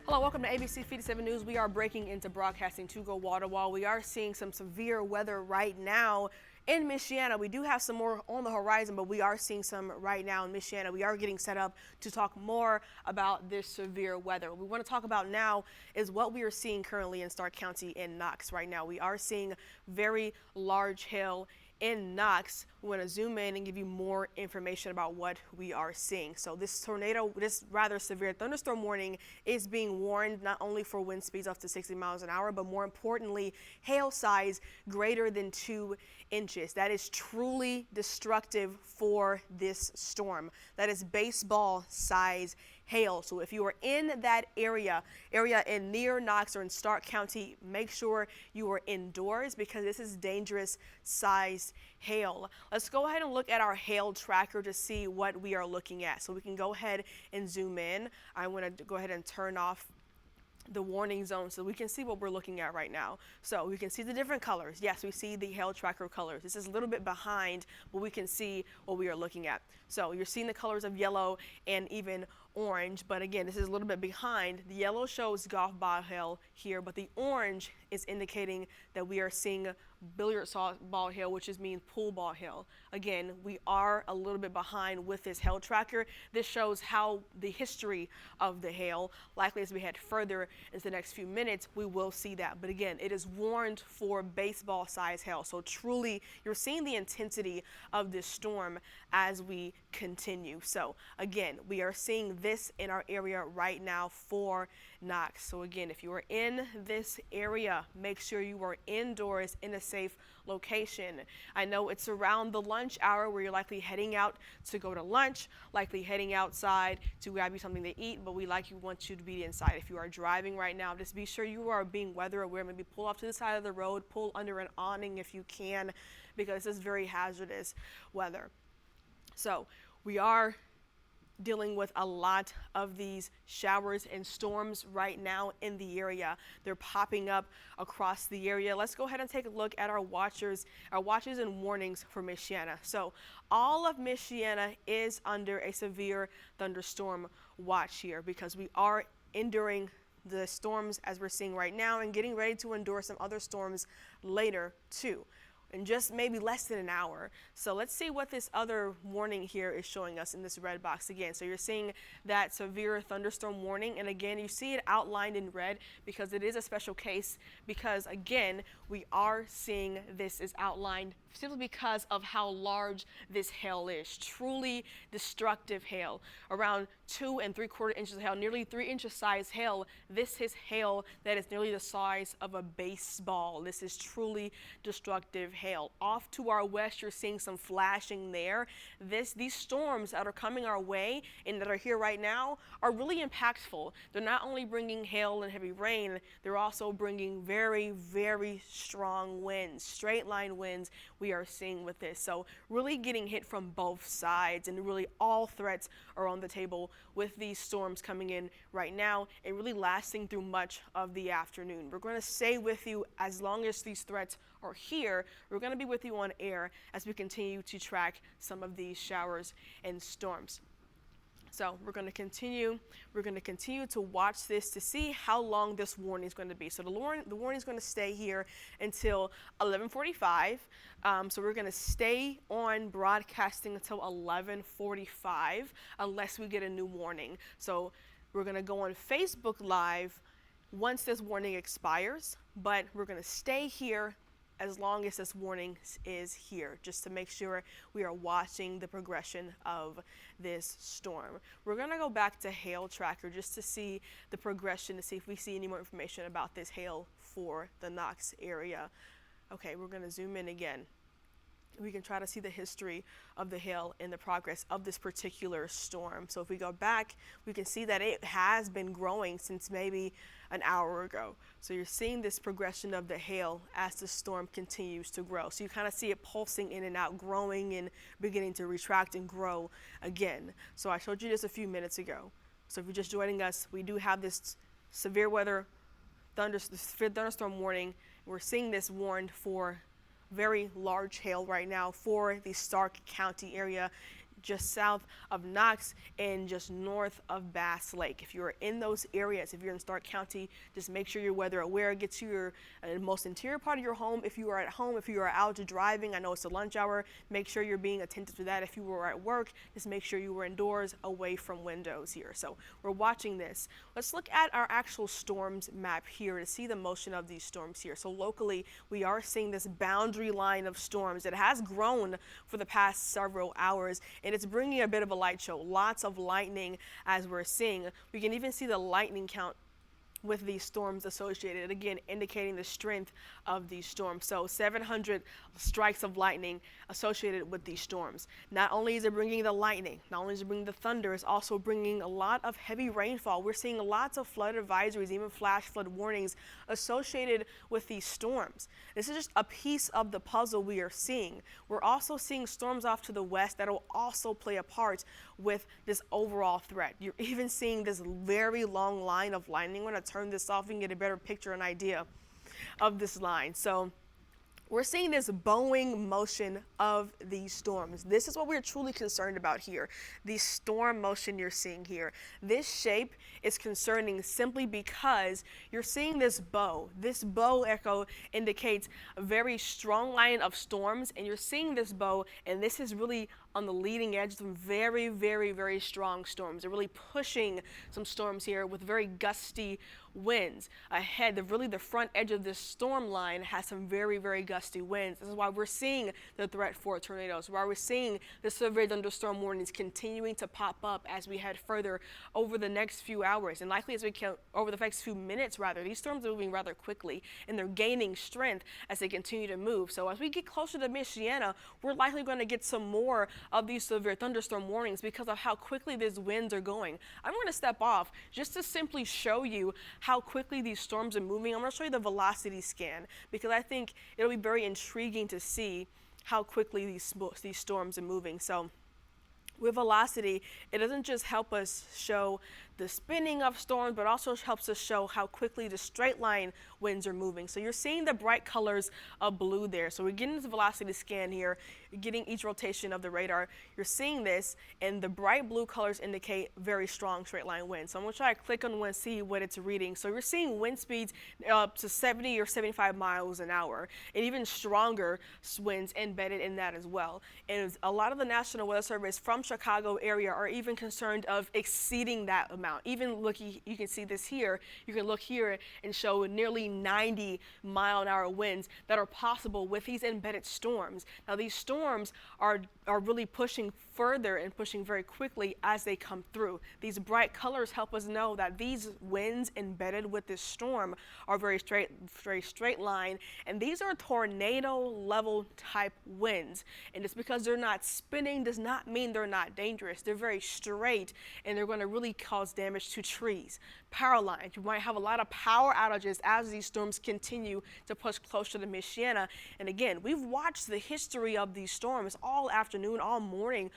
Hello, welcome to ABC 57 News. We are breaking into broadcasting to go water wall. We are seeing some severe weather right now in Michiana. We do have some more on the horizon, but we are seeing some right now in Michiana. We are getting set up to talk more about this severe weather. What we want to talk about now is what we are seeing currently in Stark County in Knox right now. We are seeing very large hail in Knox. We want to zoom in and give you more information about what we are seeing. So this rather severe thunderstorm warning is being warned not only for wind speeds up to 60 miles an hour, but more importantly, hail size greater than 2 inches. That is truly destructive for this storm. That is baseball size hail. So if you are in that area in near Knox or in Stark County, make sure you are indoors because this is dangerous sized hail. Let's go ahead and look at our hail tracker to see what we are looking at. So we can go ahead and zoom in. I want to go ahead and turn off the warning zone so we can see what we're looking at right now. So we can see the different colors. Yes, we see the hail tracker colors. This is a little bit behind, but we can see what we are looking at. So you're seeing the colors of yellow and even orange, but again, this is a little bit behind. The yellow shows golf ball hail here, but the orange is indicating that we are seeing billiard ball hail, which means pool ball hail. Again, we are a little bit behind with this hail tracker. This shows how the history of the hail. Likely as we head further into the next few minutes, we will see that. But again, it is warned for baseball size hail. So truly, you're seeing the intensity of this storm as we continue. So again, we are seeing this in our area right now for Knox. So again, if you are in this area, make sure you are indoors in a safe location. I know it's around the lunch hour where you're likely heading out to go to lunch, likely heading outside to grab you something to eat, but we want you to be inside. If you are driving right now, just be sure you are being weather aware. Maybe pull off to the side of the road, pull under an awning if you can, because this is very hazardous weather. So we are dealing with a lot of these showers and storms right now in the area. They're popping up across the area. Let's go ahead and take a look at our watches and warnings for Michiana. So all of Michiana is under a severe thunderstorm watch here because we are enduring the storms as we're seeing right now and getting ready to endure some other storms later too, in just maybe less than an hour. So let's see what this other warning here is showing us in this red box again. So you're seeing that severe thunderstorm warning, and again, you see it outlined in red because it is a special case, because again, we are seeing this is outlined simply because of how large this hail is. Truly destructive hail, around 2 3/4 inches of hail, nearly 3 inches size hail. This is hail that is nearly the size of a baseball. This is truly destructive hail. Off to our west, you're seeing some flashing there. These storms that are coming our way and that are here right now are really impactful. They're not only bringing hail and heavy rain, they're also bringing very, very strong winds, straight line winds we are seeing with this. So really getting hit from both sides, and really all threats are on the table with these storms coming in right now and really lasting through much of the afternoon. We're going to stay with you as long as these threats are here. We're going to be with you on air as we continue to track some of these showers and storms. So we're going to continue to watch this to see how long this warning is going to be. So the warning is going to stay here until 11:45. So we're going to stay on broadcasting until 11:45 unless we get a new warning. So we're going to go on Facebook Live once this warning expires, but we're going to stay here as long as this warning is here, just to make sure we are watching the progression of this storm. We're going to go back to hail tracker just to see the progression, to see if we see any more information about this hail for the Knox area. Okay, we're going to zoom in again. We can try to see the history of the hail and the progress of this particular storm. So if we go back, we can see that it has been growing since maybe an hour ago. So you're seeing this progression of the hail as the storm continues to grow. So you kind of see it pulsing in and out, growing and beginning to retract and grow again. So I showed you this a few minutes ago. So if you're just joining us, we do have this severe thunderstorm warning. We're seeing this warned for very large hail right now for the Stark County area. just south of Knox and just north of Bass Lake. If you're in those areas, if you're in Stark County, just make sure you're weather aware. Get to your most interior part of your home. If you are at home, if you are out driving, I know it's a lunch hour, make sure you're being attentive to that. If you were at work, just make sure you were indoors away from windows here. So we're watching this. Let's look at our actual storms map here to see the motion of these storms here. So locally, we are seeing this boundary line of storms. It has grown for the past several hours, and it's bringing a bit of a light show. Lots of lightning as we're seeing. We can even see the lightning count with these storms associated, again indicating the strength of these storms. So 700 strikes of lightning associated with these storms. Not only is it bringing the lightning, not only is it bringing the thunder, it's also bringing a lot of heavy rainfall. We're seeing lots of flood advisories, even flash flood warnings associated with these storms. This is just a piece of the puzzle we are seeing. We're also seeing storms off to the west that will also play a part with this overall threat. You're even seeing this very long line of lightning. I'm going to turn this off and get a better picture and idea of this line. So we're seeing this bowing motion of these storms. This is what we're truly concerned about here. The storm motion you're seeing here. This shape is concerning simply because you're seeing this bow. This bow echo indicates a very strong line of storms, and you're seeing this bow, and this is really on the leading edge of some very, very, very strong storms. They're really pushing some storms here with very gusty winds ahead. The front edge of this storm line has some very, very gusty winds. This is why we're seeing the threat for tornadoes, why we're seeing the severe thunderstorm warnings continuing to pop up as we head further over the next few hours, and likely as we can over the next few minutes rather. These storms are moving rather quickly, and they're gaining strength as they continue to move. So as we get closer to Michiana, we're likely going to get some more of these severe thunderstorm warnings because of how quickly these winds are going. I'm going to step off just to simply show you how quickly these storms are moving. I'm going to show you the velocity scan because I think it'll be very intriguing to see how quickly these storms are moving. So with velocity, it doesn't just help us show the spinning of storms, but also helps us show how quickly the straight line winds are moving. So you're seeing the bright colors of blue there. So we're getting this velocity scan here, you're getting each rotation of the radar. You're seeing this, and the bright blue colors indicate very strong straight line winds. So I'm going to try to click on one, see what it's reading. So you're seeing wind speeds up to 70 or 75 miles an hour, and even stronger winds embedded in that as well. And a lot of the National Weather Service from Chicago area are even concerned of exceeding that amount. Even look, you can see this here. You can look here and show nearly 90-mile-an-hour winds that are possible with these embedded storms. Now these storms are really pushing further and pushing very quickly as they come through. These bright colors help us know that these winds embedded with this storm are very straight line, and these are tornado level type winds. And just because they're not spinning does not mean they're not dangerous. They're very straight, and they're going to really cause damage to trees, power lines. You might have a lot of power outages as these storms continue to push closer to Michiana. And again, we've watched the history of these storms all afternoon, all morning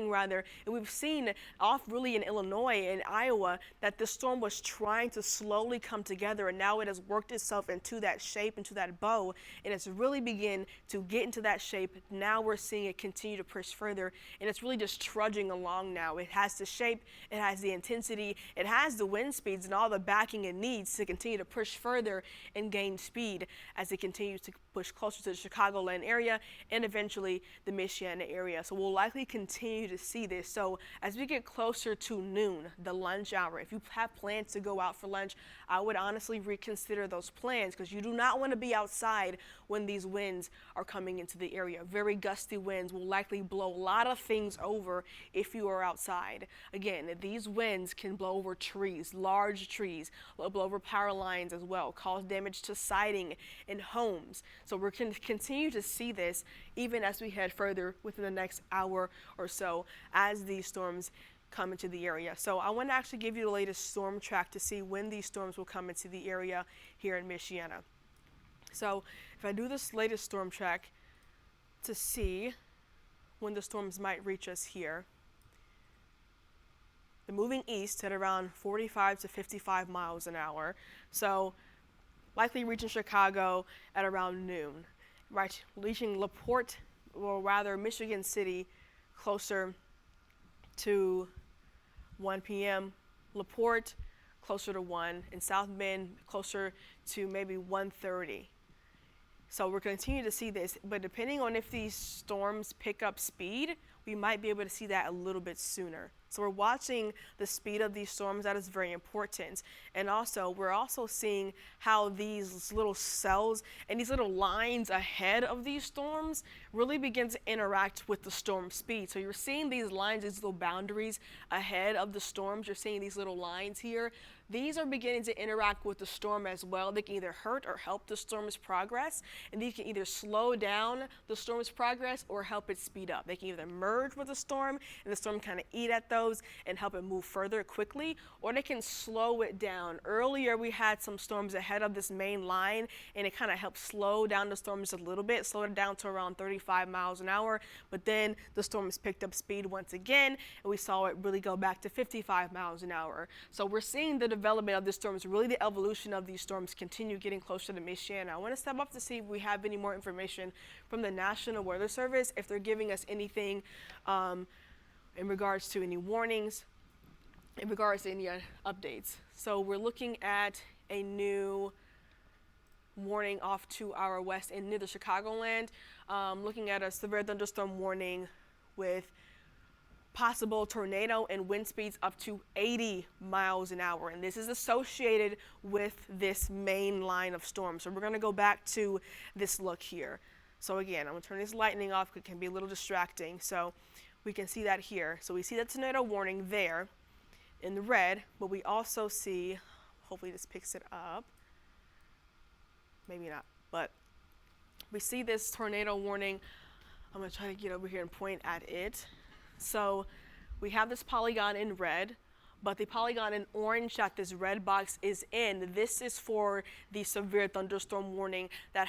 rather, and we've seen off really in Illinois and Iowa that the storm was trying to slowly come together, and now it has worked itself into that shape, into that bow, and it's really begin to get into that shape. Now we're seeing it continue to push further, and it's really just trudging along now. It has the shape, it has the intensity, it has the wind speeds and all the backing it needs to continue to push further and gain speed as it continues to push closer to the Chicagoland area and eventually the Michiana area. So we'll likely continue to see this. So as we get closer to noon, the lunch hour, if you have plans to go out for lunch, I would honestly reconsider those plans because you do not want to be outside when these winds are coming into the area. Very gusty winds will likely blow a lot of things over if you are outside. Again, these winds can blow over trees, large trees, blow over power lines as well, cause damage to siding and homes. So we're going to continue to see this even as we head further within the next hour or so as these storms come into the area. So I want to actually give you the latest storm track to see when these storms will come into the area here in Michiana. So if I do this latest storm track to see when the storms might reach us here, they're moving east at around 45 to 55 miles an hour. So likely reaching Chicago at around noon, right? Reaching LaPorte, or rather Michigan City, closer to 1 p.m. LaPorte, closer to 1, and South Bend, closer to maybe 1:30. So we're going to continue to see this, but depending on if these storms pick up speed, we might be able to see that a little bit sooner. So we're watching the speed of these storms. That is very important. And also, we're also seeing how these little cells and these little lines ahead of these storms really begin to interact with the storm speed. So you're seeing these lines, these little boundaries ahead of the storms. You're seeing these little lines here. These are beginning to interact with the storm as well. They can either hurt or help the storm's progress, and these can either slow down the storm's progress or help it speed up. They can either merge with the storm, and the storm kind of eat at those and help it move further quickly, or they can slow it down. Earlier, we had some storms ahead of this main line, and it kind of helped slow down the storms a little bit, slow it down to around 35 miles an hour, but then the storms picked up speed once again, and we saw it really go back to 55 miles an hour. So we're seeing the development of the storms, really the evolution of these storms continue getting closer to Michiana. I want to step up to see if we have any more information from the National Weather Service, if they're giving us anything in regards to any warnings, in regards to any updates. So we're looking at a new warning off to our west and near the Chicagoland, looking at a severe thunderstorm warning with possible tornado and wind speeds up to 80 miles an hour. And this is associated with this main line of storms. So we're going to go back to this look here. So again, I'm going to turn this lightning off because it can be a little distracting. So we can see that here. So we see the tornado warning there in the red, but we also see, hopefully this picks it up. Maybe not, but we see this tornado warning. I'm going to try to get over here and point at it. So we have this polygon in red, but the polygon in orange that this red box is in, this is for the severe thunderstorm warning that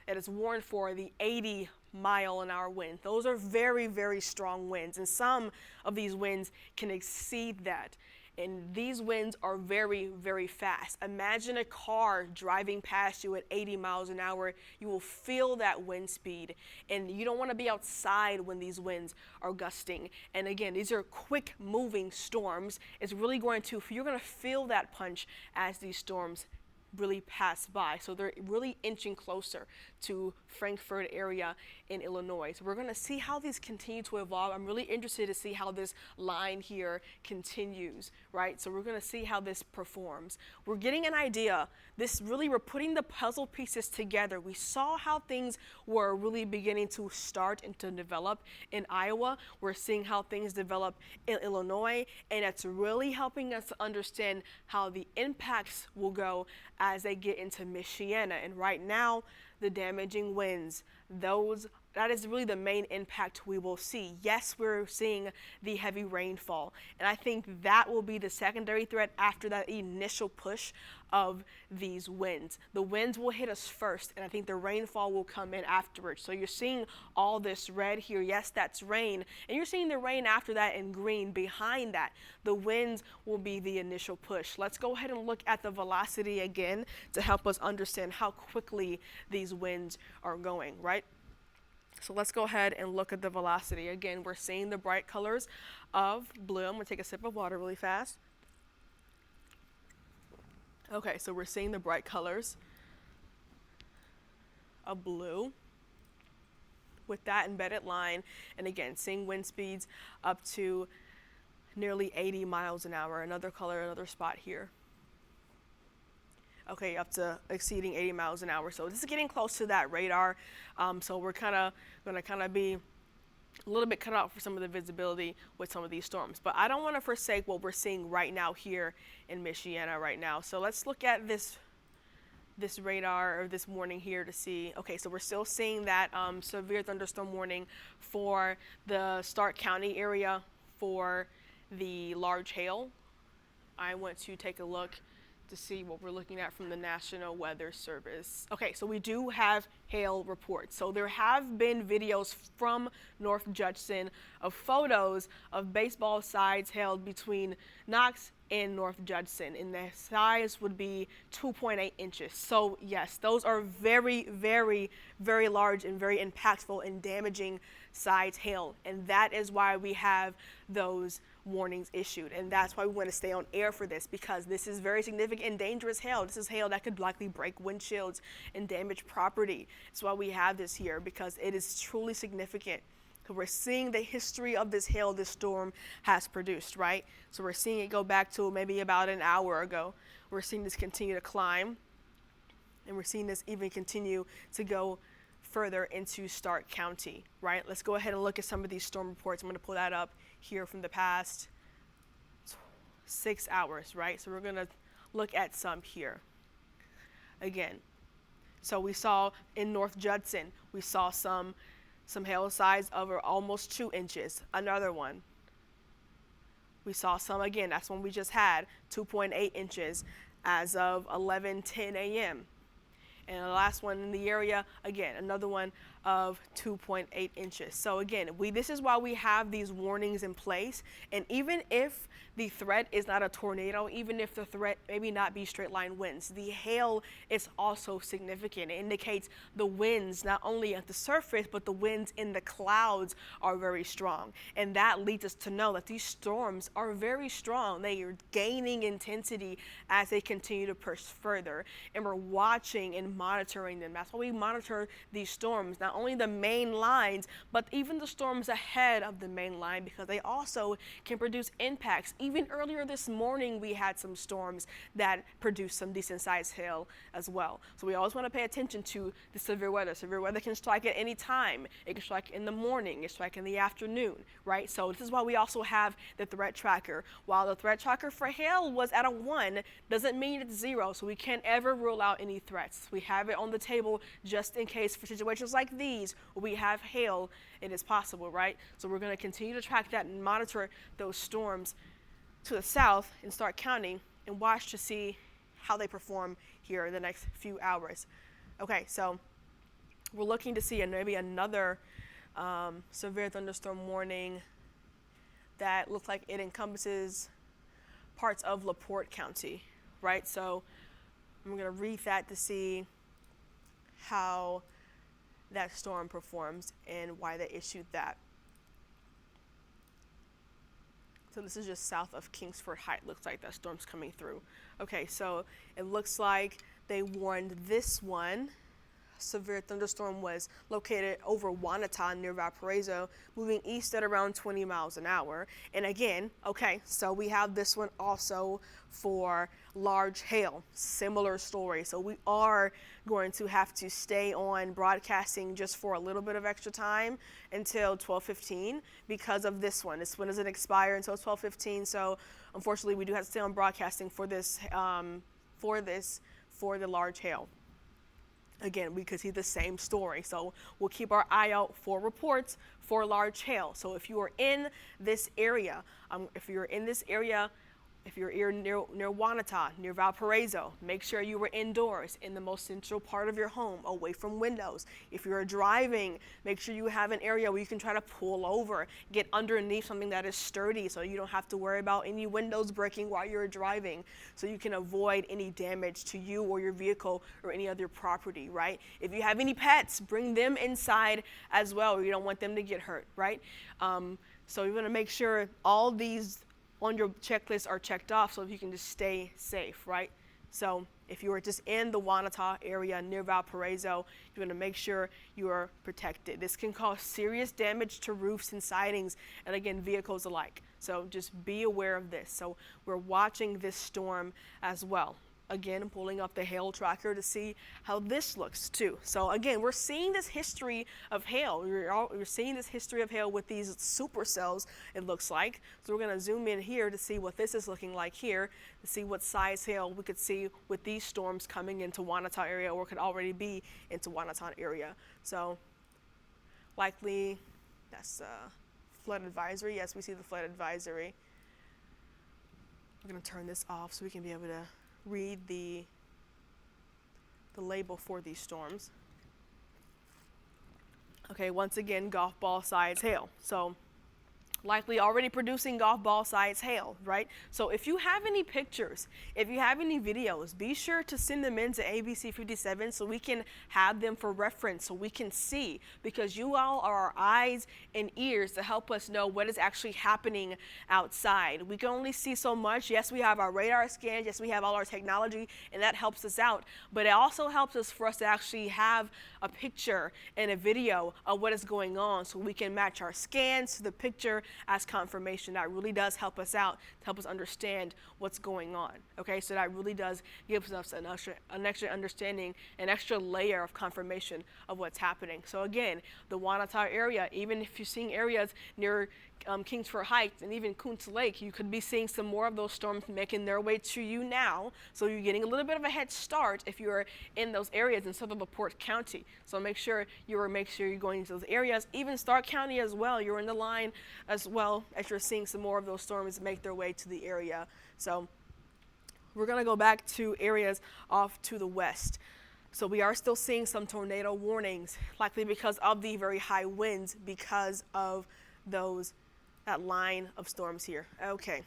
is warned for the 80-mile-an-hour wind. Those are very, very strong winds, and some of these winds can exceed that. And these winds are very, very fast. Imagine a car driving past you at 80 miles an hour. You will feel that wind speed, and you don't want to be outside when these winds are gusting. And again, these are quick moving storms. You're going to feel that punch as these storms really pass by. So they're really inching closer to Frankfurt area in Illinois. So we're going to see how these continue to evolve. I'm really interested to see how this line here continues, right? So we're going to see how this performs. We're getting an idea. We're putting the puzzle pieces together. We saw how things were really beginning to start and to develop in Iowa. We're seeing how things develop in Illinois, and it's really helping us to understand how the impacts will go as they get into Michiana. And right now, the damaging winds, that is really the main impact we will see. Yes, we're seeing the heavy rainfall, and I think that will be the secondary threat after that initial push of these winds. The winds will hit us first, and I think the rainfall will come in afterwards. So you're seeing all this red here. Yes, that's rain, and you're seeing the rain after that in green behind that. The winds will be the initial push. Let's go ahead and look at the velocity again to help us understand how quickly these winds are going, right? So let's go ahead and look at the velocity. Again, we're seeing the bright colors of blue. I'm going to take a sip of water really fast. Okay, so we're seeing the bright colors of blue with that embedded line. And again, seeing wind speeds up to nearly 80 miles an hour. Another color, another spot here. Okay, up to exceeding 80 miles an hour. So this is getting close to that radar. So we're going to be a little bit cut out for some of the visibility with some of these storms. But I don't want to forsake what we're seeing right now here in Michiana right now. So let's look at this radar or this warning here to see. Okay, so we're still seeing that severe thunderstorm warning for the Stark County area for the large hail. I want to take a look to see what we're looking at from the National Weather Service. Okay, so we do have hail reports. So there have been videos from North Judson of photos of baseball sides hailed between Knox and North Judson, and the size would be 2.8 inches. So yes, those are very, very, very large and very impactful and damaging sides hail, and that is why we have those warnings issued, and that's why we want to stay on air for this, because this is very significant and dangerous hail. This is hail that could likely break windshields and damage property. That's why we have this here, because it is truly significant. So we're seeing the history of this hail this storm has produced, right? So we're seeing it go back to maybe about an hour ago. We're seeing this continue to climb, and we're seeing this even continue to go further into Stark County, right? Let's go ahead and look at some of these storm reports. I'm going to pull that up here from the past 6 hours, right? So we're going to look at some here. Again, so we saw in North Judson, we saw some hail size over almost 2 inches. Another one. We saw some, again, that's one we just had, 2.8 inches as of 11:10 a.m. And the last one in the area, again, another one of 2.8 inches. So again, this is why we have these warnings in place. And even if the threat is not a tornado, even if the threat maybe not be straight line winds, the hail is also significant. It indicates the winds, not only at the surface, but the winds in the clouds are very strong. And that leads us to know that these storms are very strong. They are gaining intensity as they continue to push further. And we're watching and monitoring them. That's why we monitor these storms, not only the main lines, but even the storms ahead of the main line, because they also can produce impacts. Even earlier this morning, we had some storms that produced some decent sized hail as well. So we always want to pay attention to the severe weather. Severe weather can strike at any time. It can strike in the morning, it can strike in the afternoon, right? So this is why we also have the threat tracker. While the threat tracker for hail was at a 1, doesn't mean it's 0. So we can't ever rule out any threats. We have it on the table just in case for situations like these where we have hail, it is possible, right? So we're going to continue to track that and monitor those storms to the south in Stark County and watch to see how they perform here in the next few hours. Okay, so we're looking to see maybe another severe thunderstorm warning that looks like it encompasses parts of LaPorte County, right? So I'm going to read that to see how that storm performs and why they issued that. So this is just south of Kingsford Heights. Looks like that storm's coming through. Okay, so it looks like they warned this one. Severe thunderstorm was located over Wanata near Valparaiso, moving east at around 20 miles an hour. And again, okay, so we have this one also for large hail, similar story. So we are going to have to stay on broadcasting just for a little bit of extra time until 12:15 because of this one. This one doesn't expire until 12:15, so unfortunately we do have to stay on broadcasting for this, for the large hail. Again, we could see the same story. So we'll keep our eye out for reports for large hail. So if you are in this area, if you're near Wanata, near Valparaiso, make sure you were indoors in the most central part of your home, away from windows. If you're driving, make sure you have an area where you can try to pull over, get underneath something that is sturdy so you don't have to worry about any windows breaking while you're driving, so you can avoid any damage to you or your vehicle or any other property, right? If you have any pets, bring them inside as well. You don't want them to get hurt, right? So you want to make sure all these on your checklist are checked off so you can just stay safe, right? So if you are just in the Wanata area near Valparaiso, you want to make sure you are protected. This can cause serious damage to roofs and sidings, and again, vehicles alike. So just be aware of this. So we're watching this storm as well. Again, I'm pulling up the hail tracker to see how this looks too. So again, we're seeing this history of hail. We're seeing this history of hail with these supercells, it looks like. So we're going to zoom in here to see what this is looking like here, to see what size hail we could see with these storms coming into Wanata area or could already be into Wanata area. So likely that's flood advisory. Yes, we see the flood advisory. I'm going to turn this off so we can be able to read the label for these storms. Okay, once again, golf ball size hail. So likely already producing golf ball size hail, right? So if you have any pictures, if you have any videos, be sure to send them in to ABC 57 so we can have them for reference, so we can see, because you all are our eyes and ears to help us know what is actually happening outside. We can only see so much. Yes, we have our radar scans, yes, we have all our technology, and that helps us out, but it also helps us for us to actually have a picture and a video of what is going on, so we can match our scans to the picture as confirmation. That really does help us out, to help us understand what's going on. Okay, so that really does give us an extra understanding, an extra layer of confirmation of what's happening. So again, the Wanata area, even if you're seeing areas near Kingsford Heights and even Coomes Lake, you could be seeing some more of those storms making their way to you now. So you're getting a little bit of a head start if you're in those areas instead of LaPorte County. So make sure you're going to those areas. Even Stark County as well, you're in the line as well as you're seeing some more of those storms make their way to the area. So we're going to go back to areas off to the west. So we are still seeing some tornado warnings, likely because of the very high winds, because of that line of storms here. Okay,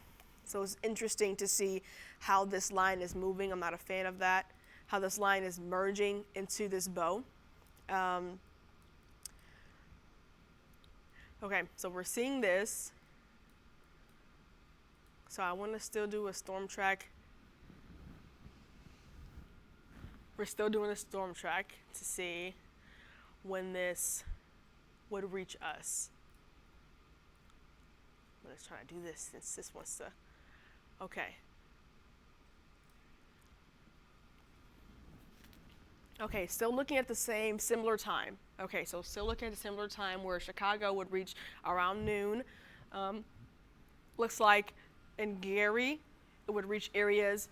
so it's interesting to see how this line is moving. I'm not a fan of that, how this line is merging into this bow. Okay, so we're seeing this. So I want to still do a storm track. We're still doing a storm track to see when this would reach us. Let's try to do this since this wants to. Okay. Okay, still looking at the similar time. Okay, so still looking at the similar time where Chicago would reach around noon. Looks like in Gary, it would reach areas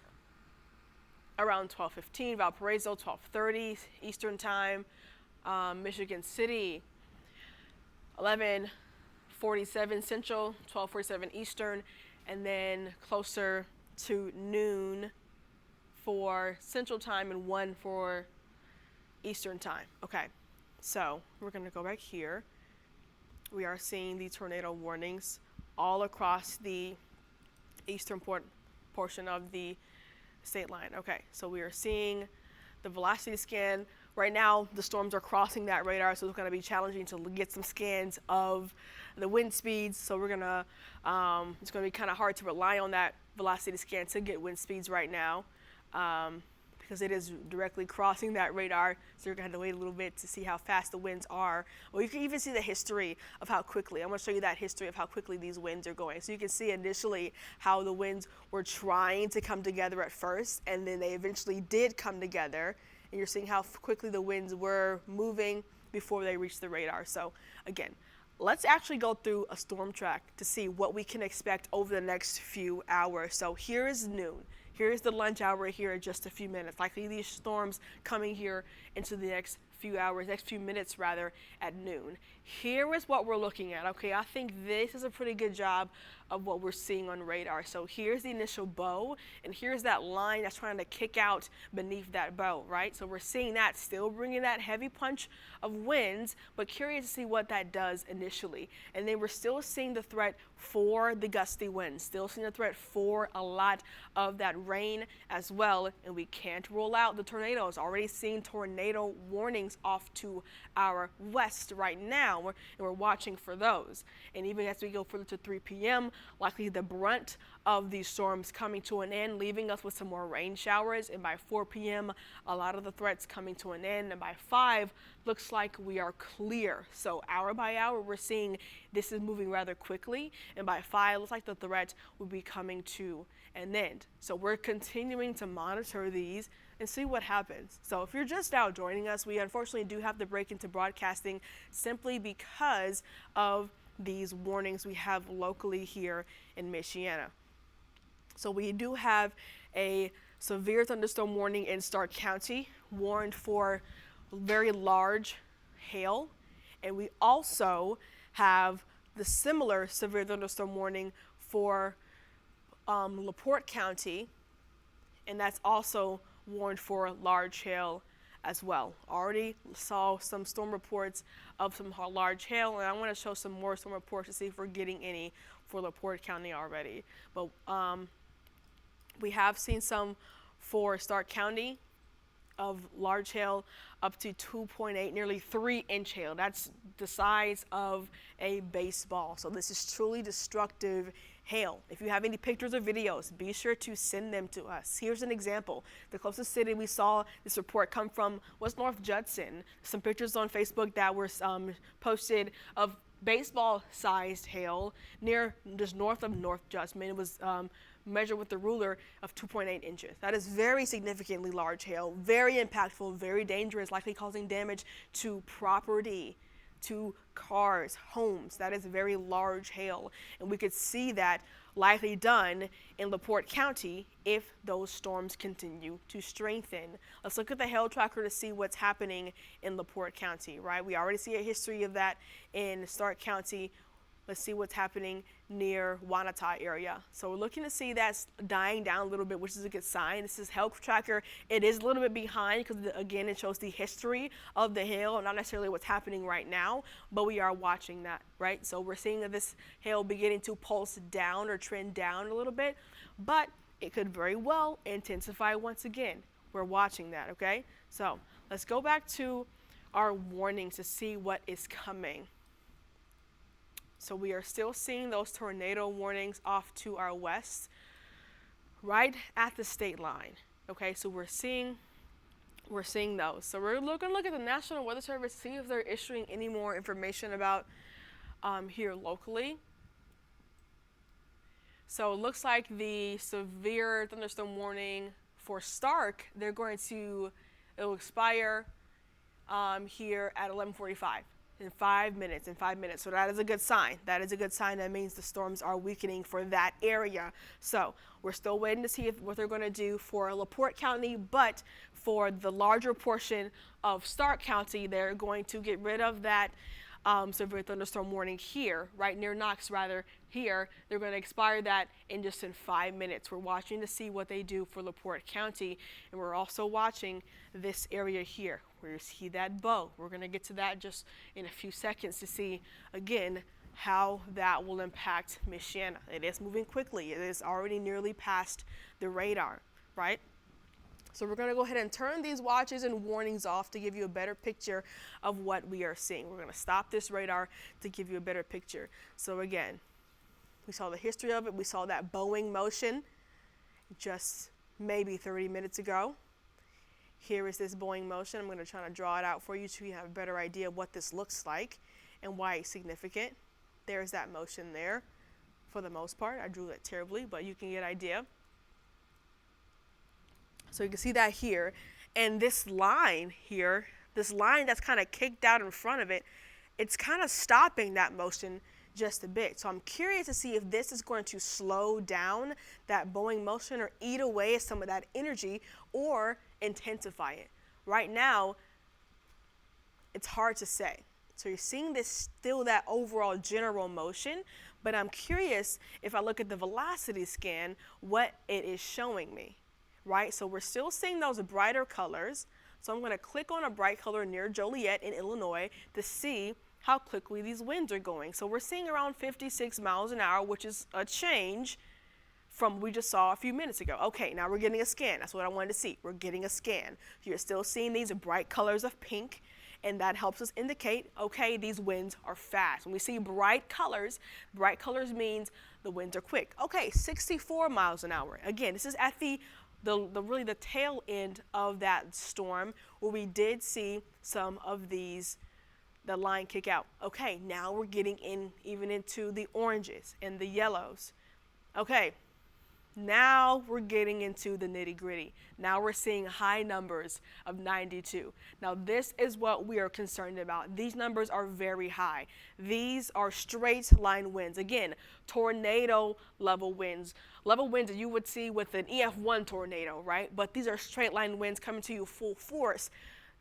around 12:15, Valparaiso 12:30 Eastern time, Michigan City 11:47 Central, 12:47 Eastern, and then closer to noon for Central time and 1 for Eastern time. Okay, so we're going to go back here. We are seeing the tornado warnings all across the eastern portion of the state line. Okay, so we are seeing the velocity scan. Right now, the storms are crossing that radar, so it's going to be challenging to get some scans of the wind speeds. So we're going to, it's going to be kind of hard to rely on that velocity scan to get wind speeds right now, because it is directly crossing that radar. So you're going to have to wait a little bit to see how fast the winds are. Well, you can even see the history of how quickly. I'm going to show you that history of how quickly these winds are going. So you can see initially how the winds were trying to come together at first, and then they eventually did come together. And you're seeing how quickly the winds were moving before they reached the radar. So again, let's actually go through a storm track to see what we can expect over the next few hours. So here is noon. Here's the lunch hour here in just a few minutes. Likely these storms coming here into the next few minutes rather, at noon. Here is what we're looking at. Okay, I think this is a pretty good job of what we're seeing on radar. So here's the initial bow, and here's that line that's trying to kick out beneath that bow, right? So we're seeing that still bringing that heavy punch of winds, but curious to see what that does initially. And then we're still seeing the threat for the gusty winds, still seeing the threat for a lot of that rain as well, and we can't rule out the tornadoes. Already seeing tornado warnings off to our west right now, and we're watching for those. And even as we go further to 3 p.m., likely the brunt of these storms coming to an end, leaving us with some more rain showers. And by 4 p.m., a lot of the threats coming to an end. And by 5, looks like we are clear. So hour by hour, we're seeing this is moving rather quickly. And by 5, looks like the threat will be coming to an end. So we're continuing to monitor these and see what happens. So if you're just now joining us, we unfortunately do have to break into broadcasting simply because of these warnings we have locally here in Michiana. So we do have a severe thunderstorm warning in Stark County, warned for very large hail. And we also have the similar severe thunderstorm warning for LaPorte County, and that's also warned for large hail as well. Already saw some storm reports of some large hail, and I want to show some more storm reports to see if we're getting any for LaPorte County already. But we have seen some for Stark County of large hail up to 2.8, nearly 3-inch hail. That's the size of a baseball. So this is truly destructive hail. If you have any pictures or videos, be sure to send them to us. Here's an example. The closest city we saw this report come from was North Judson. Some pictures on Facebook that were posted of baseball-sized hail near just north of North Judson. It was measured with the ruler of 2.8 inches. That is very significantly large hail, very impactful, very dangerous, likely causing damage to property, to cars, homes. That is very large hail. And we could see that likely done in LaPorte County if those storms continue to strengthen. Let's look at the hail tracker to see what's happening in LaPorte County, right? We already see a history of that in Stark County. Let's see what's happening near Wanata area. So we're looking to see that's dying down a little bit, which is a good sign. This is hail tracker. It is a little bit behind because, again, it shows the history of the hail, not necessarily what's happening right now, but we are watching that, right? So we're seeing that this hail beginning to pulse down or trend down a little bit, but it could very well intensify once again. We're watching that, okay? So let's go back to our warnings to see what is coming. So we are still seeing those tornado warnings off to our west, right at the state line. Okay, so we're seeing those. So we're going to look at the National Weather Service, see if they're issuing any more information about here locally. So it looks like the severe thunderstorm warning for Stark, it'll expire here at 11:45. In 5 minutes. So that is a good sign. That means the storms are weakening for that area. So we're still waiting to see what they're going to do for LaPorte County, but for the larger portion of Stark County, they're going to get rid of that severe thunderstorm warning here, right near Knox rather, here. They're going to expire that in 5 minutes. We're watching to see what they do for LaPorte County, and we're also watching this area here where you see that bow. We're going to get to that just in a few seconds to see, again, how that will impact Michiana. It is moving quickly. It is already nearly past the radar, right? So we're going to go ahead and turn these watches and warnings off to give you a better picture of what we are seeing. We're going to stop this radar to give you a better picture. So again, we saw the history of it. We saw that bowing motion just maybe 30 minutes ago. Here is this bowing motion. I'm going to try to draw it out for you so you have a better idea of what this looks like and why it's significant. There's that motion there for the most part. I drew that terribly, but you can get an idea. So you can see that here. And this line here, this line that's kind of kicked out in front of it, it's kind of stopping that motion just a bit. So I'm curious to see if this is going to slow down that bowing motion or eat away at some of that energy or intensify it. Right now, it's hard to say. So you're seeing this still that overall general motion, but I'm curious if I look at the velocity scan, what it is showing me, right? So we're still seeing those brighter colors. So I'm going to click on a bright color near Joliet in Illinois to see how quickly these winds are going. So we're seeing around 56 miles an hour, which is a change from what we just saw a few minutes ago. Okay, now we're getting a scan. That's what I wanted to see. We're getting a scan. You're still seeing these bright colors of pink, and that helps us indicate, okay, these winds are fast. When we see bright colors means the winds are quick. Okay, 64 miles an hour. Again, this is at really the tail end of that storm where we did see some of these the line kick out. Okay, now we're getting even into the oranges and the yellows. Okay, now we're getting into the nitty gritty. Now we're seeing high numbers of 92. Now this is what we are concerned about. These numbers are very high. These are straight line winds. Again, tornado level winds. Level winds that you would see with an EF1 tornado, right? But these are straight line winds coming to you full force.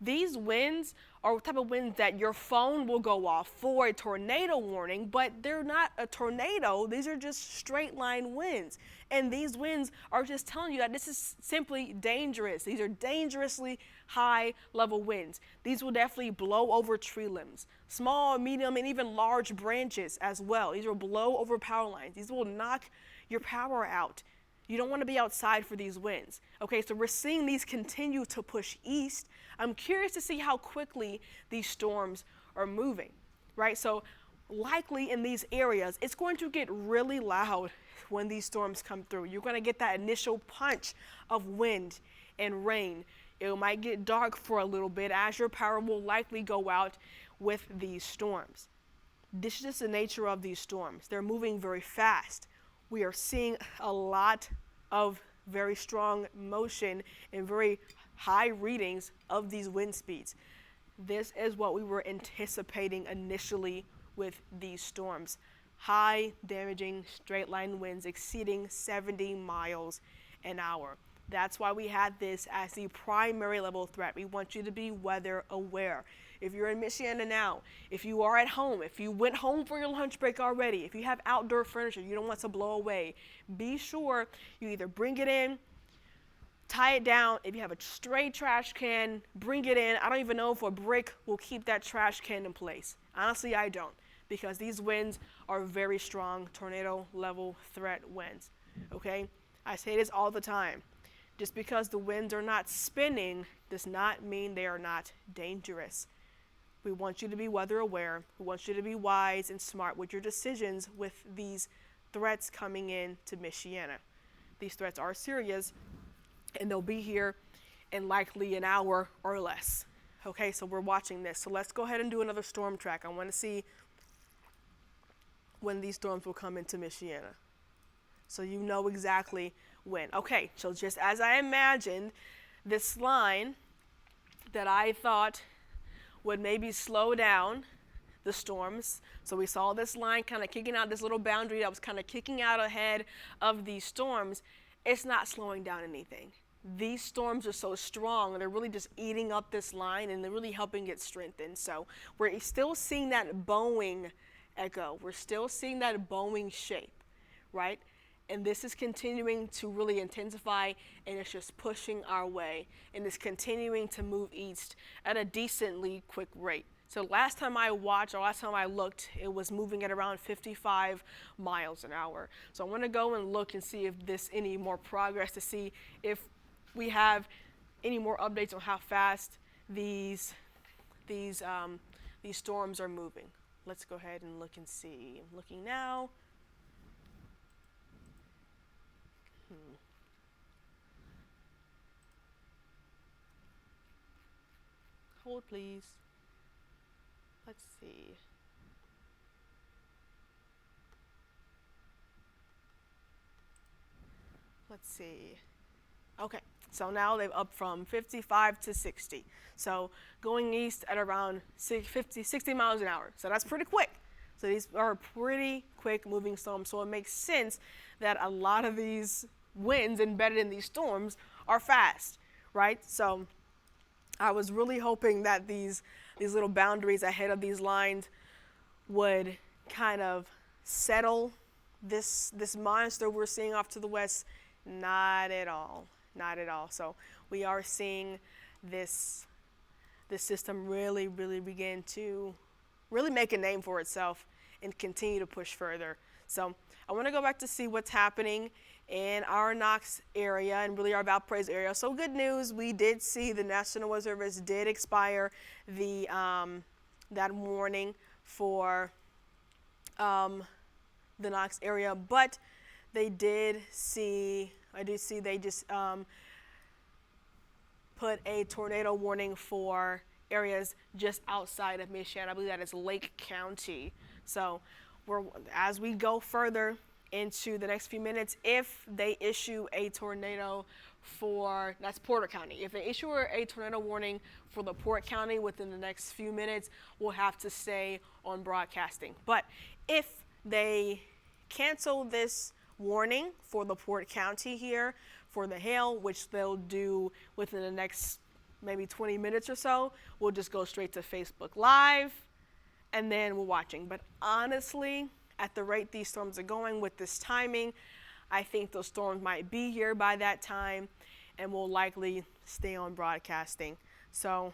These winds are the type of winds that your phone will go off for a tornado warning, but they're not a tornado. These are just straight line winds. And these winds are just telling you that this is simply dangerous. These are dangerously high level winds. These will definitely blow over tree limbs, small, medium, and even large branches as well. These will blow over power lines. These will knock your power out. You don't want to be outside for these winds. Okay, so we're seeing these continue to push east. I'm curious to see how quickly these storms are moving, right? So likely in these areas, it's going to get really loud when these storms come through. You're going to get that initial punch of wind and rain. It might get dark for a little bit as your power will likely go out with these storms. This is just the nature of these storms. They're moving very fast. We are seeing a lot of very strong motion and very high readings of these wind speeds. This is what we were anticipating initially with these storms. High, damaging, straight line winds exceeding 70 miles an hour. That's why we had this as the primary level threat. We want you to be weather aware. If you're in Michiana now, if you are at home, if you went home for your lunch break already, if you have outdoor furniture you don't want to blow away, be sure you either bring it in, tie it down. If you have a stray trash can, bring it in. I don't even know if a brick will keep that trash can in place. Honestly, I don't, because these winds are very strong tornado level threat winds, okay? I say this all the time. Just because the winds are not spinning does not mean they are not dangerous. We want you to be weather aware. We want you to be wise and smart with your decisions with these threats coming in to Michiana. These threats are serious, and they'll be here in likely an hour or less. Okay, so we're watching this. So let's go ahead and do another storm track. I want to see when these storms will come into Michiana, so you know exactly when. Okay, so just as I imagined, this line that I thought would maybe slow down the storms. So we saw this line kind of kicking out, this little boundary that was kind of kicking out ahead of these storms. It's not slowing down anything. These storms are so strong, they're really just eating up this line and they're really helping it strengthen. So we're still seeing that bowing echo. We're still seeing that bowing shape, right? And this is continuing to really intensify, and it's just pushing our way, and it's continuing to move east at a decently quick rate. So last time I watched, or last time I looked, it was moving at around 55 miles an hour. So I want to go and look and see if there's any more progress, to see if we have any more updates on how fast these storms are moving. Let's go ahead and look and see. I'm looking now. Hold, please. Let's see. Let's see. Okay, so now they've up from 55 to 60. So going east at around 60 miles an hour. So that's pretty quick. So these are pretty quick moving storms. So it makes sense that a lot of these winds embedded in these storms are fast, right? So I was really hoping that these little boundaries ahead of these lines would kind of settle this monster we're seeing off to the west. Not at all. Not at all. So we are seeing this system really begin to really make a name for itself and continue to push further. So I want to go back to see what's happening in our Knox area and really our Valparaiso area. So good news, we did see the National Weather Service did expire the that warning for the Knox area, but they did see, I did see they just put a tornado warning for areas just outside of Michiana. I believe that is Lake County. So as we go further into the next few minutes, if they issue a tornado for, that's Porter County. If they issue a tornado warning for the Port County within the next few minutes, we'll have to stay on broadcasting. But if they cancel this warning for the Port County here for the hail, which they'll do within the next maybe 20 minutes or so, we'll just go straight to Facebook Live, and then we're watching. But honestly, at the rate these storms are going with this timing, I think those storms might be here by that time and will likely stay on broadcasting. So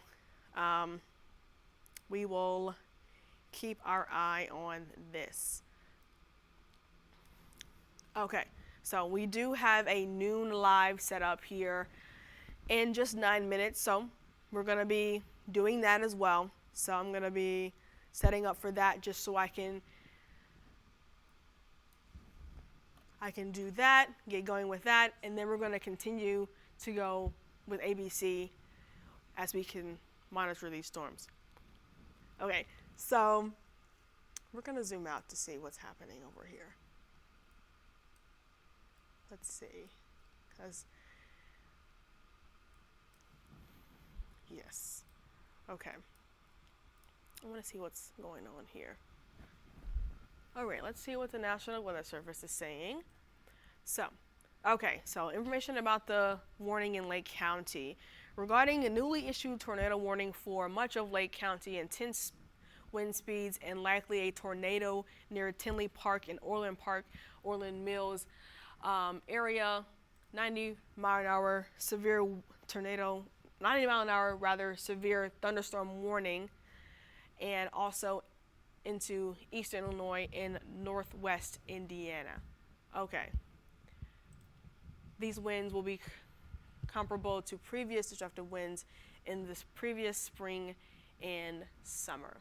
we will keep our eye on this. Okay, so we do have a noon live set up here in just 9 minutes, so we're going to be doing that as well. So I'm going to be setting up for that just so I can do that, get going with that, and then we're going to continue to go with ABC as we can monitor these storms. Okay, so we're going to zoom out to see what's happening over here. Let's see, because, yes, okay. I want to see what's going on here. All right, let's see what the National Weather Service is saying. So, okay, so information about the warning in Lake County. Regarding a newly issued tornado warning for much of Lake County, intense wind speeds and likely a tornado near Tinley Park and Orland Mills area, 90-mile-an-hour severe tornado, 90-mile-an-hour rather severe thunderstorm warning, and also into eastern Illinois and northwest Indiana. Okay. These winds will be comparable to previous destructive winds in this previous spring and summer.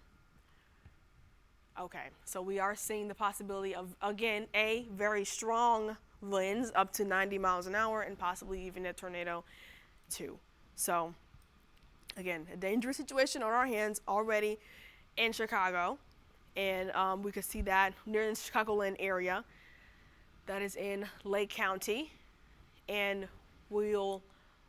Okay, so we are seeing the possibility of, again, very strong winds up to 90 miles an hour and possibly even a tornado too. So again, a dangerous situation on our hands already in Chicago, and we could see that near the Chicagoland area that is in Lake County, and we'll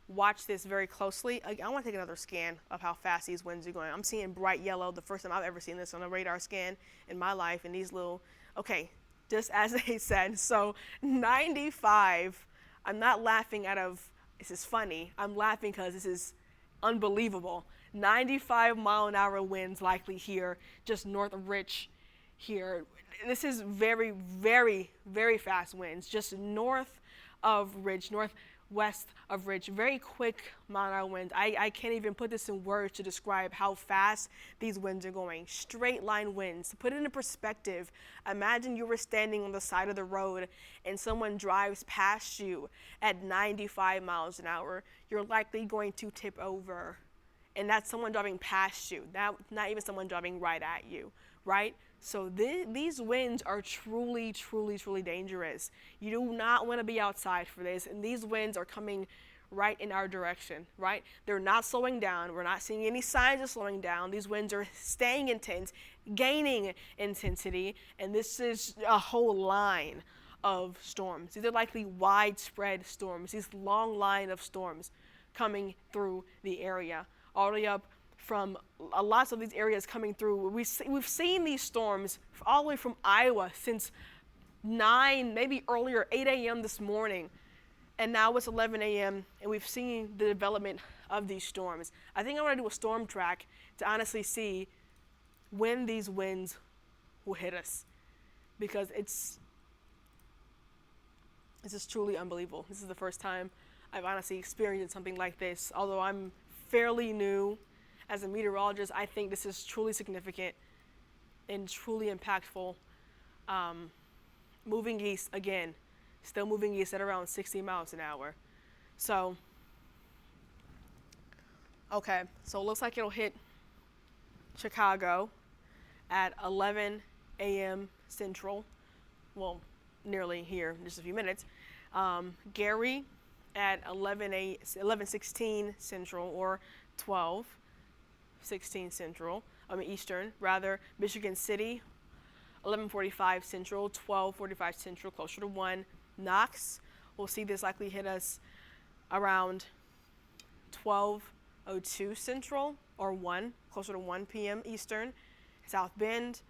watch this very closely. I want to take another scan of how fast these winds are going. I'm seeing bright yellow, the first time I've ever seen this on a radar scan in my life, and these little, okay, just as they said, so 95, I'm not laughing out of, this is funny, I'm laughing because this is unbelievable. 95-mile-an-hour winds likely here, just north of Rich here. This is very, very, very fast winds, just north of Ridge, northwest of Ridge, very quick mile-an-hour winds. I can't even put this in words to describe how fast these winds are going. Straight line winds. To put it in perspective, imagine you were standing on the side of the road and someone drives past you at 95 miles an hour. You're likely going to tip over. And that's someone driving past you, not even someone driving right at you, right? So these winds are truly, truly, truly dangerous. You do not want to be outside for this, and these winds are coming right in our direction, right? They're not slowing down. We're not seeing any signs of slowing down. These winds are staying intense, gaining intensity, and this is a whole line of storms. These are likely widespread storms, these long line of storms coming through the area, all the way up from lots of these areas coming through. We've seen these storms all the way from Iowa since 9, maybe earlier, 8 a.m. this morning. And now it's 11 a.m. and we've seen the development of these storms. I think I want to do a storm track to honestly see when these winds will hit us, because it's just truly unbelievable. This is the first time I've honestly experienced something like this. Although I'm fairly new as a meteorologist, I think this is truly significant and truly impactful. Moving east, again, still moving east at around 60 miles an hour. So, okay, so it looks like it'll hit Chicago at 11 a.m. Central. Well, nearly here in just a few minutes. Gary at 11:16 Central, or 12:16 Central, Eastern, rather. Michigan City, 11:45 Central, 12:45 Central, closer to 1. Knox, we'll see this likely hit us around 12:02 Central, or 1, closer to 1 p.m. Eastern. South Bend,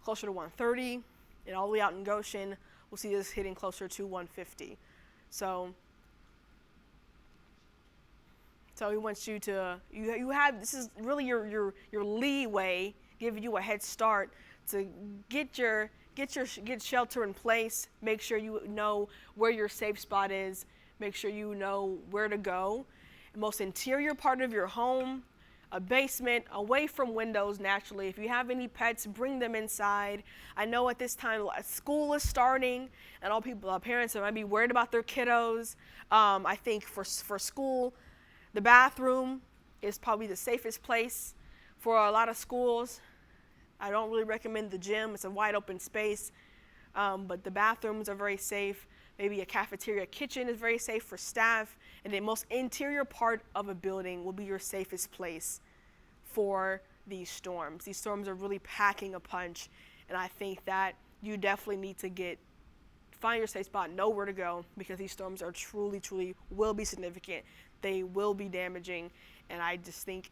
closer to 1:30, and all the way out in Goshen, we'll see this hitting closer to 1:50. So So he wants you to, you have, this is really your leeway, giving you a head start to get shelter in place. Make sure you know where your safe spot is. Make sure you know where to go. The most interior part of your home, a basement, away from windows naturally. If you have any pets, bring them inside. I know at this time school is starting, and all people, parents might be worried about their kiddos. I think for school, the bathroom is probably the safest place for a lot of schools. I don't really recommend the gym. It's a wide open space, but the bathrooms are very safe. Maybe a cafeteria kitchen is very safe for staff. And the most interior part of a building will be your safest place for these storms. These storms are really packing a punch, and I think that you definitely need to find your safe spot, know where to go, because these storms are truly will be significant. They will be damaging, and I just think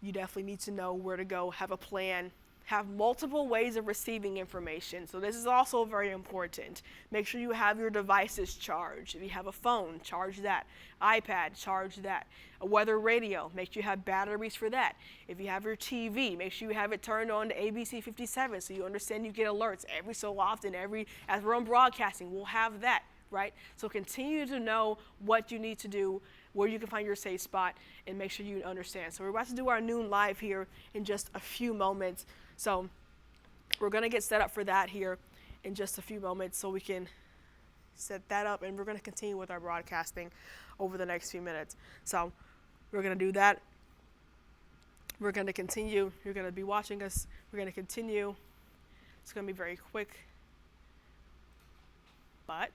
you definitely need to know where to go, have a plan, have multiple ways of receiving information. So this is also very important. Make sure you have your devices charged. If you have a phone, charge that. iPad, charge that. A weather radio, make sure you have batteries for that. If you have your TV, make sure you have it turned on to ABC 57 so you understand you get alerts every so often. As we're on broadcasting, we'll have that, right? So continue to know what you need to do, where you can find your safe spot, and make sure you understand. So we're about to do our noon live here in just a few moments. So we're going to get set up for that here in just a few moments so we can set that up, and we're going to continue with our broadcasting over the next few minutes. So we're going to do that. We're going to continue. You're going to be watching us. We're going to continue. It's going to be very quick, but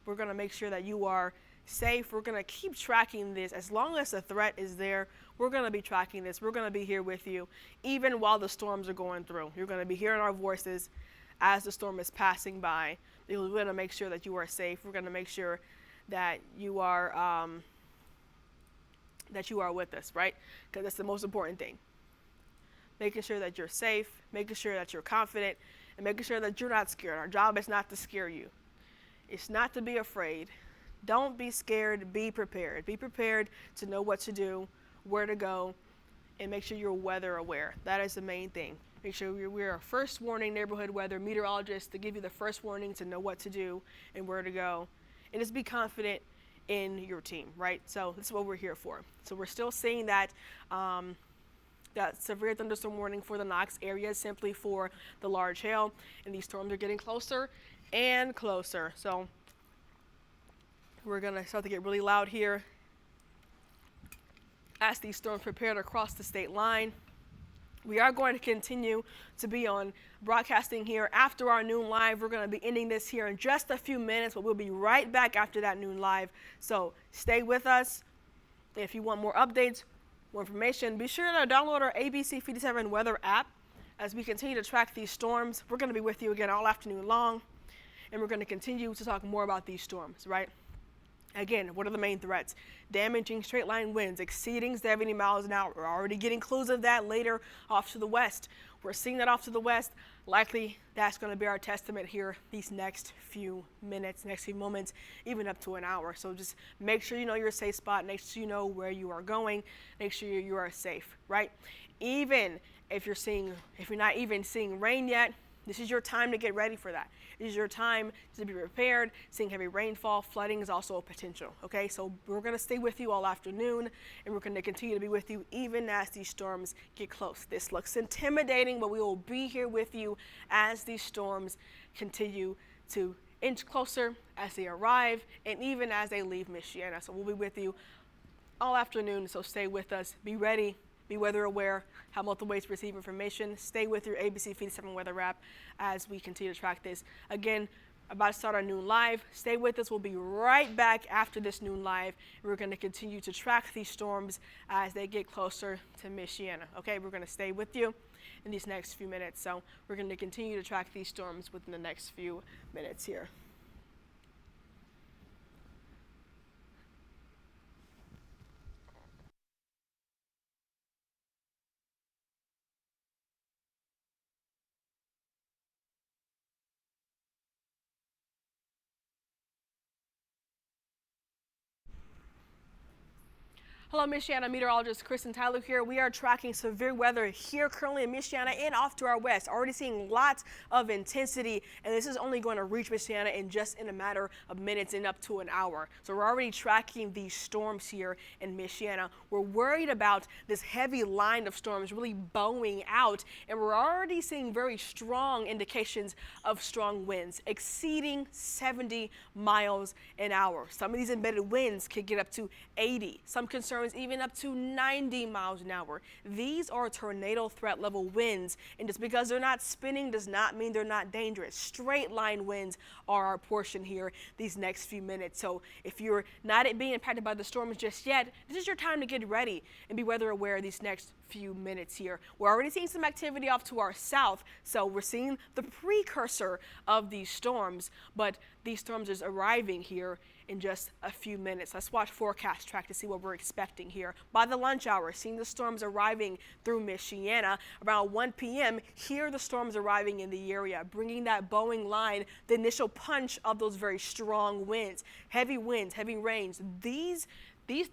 we're going to make sure that you are safe. We're going to keep tracking this. As long as the threat is there, we're going to be tracking this. We're going to be here with you, even while the storms are going through. You're going to be hearing our voices as the storm is passing by. We're going to make sure that you are safe. We're going to make sure that you are with us, right? Because that's the most important thing. Making sure that you're safe, making sure that you're confident, and making sure that you're not scared. Our job is not to scare you. It's not to be afraid. Don't be scared. Be prepared. Be prepared to know what to do, where to go, and make sure you're weather aware. That is the main thing. Make sure we're a first warning neighborhood weather meteorologist to give you the first warning to know what to do and where to go. And just be confident in your team, right? So this is what we're here for. So we're still seeing that severe thunderstorm warning for the Knox area, simply for the large hail. And these storms are getting closer and closer. So we're going to start to get really loud here as these storms prepare to cross the state line. We are going to continue to be on broadcasting here after our noon live. We're going to be ending this here in just a few minutes, but we'll be right back after that noon live. So stay with us. If you want more updates, more information, be sure to download our ABC 57 weather app as we continue to track these storms. We're going to be with you again all afternoon long, and we're going to continue to talk more about these storms, right? Again, what are the main threats? Damaging straight line winds exceeding 70 miles an hour. We're already getting clues of that later off to the west. We're seeing that off to the west. Likely that's going to be our testament here these next few minutes, next few moments, even up to an hour. So just make sure you know your safe spot. Make sure you know where you are going. Make sure you are safe, right? Even if you're not even seeing rain yet, this is your time to get ready for that. This is your time to be prepared. Seeing heavy rainfall, flooding is also a potential, okay? So we're going to stay with you all afternoon, and we're going to continue to be with you even as these storms get close. This looks intimidating, but we will be here with you as these storms continue to inch closer as they arrive and even as they leave Michiana. So we'll be with you all afternoon, so stay with us. Be ready. Be weather aware, have multiple ways to receive information. Stay with your ABC 57 weather app as we continue to track this. Again, about to start our noon live. Stay with us. We'll be right back after this noon live. We're going to continue to track these storms as they get closer to Michiana. Okay, we're going to stay with you in these next few minutes. So we're going to continue to track these storms within the next few minutes here. Hello, Michiana meteorologist Chris and Tyler here. We are tracking severe weather here currently in Michiana and off to our west. Already seeing lots of intensity, and this is only going to reach Michiana in just in a matter of minutes and up to an hour. So we're already tracking these storms here in Michiana. We're worried about this heavy line of storms really bowing out, and we're already seeing very strong indications of strong winds exceeding 70 miles an hour. Some of these embedded winds could get up to 80. Some concerns even up to 90 miles an hour. These are tornado threat level winds, and just because they're not spinning does not mean they're not dangerous. Straight line winds are our portion here these next few minutes. So if you're not being impacted by the storms just yet, this is your time to get ready and be weather aware these next few minutes here. We're already seeing some activity off to our south, so we're seeing the precursor of these storms, but these storms is arriving here in just a few minutes. Let's watch forecast track to see what we're expecting here. By the lunch hour, seeing the storms arriving through Michiana. Around 1 p.m., here the storms arriving in the area, bringing that bowing line, the initial punch of those very strong winds, heavy rains. These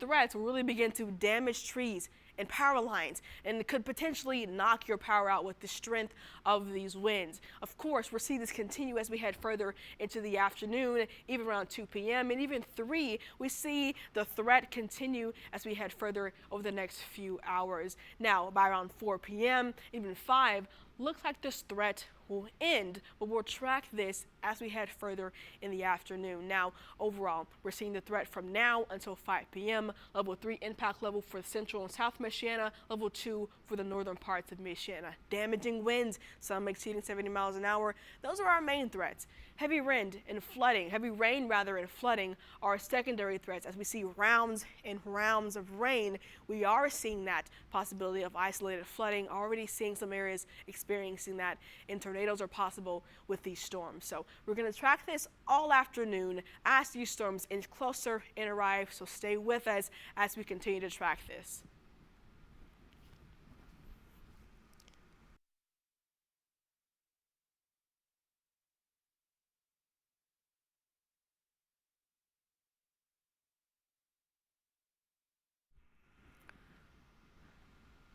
threats will really begin to damage trees and power lines, and it could potentially knock your power out with the strength of these winds. Of course, we'll see this continue as we head further into the afternoon, even around 2 p.m. and even 3. We see the threat continue as we head further over the next few hours. Now, by around 4 p.m., even 5, looks like this threat will end, but we'll track this as we head further in the afternoon. Now, overall, we're seeing the threat from now until 5 p.m. Level 3 impact level for central and south Michiana, level 2 for the northern parts of Michiana. Damaging winds, some exceeding 70 miles an hour. Those are our main threats. Heavy rain and flooding are secondary threats. As we see rounds and rounds of rain, we are seeing that possibility of isolated flooding, already seeing some areas experiencing that, and tornadoes are possible with these storms. So we're going to track this all afternoon as these storms inch closer and arrive, so stay with us as we continue to track this.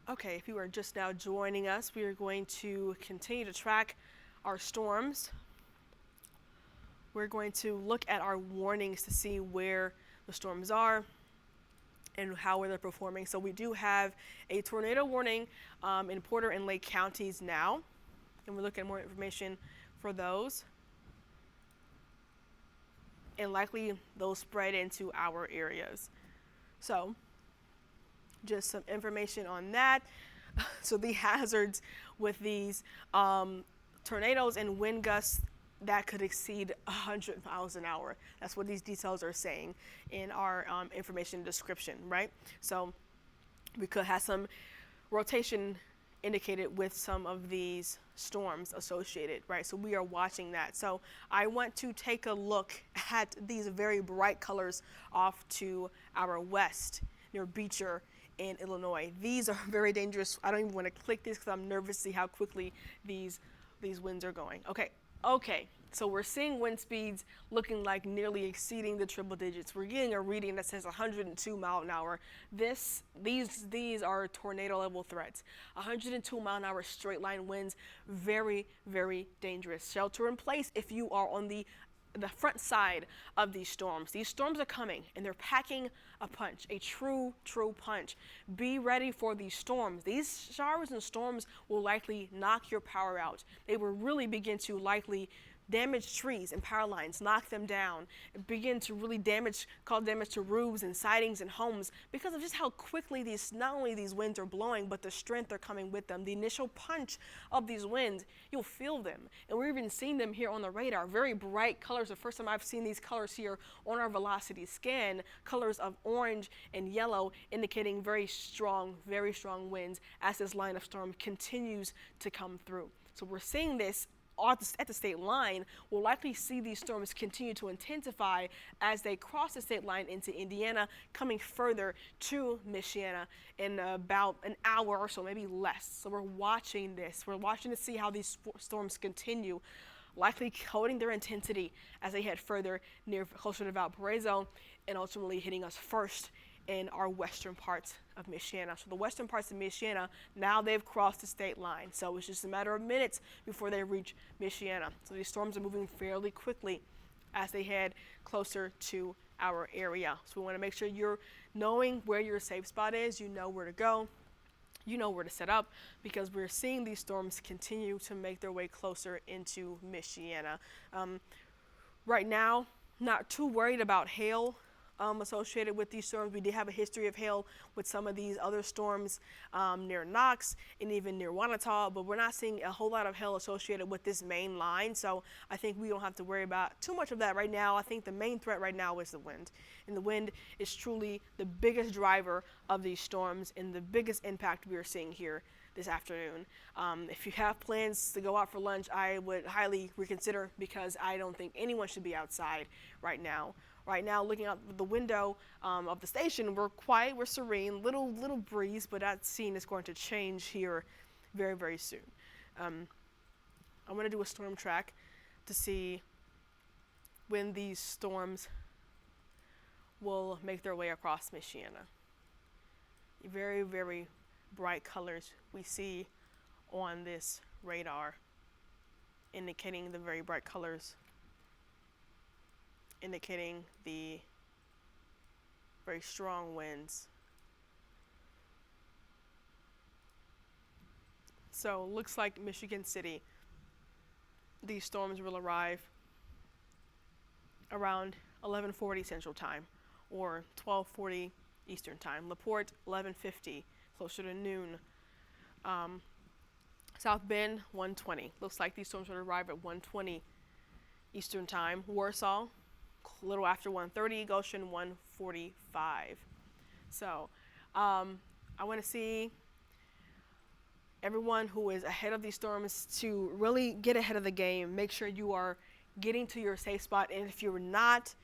Okay, if you are just now joining us, we are going to continue to track our storms. We're going to look at our warnings to see where the storms are and how they're performing. So we do have a tornado warning in Porter and Lake counties now, and we're looking at more information for those. And likely those spread into our areas. So just some information on that. So the hazards with these tornadoes and wind gusts that could exceed 100 miles an hour. That's what these details are saying in our information description, right? So we could have some rotation indicated with some of these storms associated, right? So we are watching that. So I want to take a look at these very bright colors off to our west near Beecher in Illinois. These are very dangerous. I don't even want to click this because I'm nervous to see how quickly these winds are going. Okay, so we're seeing wind speeds looking like nearly exceeding the triple digits. We're getting a reading that says 102 mile an hour. These are tornado level threats. 102 mile an hour straight line winds, very, very dangerous. Shelter in place if you are on the front side of these storms. These storms are coming and they're packing a punch, a true punch. Be ready for these storms. These showers and storms will likely knock your power out. They will really begin to likely damage trees and power lines, knock them down, begin to really cause damage to roofs and sidings and homes because of just how quickly not only these winds are blowing, but the strength they're coming with them. The initial punch of these winds, you'll feel them. And we're even seeing them here on the radar. Very bright colors. The first time I've seen these colors here on our velocity scan, colors of orange and yellow indicating very strong winds as this line of storm continues to come through. So we're seeing this at the state line. We'll likely see these storms continue to intensify as they cross the state line into Indiana, coming further to Michiana in about an hour or so, maybe less. So we're watching this. We're watching to see how these storms continue, likely holding their intensity as they head further closer to Valparaiso and ultimately hitting us first in our western parts of Michiana. So the western parts of Michiana, now they've crossed the state line. So it's just a matter of minutes before they reach Michiana. So these storms are moving fairly quickly as they head closer to our area. So we want to make sure you're knowing where your safe spot is, you know where to go, you know where to set up, because we're seeing these storms continue to make their way closer into Michiana. Right now, not too worried about hail associated with these storms. We did have a history of hail with some of these other storms near Knox and even near Wanata, but we're not seeing a whole lot of hail associated with this main line. So I think we don't have to worry about too much of that right now. I think the main threat right now is the wind. And the wind is truly the biggest driver of these storms and the biggest impact we are seeing here this afternoon. If you have plans to go out for lunch, I would highly reconsider, because I don't think anyone should be outside right now. Right now, looking out the window of the station, we're quiet, we're serene, little breeze, but that scene is going to change here very, very soon. I'm going to do a storm track to see when these storms will make their way across Michiana. Very, very bright colors we see on this radar, indicating the very bright colors, indicating the very strong winds. So looks like Michigan City, these storms will arrive around 11:40 Central Time or 12:40 Eastern Time. LaPorte 11:50, closer to noon. South Bend 1:20. Looks like these storms will arrive at 1:20 Eastern Time. Warsaw a little after 1:30. Goshen 1:45. So I want to see everyone who is ahead of these storms to really get ahead of the game. Make sure you are getting to your safe spot, and if you're not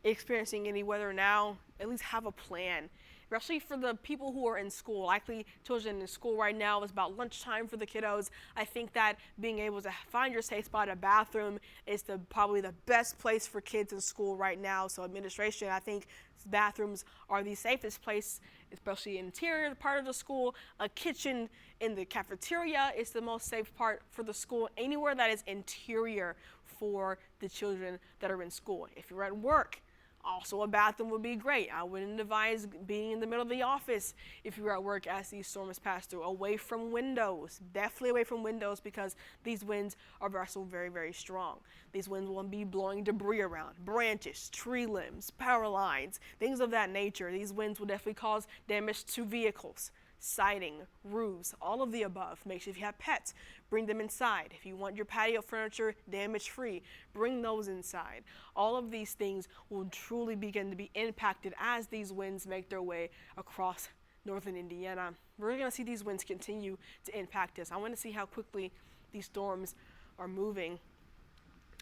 experiencing any weather now, at least have a plan. Especially for the people who are in school, likely children in school right now. It's about lunchtime for the kiddos. I think that being able to find your safe spot, a bathroom, is probably the best place for kids in school right now. So administration, I think bathrooms are the safest place, especially interior part of the school. A kitchen in the cafeteria is the most safe part for the school. Anywhere that is interior for the children that are in school. If you're at work, also a bathroom would be great. I wouldn't advise being in the middle of the office if you're at work as these storms pass through. Away from windows, definitely away from windows, because these winds are also very, very strong. These winds will be blowing debris around, branches, tree limbs, power lines, things of that nature. These winds will definitely cause damage to vehicles, siding, roofs, all of the above. Make sure if you have pets, bring them inside. If you want your patio furniture damage-free, bring those inside. All of these things will truly begin to be impacted as these winds make their way across northern Indiana. We're going to see these winds continue to impact us. I want to see how quickly these storms are moving.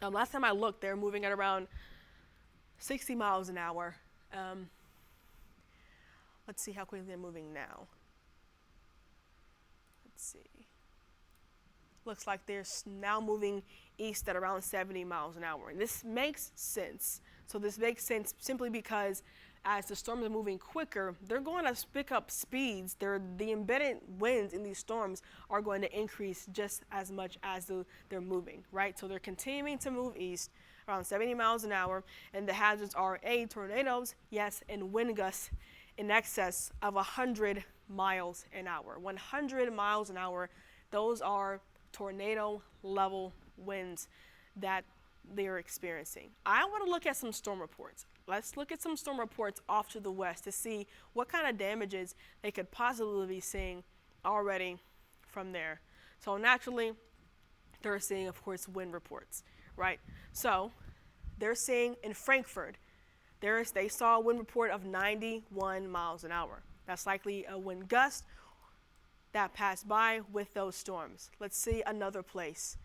Last time I looked, they're moving at around 60 miles an hour. Let's see how quickly they're moving now. Let's see. Looks like they're now moving east at around 70 miles an hour. And this makes sense. So this makes sense simply because as the storms are moving quicker, they're going to pick up speeds. The embedded winds in these storms are going to increase just as much as they're moving, right? So they're continuing to move east around 70 miles an hour. And the hazards are tornadoes, yes, and wind gusts in excess of 100 miles an hour. 100 miles an hour, those are tornado level winds that they're experiencing. I want to look at some storm reports. Let's look at some storm reports off to the west to see what kind of damages they could possibly be seeing already from there. So naturally, they're seeing, of course, wind reports, right? So they're seeing in Frankfurt, they saw a wind report of 91 miles an hour. That's likely a wind gust that passed by with those storms. Let's see another place.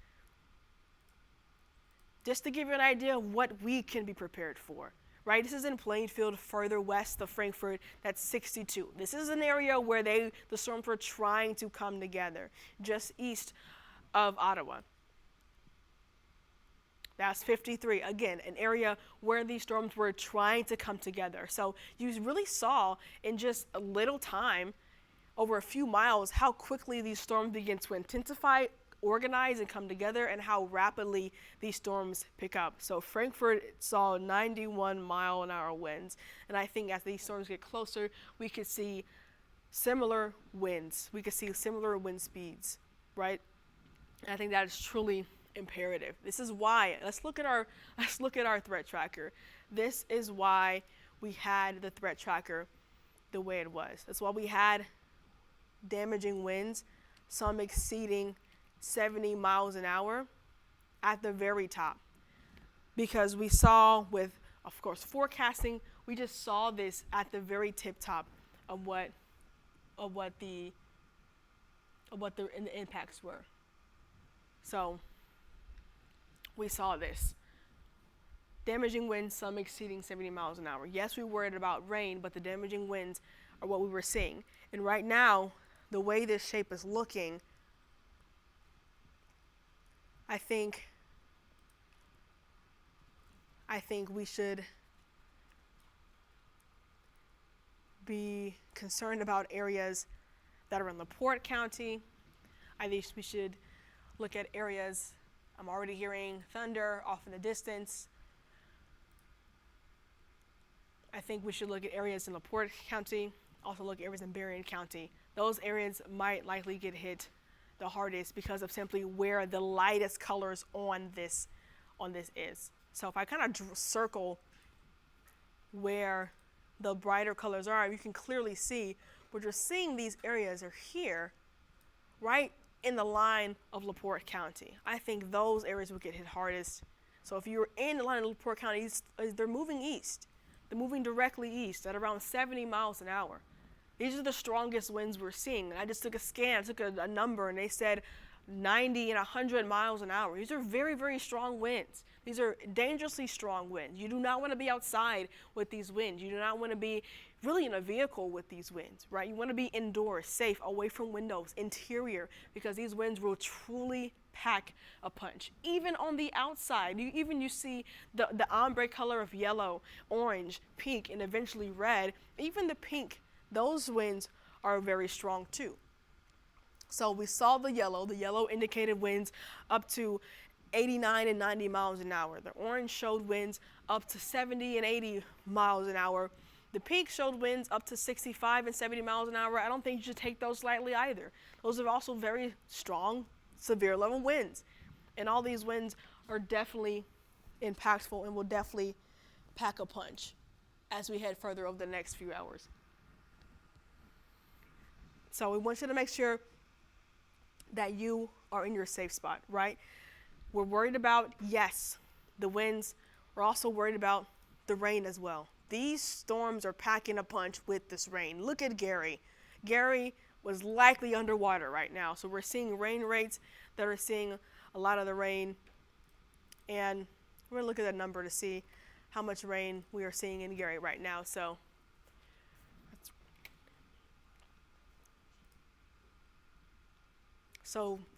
Just to give you an idea of what we can be prepared for, right? This is in Plainfield, further west of Frankfurt, that's 62. This is an area where the storms were trying to come together, just east of Ottawa. That's 53. Again, an area where these storms were trying to come together. So you really saw in just a little time, over a few miles, how quickly these storms begin to intensify, organize, and come together, and how rapidly these storms pick up. So Frankfurt saw 91-mile-an-hour winds. And I think as these storms get closer, we could see similar winds. We could see similar wind speeds, right? And I think that is truly imperative. This is why, let's look at our threat tracker. This is why we had the threat tracker the way it was. That's why we had damaging winds, some exceeding 70 miles an hour at the very top. Because we saw with, of course, forecasting, we just saw this at the very tip top of what the impacts were. So we saw this. Damaging winds, some exceeding 70 miles an hour. Yes, we worried about rain, but the damaging winds are what we were seeing. And right now, the way this shape is looking, I think we should be concerned about areas that are in LaPorte County. I think we should look at areas. I'm already hearing thunder off in the distance. I think we should look at areas in LaPorte County, also look at areas in Berrien County. Those areas might likely get hit the hardest because of simply where the lightest colors on this is. So if I kind of circle where the brighter colors are, you can clearly see what you're seeing. These areas are here, right in the line of LaPorte County. I think those areas will get hit hardest. So if you're in the line of LaPorte County, they're moving east. They're moving directly east at around 70 miles an hour. These are the strongest winds we're seeing. I just took a scan, took a number, and they said 90 and 100 miles an hour. These are very, very strong winds. These are dangerously strong winds. You do not want to be outside with these winds. You do not want to be really in a vehicle with these winds, right? You want to be indoors, safe, away from windows, interior, because these winds will truly pack a punch. Even on the outside, you see the ombre color of yellow, orange, pink, and eventually red. Even the pink, those winds are very strong too. So we saw the yellow indicated winds up to 89 and 90 miles an hour. The orange showed winds up to 70 and 80 miles an hour. The pink showed winds up to 65 and 70 miles an hour. I don't think you should take those lightly either. Those are also very strong, severe level winds. And all these winds are definitely impactful and will definitely pack a punch as we head further over the next few hours. So we want you to make sure that you are in your safe spot, right? We're worried about, yes, the winds. We're also worried about the rain as well. These storms are packing a punch with this rain. Look at Gary. Gary was likely underwater right now. So we're seeing rain rates that are seeing a lot of the rain. And we're going to look at that number to see how much rain we are seeing in Gary right now. So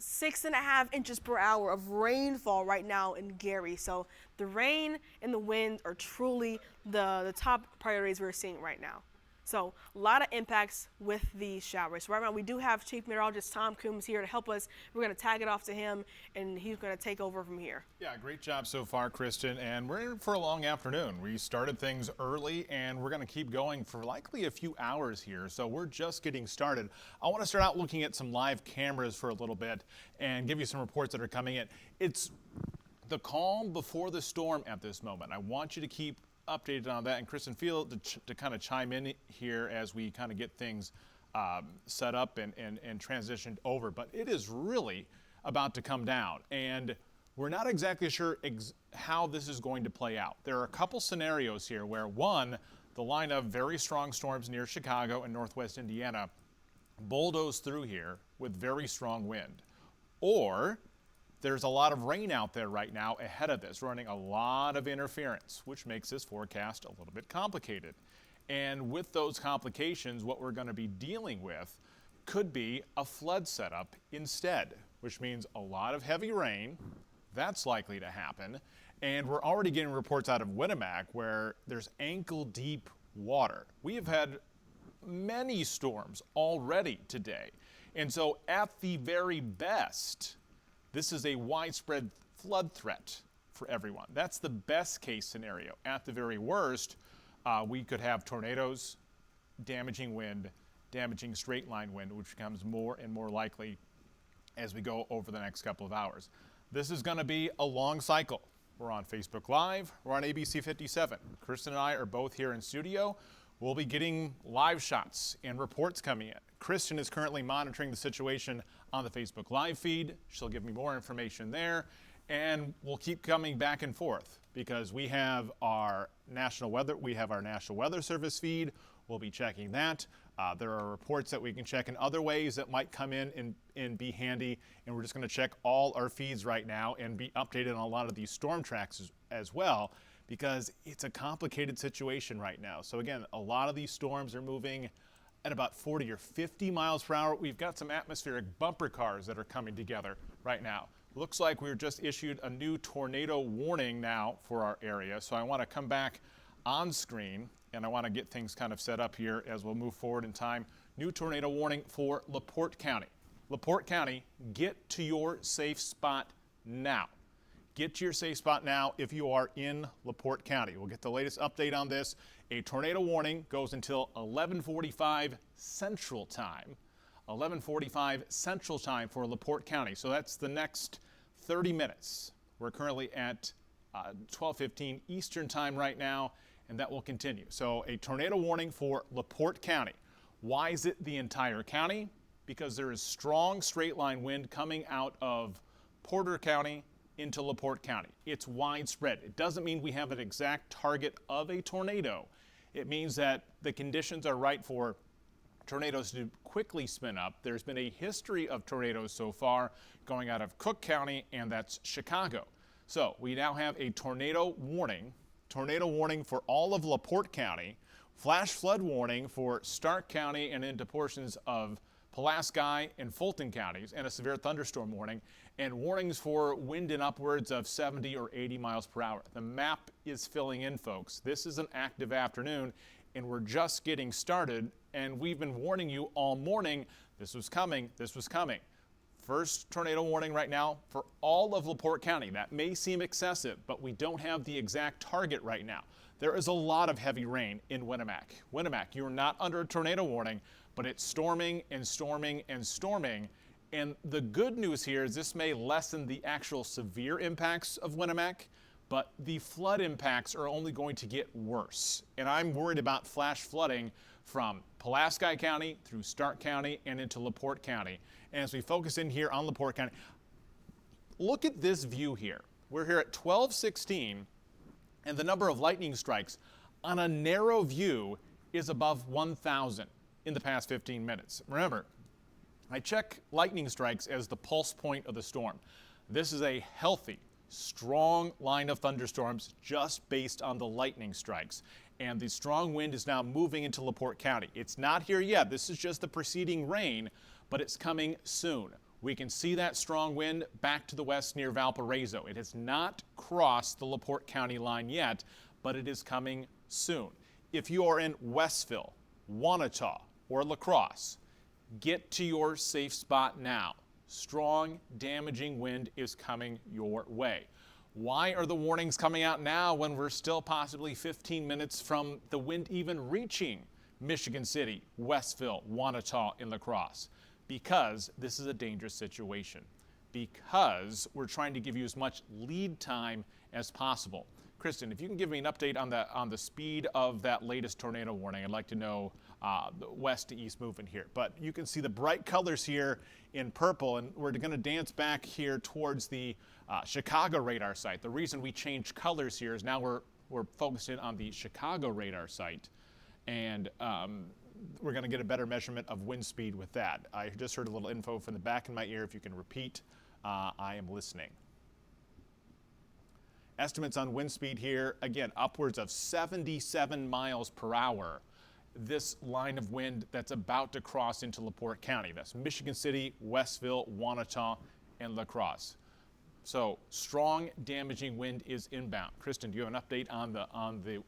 6.5 inches per hour of rainfall right now in Gary. So the rain and the wind are truly the top priorities we're seeing right now. So a lot of impacts with these showers. Right now we do have Chief Meteorologist Tom Coomes here to help us. We're going to tag it off to him, and he's going to take over from here. Yeah, great job so far, Kristen. And we're in for a long afternoon. We started things early, and we're going to keep going for likely a few hours here. So we're just getting started. I want to start out looking at some live cameras for a little bit and give you some reports that are coming in. It's the calm before the storm at this moment. I want you to keep updated on that, and Kristen, feel to kind of chime in here as we kind of get things set up and transitioned over. But it is really about to come down, and we're not exactly sure how this is going to play out. There are a couple scenarios here where, one, the line of very strong storms near Chicago and northwest Indiana bulldoze through here with very strong wind, or there's a lot of rain out there right now ahead of this, running a lot of interference, which makes this forecast a little bit complicated. And with those complications, what we're going to be dealing with could be a flood setup instead, which means a lot of heavy rain, that's likely to happen. And we're already getting reports out of Winnemac where there's ankle deep water. We have had many storms already today. And so at the very best, this is a widespread flood threat for everyone. That's the best case scenario. At the very worst, we could have tornadoes, damaging wind, damaging straight line wind, which becomes more and more likely as we go over the next couple of hours. This is going to be a long cycle. We're on Facebook Live, we're on ABC 57. Kristen and I are both here in studio. We'll be getting live shots and reports coming in. Kristen is currently monitoring the situation on the Facebook Live feed. She'll give me more information there. And we'll keep coming back and forth because we have our national weather service feed. We'll be checking that. There are reports that we can check in other ways that might come in and be handy. And we're just going to check all our feeds right now and be updated on a lot of these storm tracks as well, because it's a complicated situation right now. So again, a lot of these storms are moving at about 40 or 50 miles per hour. We've got some atmospheric bumper cars that are coming together right now. Looks like we're just issued a new tornado warning now for our area. So I want to come back on screen and I want to get things kind of set up here as we'll move forward in time. New tornado warning for LaPorte County. LaPorte County, get to your safe spot now. Get to your safe spot now if you are in LaPorte County. We'll get the latest update on this. A tornado warning goes until 11:45 Central Time. 11:45 Central Time for LaPorte County. So that's the next 30 minutes. We're currently at 12:15 Eastern Time right now, and that will continue. So a tornado warning for LaPorte County. Why is it the entire county? Because there is strong straight line wind coming out of Porter County into LaPorte County. It's widespread. It doesn't mean we have an exact target of a tornado. It means that the conditions are right for tornadoes to quickly spin up. There's been a history of tornadoes so far going out of Cook County, and that's Chicago. So we now have a tornado warning for all of LaPorte County, flash flood warning for Stark County and into portions of Pulaski and Fulton counties, and a severe thunderstorm warning, and warnings for wind in upwards of 70 or 80 miles per hour. The map is filling in, folks. This is an active afternoon, and we're just getting started, and we've been warning you all morning, this was coming, this was coming. First tornado warning right now for all of LaPorte County. That may seem excessive, but we don't have the exact target right now. There is a lot of heavy rain in Winnemac. Winnemac, you're not under a tornado warning, but it's storming and storming and storming. And the good news here is this may lessen the actual severe impacts of Winnemac, but the flood impacts are only going to get worse. And I'm worried about flash flooding from Pulaski County through Stark County and into LaPorte County. And as we focus in here on LaPorte County, look at this view here. We're here at 12:16, and the number of lightning strikes on a narrow view is above 1,000 in the past 15 minutes. Remember, I check lightning strikes as the pulse point of the storm. This is a healthy, strong line of thunderstorms just based on the lightning strikes. And the strong wind is now moving into LaPorte County. It's not here yet. This is just the preceding rain, but it's coming soon. We can see that strong wind back to the west near Valparaiso. It has not crossed the LaPorte County line yet, but it is coming soon. If you are in Westville, Wanata, or La Crosse, get to your safe spot now. Strong, damaging wind is coming your way. Why are the warnings coming out now when we're still possibly 15 minutes from the wind even reaching Michigan City, Westville, Wanata, and La Crosse? Because this is a dangerous situation. Because we're trying to give you as much lead time as possible. Kristen, if you can give me an update on the speed of that latest tornado warning, I'd like to know the west to east movement here. But you can see the bright colors here in purple, and we're going to dance back here towards the Chicago radar site. The reason we changed colors here is now we're focused in on the Chicago radar site, and we're going to get a better measurement of wind speed with that. I just heard a little info from the back of my ear. If you can repeat, I am listening. Estimates on wind speed here, again, upwards of 77 miles per hour. This line of wind that's about to cross into LaPorte County. That's Michigan City, Westville, Wanata, and La Crosse. So strong damaging wind is inbound. Kristen, do you have an update on the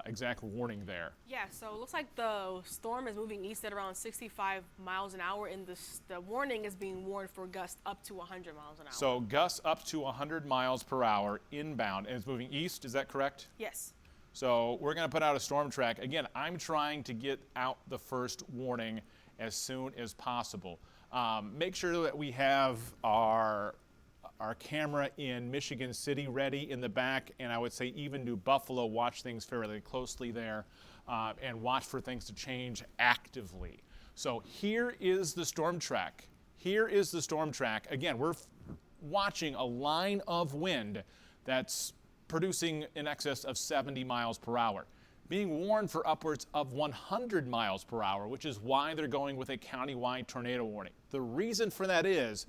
exact warning there? Yeah, so it looks like the storm is moving east at around 65 miles an hour, and the warning is being warned for gusts up to 100 miles an hour. So gusts up to 100 miles per hour inbound, and it's moving east, is that correct? Yes. So we're going to put out a storm track. Again, I'm trying to get out the first warning as soon as possible. Make sure that we have our camera in Michigan City ready in the back, and I would say even New Buffalo, watch things fairly closely there, and watch for things to change actively. So here is the storm track. Here is the storm track. Again, we're watching a line of wind that's producing in excess of 70 miles per hour, being warned for upwards of 100 miles per hour, which is why they're going with a countywide tornado warning. The reason for that is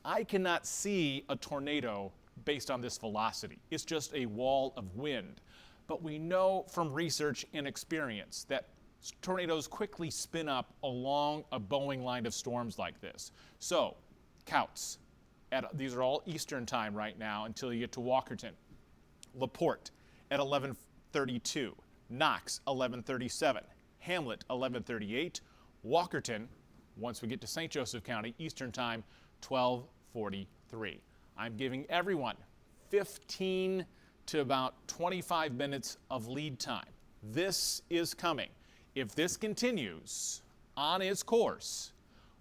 I cannot see a tornado based on this velocity. It's just a wall of wind. But we know from research and experience that tornadoes quickly spin up along a Boeing line of storms like this. So, Coomes, these are all Eastern time right now until you get to Walkerton. LaPorte at 11:32, Knox 11:37, Hamlet 11:38, Walkerton, once we get to St. Joseph County, Eastern time, 12:43. I'm giving everyone 15 to about 25 minutes of lead time. This is coming. If this continues on its course,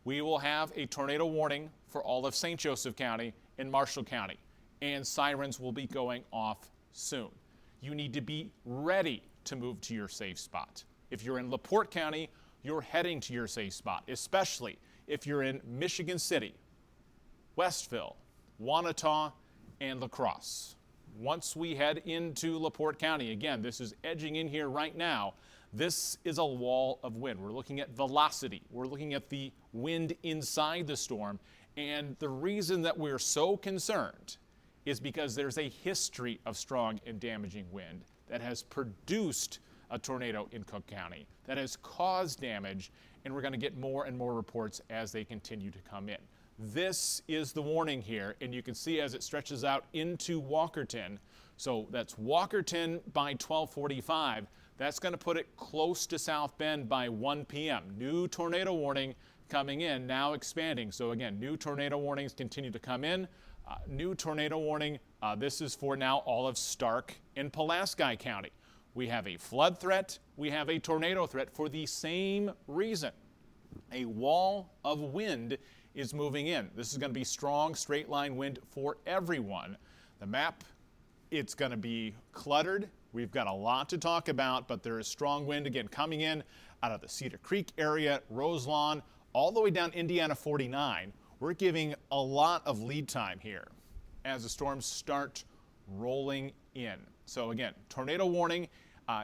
we will have a tornado warning for all of St. Joseph County and Marshall County, and sirens will be going off soon. You need to be ready to move to your safe spot. If you're in LaPorte County, you're heading to your safe spot, especially if you're in Michigan City, Westville, Wanata, and La Crosse. Once we head into LaPorte County, again, this is edging in here right now, this is a wall of wind. We're looking at velocity. We're looking at the wind inside the storm. And the reason that we're so concerned is because there's a history of strong and damaging wind that has produced a tornado in Cook County, that has caused damage, and we're going to get more and more reports as they continue to come in. This is the warning here, and you can see as it stretches out into Walkerton. So that's Walkerton by 12:45. That's going to put it close to South Bend by 1 p.m. New tornado warning coming in, now expanding. So again, new tornado warnings continue to come in. New tornado warning, this is for now all of Stark and Pulaski County. We have a flood threat, we have a tornado threat for the same reason. A wall of wind is moving in. This is going to be strong, straight line wind for everyone. The map, it's going to be cluttered. We've got a lot to talk about, but there is strong wind again coming in out of the Cedar Creek area, Roselawn, all the way down Indiana 49. We're giving a lot of lead time here as the storms start rolling in. So again, tornado warning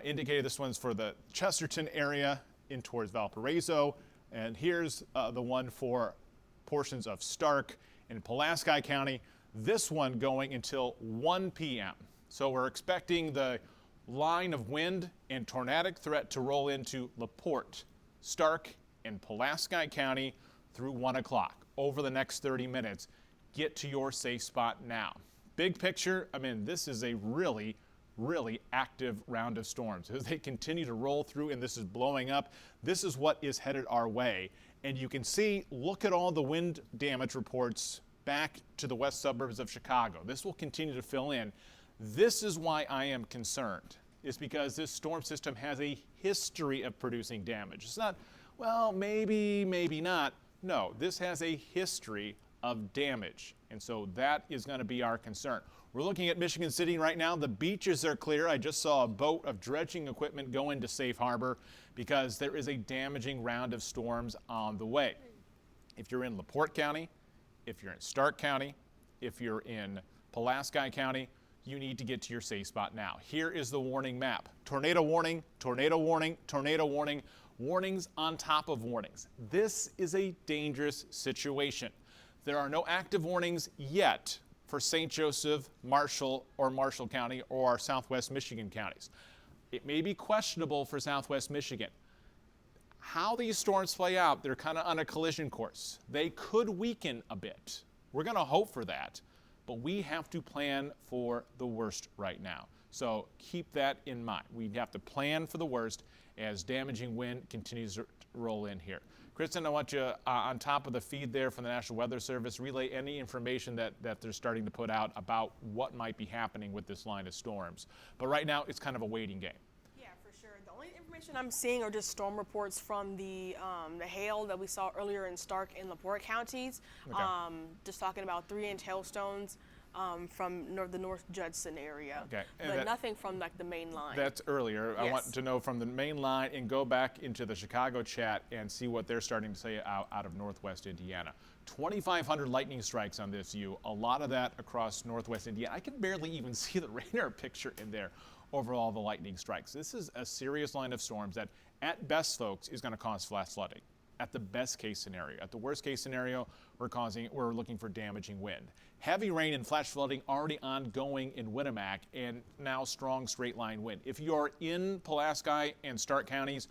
indicated this one's for the Chesterton area in towards Valparaiso. And here's the one for portions of Stark and Pulaski County. This one going until 1 p.m. So we're expecting the line of wind and tornadic threat to roll into LaPorte, Stark, and Pulaski County through 1 o'clock. Over the next 30 minutes, get to your safe spot now. Big picture, I mean, this is a really, really active round of storms. As they continue to roll through and this is blowing up, this is what is headed our way. And you can see, look at all the wind damage reports back to the west suburbs of Chicago. This will continue to fill in. This is why I am concerned, is because this storm system has a history of producing damage. It's not, well, maybe, maybe not. No, this has a history of damage, and so that is going to be our concern. We're looking at Michigan City right now. The beaches are clear. I just saw a boat of dredging equipment go into safe harbor because there is a damaging round of storms on the way. If you're in LaPorte County, if you're in Stark County, if you're in Pulaski County, you need to get to your safe spot now. Here is the warning map. Tornado warning, tornado warning, tornado warning. Warnings on top of warnings. This is a dangerous situation. There are no active warnings yet for St. Joseph, Marshall, or Marshall County, or our Southwest Michigan counties. It may be questionable for Southwest Michigan. How these storms play out, they're kind of on a collision course. They could weaken a bit. We're going to hope for that. but we have to plan for the worst right now. So keep that in mind. We have to plan for the worst as damaging wind continues to roll in here. Kristen, I want you on top of the feed there from the National Weather Service, relay any information that they're starting to put out about what might be happening with this line of storms. But right now, it's kind of a waiting game. Yeah, for sure. The only information I'm seeing are just storm reports from the hail that we saw earlier in Stark and LaPorte counties. Okay. Just talking about 3-inch hailstones from the North Judson area. Okay. And but nothing from like the main line. That's earlier. Yes. I want to know from the main line and go back into the Chicago chat and see what they're starting to say out of Northwest Indiana. 2,500 lightning strikes on this view. A lot of that across Northwest Indiana. I can barely even see the radar picture in there over all the lightning strikes. This is a serious line of storms that, at best, folks, is going to cause flash flooding. At the best case scenario. At the worst case scenario, we're looking for damaging wind. Heavy rain and flash flooding already ongoing in Winnemac, and now strong straight line wind. If you're in Pulaski and Stark counties,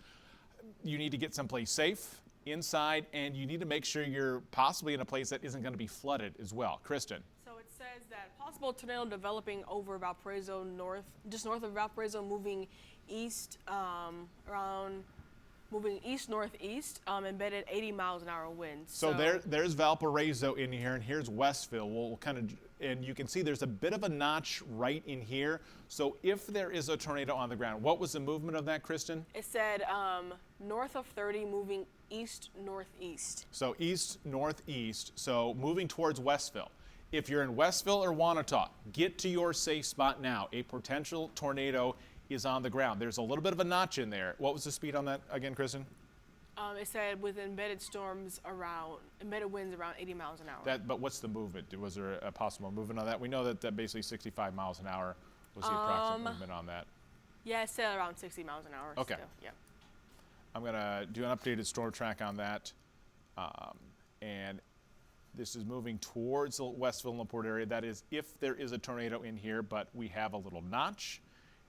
you need to get someplace safe inside, and you need to make sure you're possibly in a place that isn't going to be flooded as well. Kristen. So it says that possible tornado developing over Valparaiso just north of Valparaiso, moving east moving east-northeast, embedded 80 miles an hour winds. So there's Valparaiso in here, and here's Westville. We'll kind of, and you can see there's a bit of a notch right in here. So if there is a tornado on the ground, what was the movement of that, Kristen? It said north of 30, moving east-northeast. So east-northeast, so moving towards Westville. If you're in Westville or Wanata, get to your safe spot now. A potential tornado is on the ground. There's a little bit of a notch in there. What was the speed on that again, Kristen? It said with embedded winds around 80 miles an hour. But what's the movement? Was there a possible movement on that? We know that basically 65 miles an hour was the approximate movement on that. Yeah, it said around 60 miles an hour. Okay. Still. Yeah. I'm gonna do an updated storm track on that, and this is moving towards the Westville and LaPorte area. That is if there is a tornado in here, but we have a little notch.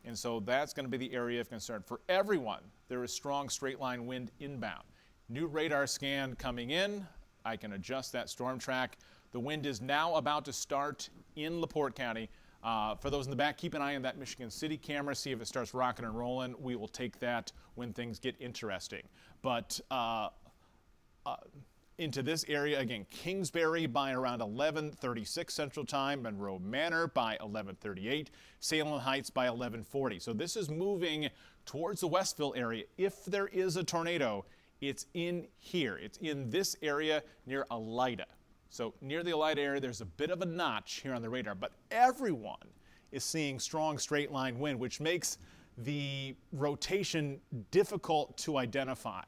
And so that's going to be the area of concern for everyone. There is strong straight line wind inbound. New radar scan coming in. I can adjust that storm track. The wind is now about to start in LaPorte County. For those in the back, keep an eye on that Michigan City camera, see if it starts rocking and rolling. We will take that when things get interesting. But into this area, again, Kingsbury by around 11:36 Central Time, Monroe Manor by 11:38, Salem Heights by 11:40. So this is moving towards the Westville area. If there is a tornado, it's in here. It's in this area near Elida. So near the Elida area, there's a bit of a notch here on the radar, but everyone is seeing strong straight line wind, which makes the rotation difficult to identify.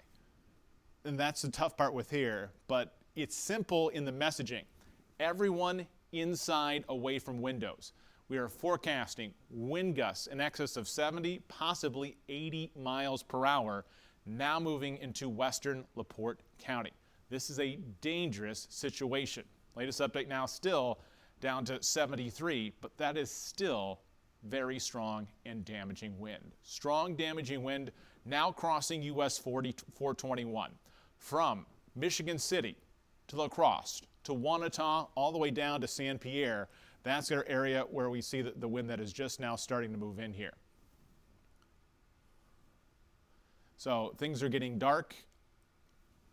And that's the tough part with here, but it's simple in the messaging. Everyone inside, away from windows. We are forecasting wind gusts in excess of 70, possibly 80 miles per hour, now moving into western LaPorte County. This is a dangerous situation. Latest update now still down to 73, but that is still very strong and damaging wind. Strong damaging wind now crossing US 421. From Michigan City to La Crosse to Wanata, all the way down to San Pierre. That's our area where we see the wind that is just now starting to move in here. So things are getting dark,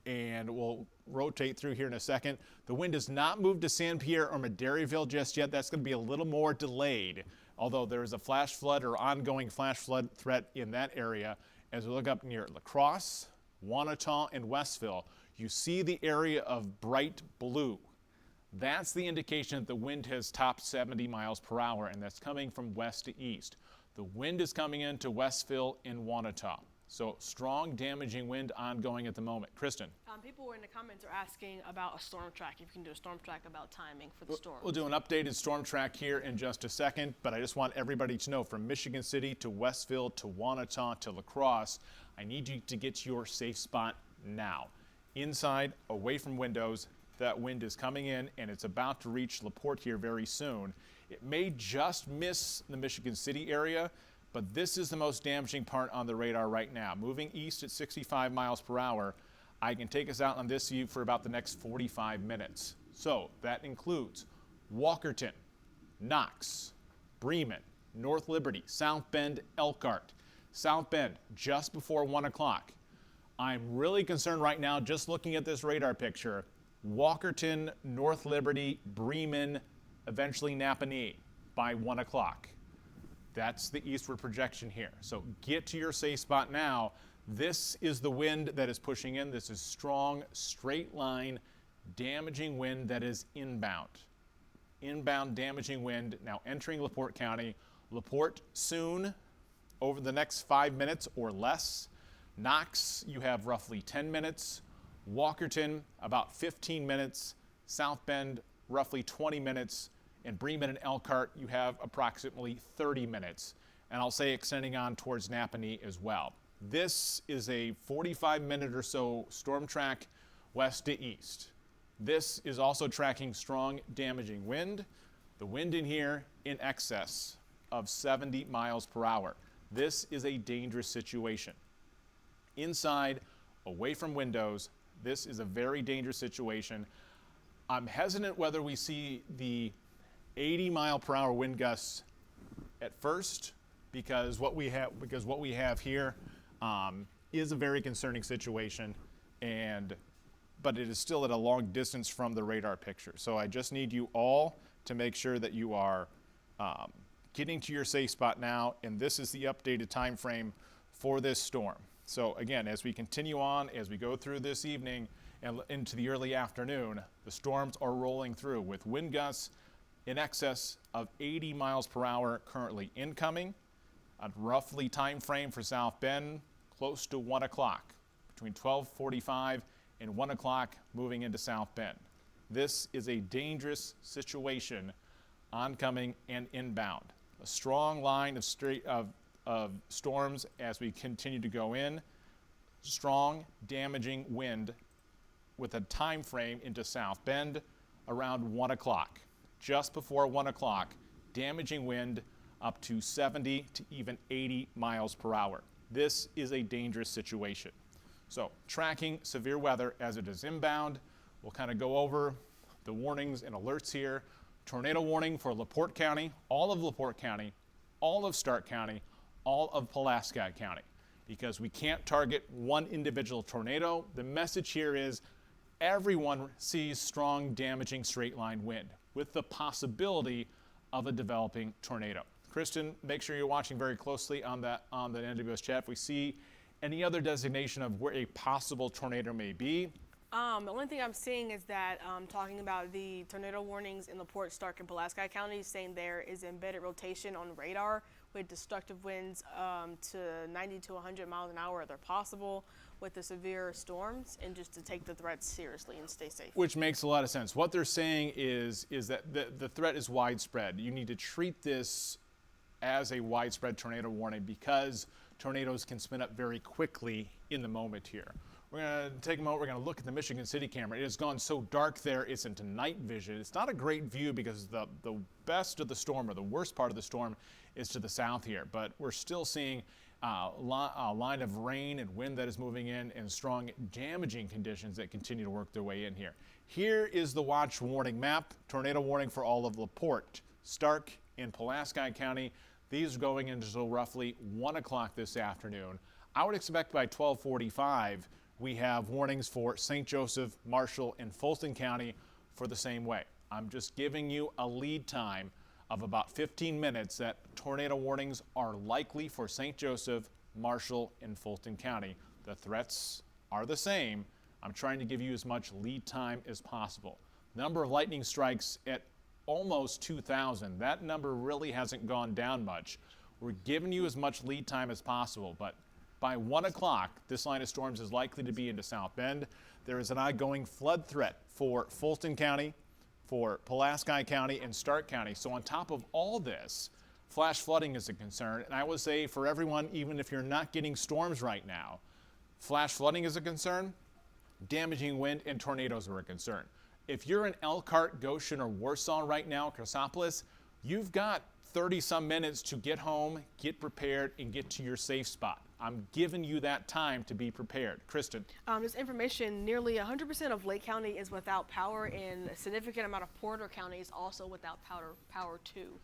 and we'll rotate through here in a second. The wind has not moved to San Pierre or Madeiryville just yet. That's going to be a little more delayed, although there is a flash flood or ongoing flash flood threat in that area. As we look up near La Crosse, Wanata, and Westville, you see the area of bright blue. That's the indication that the wind has topped 70 miles per hour, and that's coming from west to east. The wind is coming into Westville and Wanata. So strong damaging wind ongoing at the moment. Kristen. People in the comments are asking about a storm track. If you can do a storm track about timing for the storm. We'll do an updated storm track here in just a second, but I just want everybody to know from Michigan City to Westville to Wanata to La Crosse, I need you to get to your safe spot now. Inside, away from windows, that wind is coming in and it's about to reach LaPorte here very soon. It may just miss the Michigan City area, but this is the most damaging part on the radar right now. Moving east at 65 miles per hour, I can take us out on this view for about the next 45 minutes. So that includes Walkerton, Knox, Bremen, North Liberty, South Bend, Elkhart. South Bend, just before 1 o'clock. I'm really concerned right now, just looking at this radar picture, Walkerton, North Liberty, Bremen, eventually Napanee by 1 o'clock. That's the eastward projection here. So get to your safe spot now. This is the wind that is pushing in. This is strong, straight line, damaging wind that is inbound. Inbound damaging wind now entering LaPorte County. LaPorte soon, over the next 5 minutes or less. Knox, you have roughly 10 minutes. Walkerton, about 15 minutes. South Bend, roughly 20 minutes. And Bremen and Elkhart, you have approximately 30 minutes. And I'll say extending on towards Napanee as well. This is a 45-minute or so storm track west to east. This is also tracking strong, damaging wind. The wind in here in excess of 70 miles per hour. This is a dangerous situation. Inside, away from windows, this is a very dangerous situation. I'm hesitant whether we see the 80 mile per hour wind gusts at first, because what we have here is a very concerning situation, but it is still at a long distance from the radar picture. So I just need you all to make sure that you are getting to your safe spot now, and this is the updated time frame for this storm. So again, as we continue on, as we go through this evening and into the early afternoon, the storms are rolling through with wind gusts in excess of 80 miles per hour currently incoming. A roughly time frame for South Bend, close to 1 o'clock, between 12:45 and 1 o'clock moving into South Bend. This is a dangerous situation oncoming and inbound. A strong line of storms as we continue to go in. Strong, damaging wind with a time frame into South Bend around 1 o'clock. Just before 1 o'clock, damaging wind up to 70 to even 80 miles per hour. This is a dangerous situation. So tracking severe weather as it is inbound. We'll kind of go over the warnings and alerts here. Tornado warning for LaPorte County, all of LaPorte County, all of Stark County, all of Pulaski County, because we can't target one individual tornado. The message here is everyone sees strong, damaging straight line wind with the possibility of a developing tornado. Kristen, make sure you're watching very closely on the NWS chat. If we see any other designation of where a possible tornado may be. The only thing I'm seeing is that talking about the tornado warnings in LaPorte, Stark, and Pulaski counties, saying there is embedded rotation on radar with destructive winds to 90 to 100 miles an hour if they're possible with the severe storms, and just to take the threat seriously and stay safe. Which makes a lot of sense. What they're saying is that the threat is widespread. You need to treat this as a widespread tornado warning because tornadoes can spin up very quickly in the moment here. We're going to take a moment, we're going to look at the Michigan City camera. It has gone so dark there, it's into night vision. It's not a great view because the best of the storm, or the worst part of the storm, is to the south here. But we're still seeing a line of rain and wind that is moving in, and strong damaging conditions that continue to work their way in here. Here is the watch warning map. Tornado warning for all of LaPorte, Stark, and Pulaski County. These are going until roughly 1 o'clock this afternoon. I would expect by 12:45 we have warnings for St. Joseph, Marshall, and Fulton County for the same way. I'm just giving you a lead time of about 15 minutes that tornado warnings are likely for St. Joseph, Marshall, and Fulton County. The threats are the same. I'm trying to give you as much lead time as possible. Number of lightning strikes at almost 2,000. That number really hasn't gone down much. We're giving you as much lead time as possible, but by 1 o'clock, this line of storms is likely to be into South Bend. There is an ongoing flood threat for Fulton County, for Pulaski County, and Stark County. So on top of all this, flash flooding is a concern. And I would say for everyone, even if you're not getting storms right now, flash flooding is a concern, damaging wind and tornadoes are a concern. If you're in Elkhart, Goshen, or Warsaw right now, Chrysopolis, you've got 30 some minutes to get home, get prepared, and get to your safe spot. I'm giving you that time to be prepared. Kristen. This information, nearly 100% of Lake County is without power, and a significant amount of Porter County is also without power too.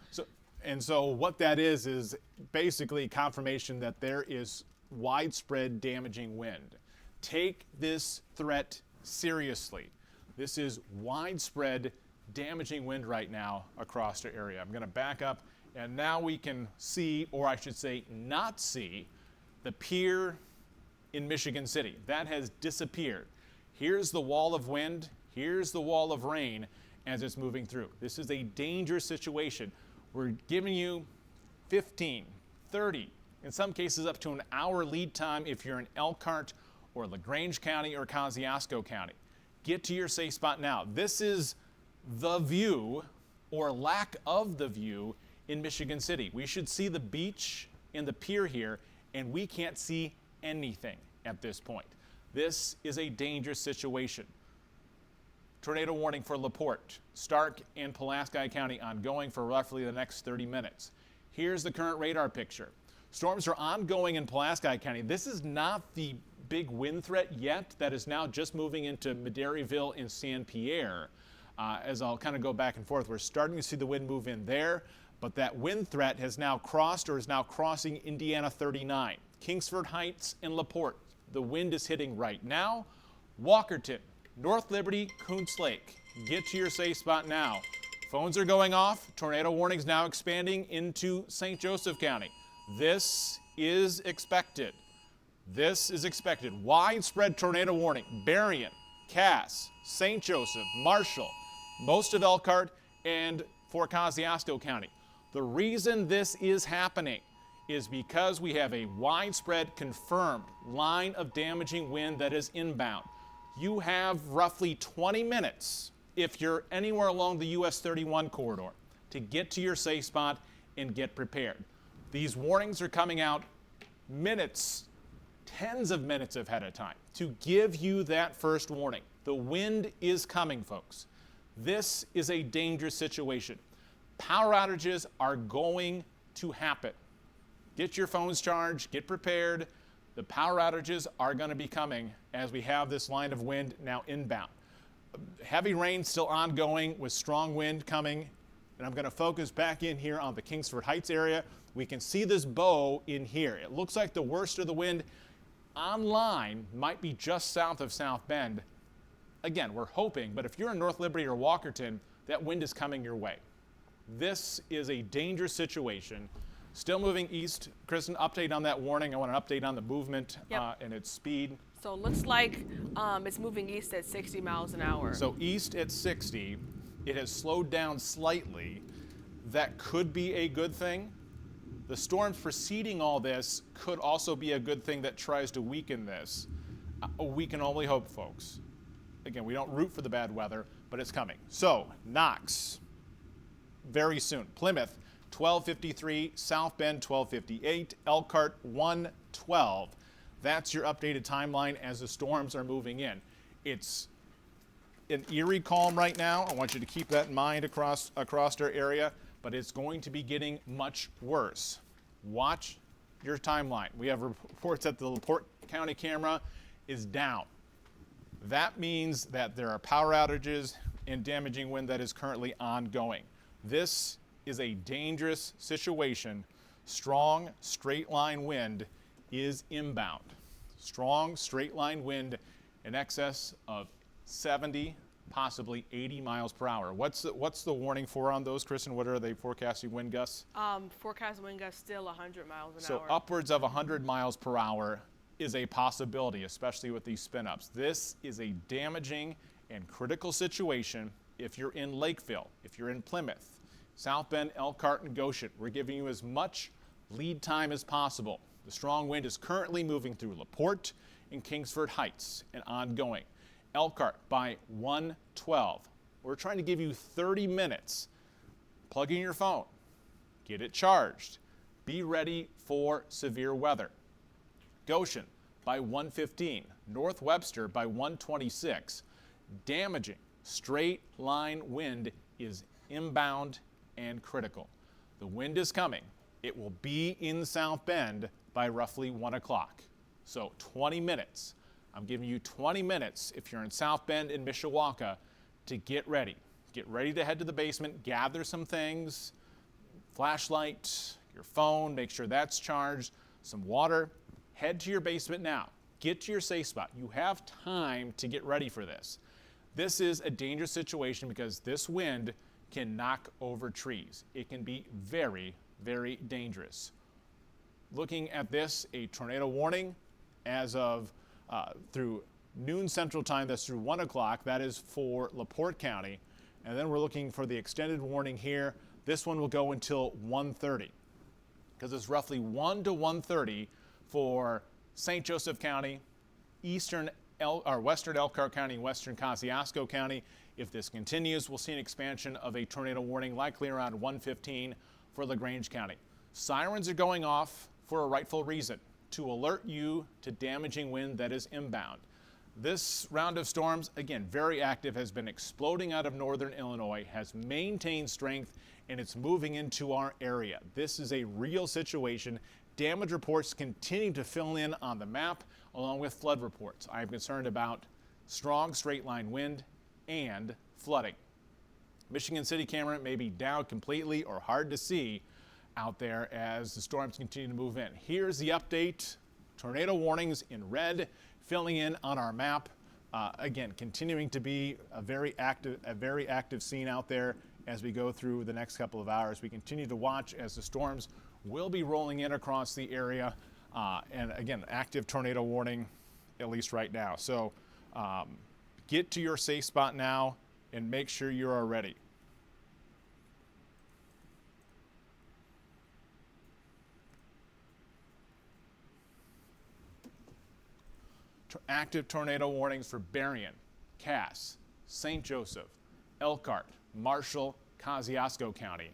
So what that is basically confirmation that there is widespread damaging wind. Take this threat seriously. This is widespread damaging wind right now across the area. I'm going to back up, and now we can see, or I should say not see, the pier in Michigan City. That has disappeared. Here's the wall of wind, here's the wall of rain as it's moving through. This is a dangerous situation. We're giving you 15, 30, in some cases up to an hour lead time if you're in Elkhart or LaGrange County or Kosciuszko County. Get to your safe spot now. This is the view or lack of the view in Michigan City. We should see the beach and the pier here, and we can't see anything at this point. This is a dangerous situation. Tornado warning for LaPorte, Stark, and Pulaski County ongoing for roughly the next 30 minutes. Here's the current radar picture. Storms are ongoing in Pulaski County. This is not the big wind threat yet that is now just moving into Mederyville and San Pierre. As I'll kind of go back and forth, we're starting to see the wind move in there, but that wind threat has now crossed or is now crossing Indiana 39. Kingsford Heights and LaPorte, the wind is hitting right now. Walkerton, North Liberty, Coomes Lake, get to your safe spot now. Phones are going off. Tornado warnings now expanding into St. Joseph County. This is expected. This is expected. Widespread tornado warning. Berrien, Cass, St. Joseph, Marshall, most of Elkhart, and for Kosciuszko County. The reason this is happening is because we have a widespread confirmed line of damaging wind that is inbound. You have roughly 20 minutes if you're anywhere along the US 31 corridor to get to your safe spot and get prepared. These warnings are coming out minutes, tens of minutes ahead of time to give you that first warning. The wind is coming, folks. This is a dangerous situation. Power outages are going to happen. Get your phones charged, get prepared. The power outages are going to be coming as we have this line of wind now inbound. Heavy rain still ongoing with strong wind coming, and I'm going to focus back in here on the Kingsford Heights area. We can see this bow in here. It looks like the worst of the wind online might be just south of South Bend. Again, we're hoping, but if you're in North Liberty or Walkerton, that wind is coming your way. This is a dangerous situation. Still moving east. Kristen, update on that warning. I want an update on the movement and its speed. So it looks like it's moving east at 60 miles an hour. So east at 60. It has slowed down slightly. That could be a good thing. The storms preceding all this could also be a good thing that tries to weaken this. We can only hope, folks. Again, we don't root for the bad weather, but it's coming. So Knox, very soon. Plymouth, 12:53, South Bend 12:58, Elkhart 1:12. That's your updated timeline as the storms are moving in. It's an eerie calm right now. I want you to keep that in mind across our area, but it's going to be getting much worse. Watch your timeline. We have reports that the LaPorte County camera is down. That means that there are power outages and damaging wind that is currently ongoing. This is a dangerous situation. Strong straight line wind is inbound. Strong straight line wind in excess of 70, possibly 80 miles per hour. What's the warning for on those, Kristen? What are they forecasting wind gusts? Forecast wind gusts still 100 miles an hour. So upwards of 100 miles per hour is a possibility, especially with these spin-ups. This is a damaging and critical situation if you're in Lakeville, if you're in Plymouth, South Bend, Elkhart, and Goshen. We're giving you as much lead time as possible. The strong wind is currently moving through LaPorte and Kingsford Heights and ongoing. Elkhart by 1:12. We're trying to give you 30 minutes. Plug in your phone, get it charged, be ready for severe weather. Goshen by 1:15, North Webster by 1:26. Damaging straight line wind is inbound and critical. The wind is coming. It will be in South Bend by roughly 1 o'clock. So 20 minutes. I'm giving you 20 minutes if you're in South Bend in Mishawaka to get ready. Get ready to head to the basement, gather some things, flashlight, your phone, make sure that's charged, some water. Head to your basement now. Get to your safe spot. You have time to get ready for this. This is a dangerous situation because this wind can knock over trees. It can be very, very dangerous. Looking at this, a tornado warning as of through noon Central Time, that's through 1 o'clock. That is for LaPorte County. And then we're looking for the extended warning here. This one will go until 1:30 because it's roughly 1 to 1:30 for St. Joseph County, western Elkhart County, and western Kosciuszko County. If this continues, we'll see an expansion of a tornado warning likely around 1:15 for LaGrange County. Sirens are going off for a rightful reason, to alert you to damaging wind that is inbound. This round of storms, again, very active, has been exploding out of northern Illinois, has maintained strength, and it's moving into our area. This is a real situation. Damage reports continue to fill in on the map, along with flood reports. I'm concerned about strong straight line wind and flooding. Michigan City camera may be down completely or hard to see out there as the storms continue to move in. Here's the update. Tornado warnings in red filling in on our map. Again, continuing to be a very active scene out there as we go through the next couple of hours. We continue to watch as the storms will be rolling in across the area. And again, active tornado warning, at least right now. So get to your safe spot now and make sure you are ready. Active tornado warnings for Berrien, Cass, St. Joseph, Elkhart, Marshall, Kosciuszko County.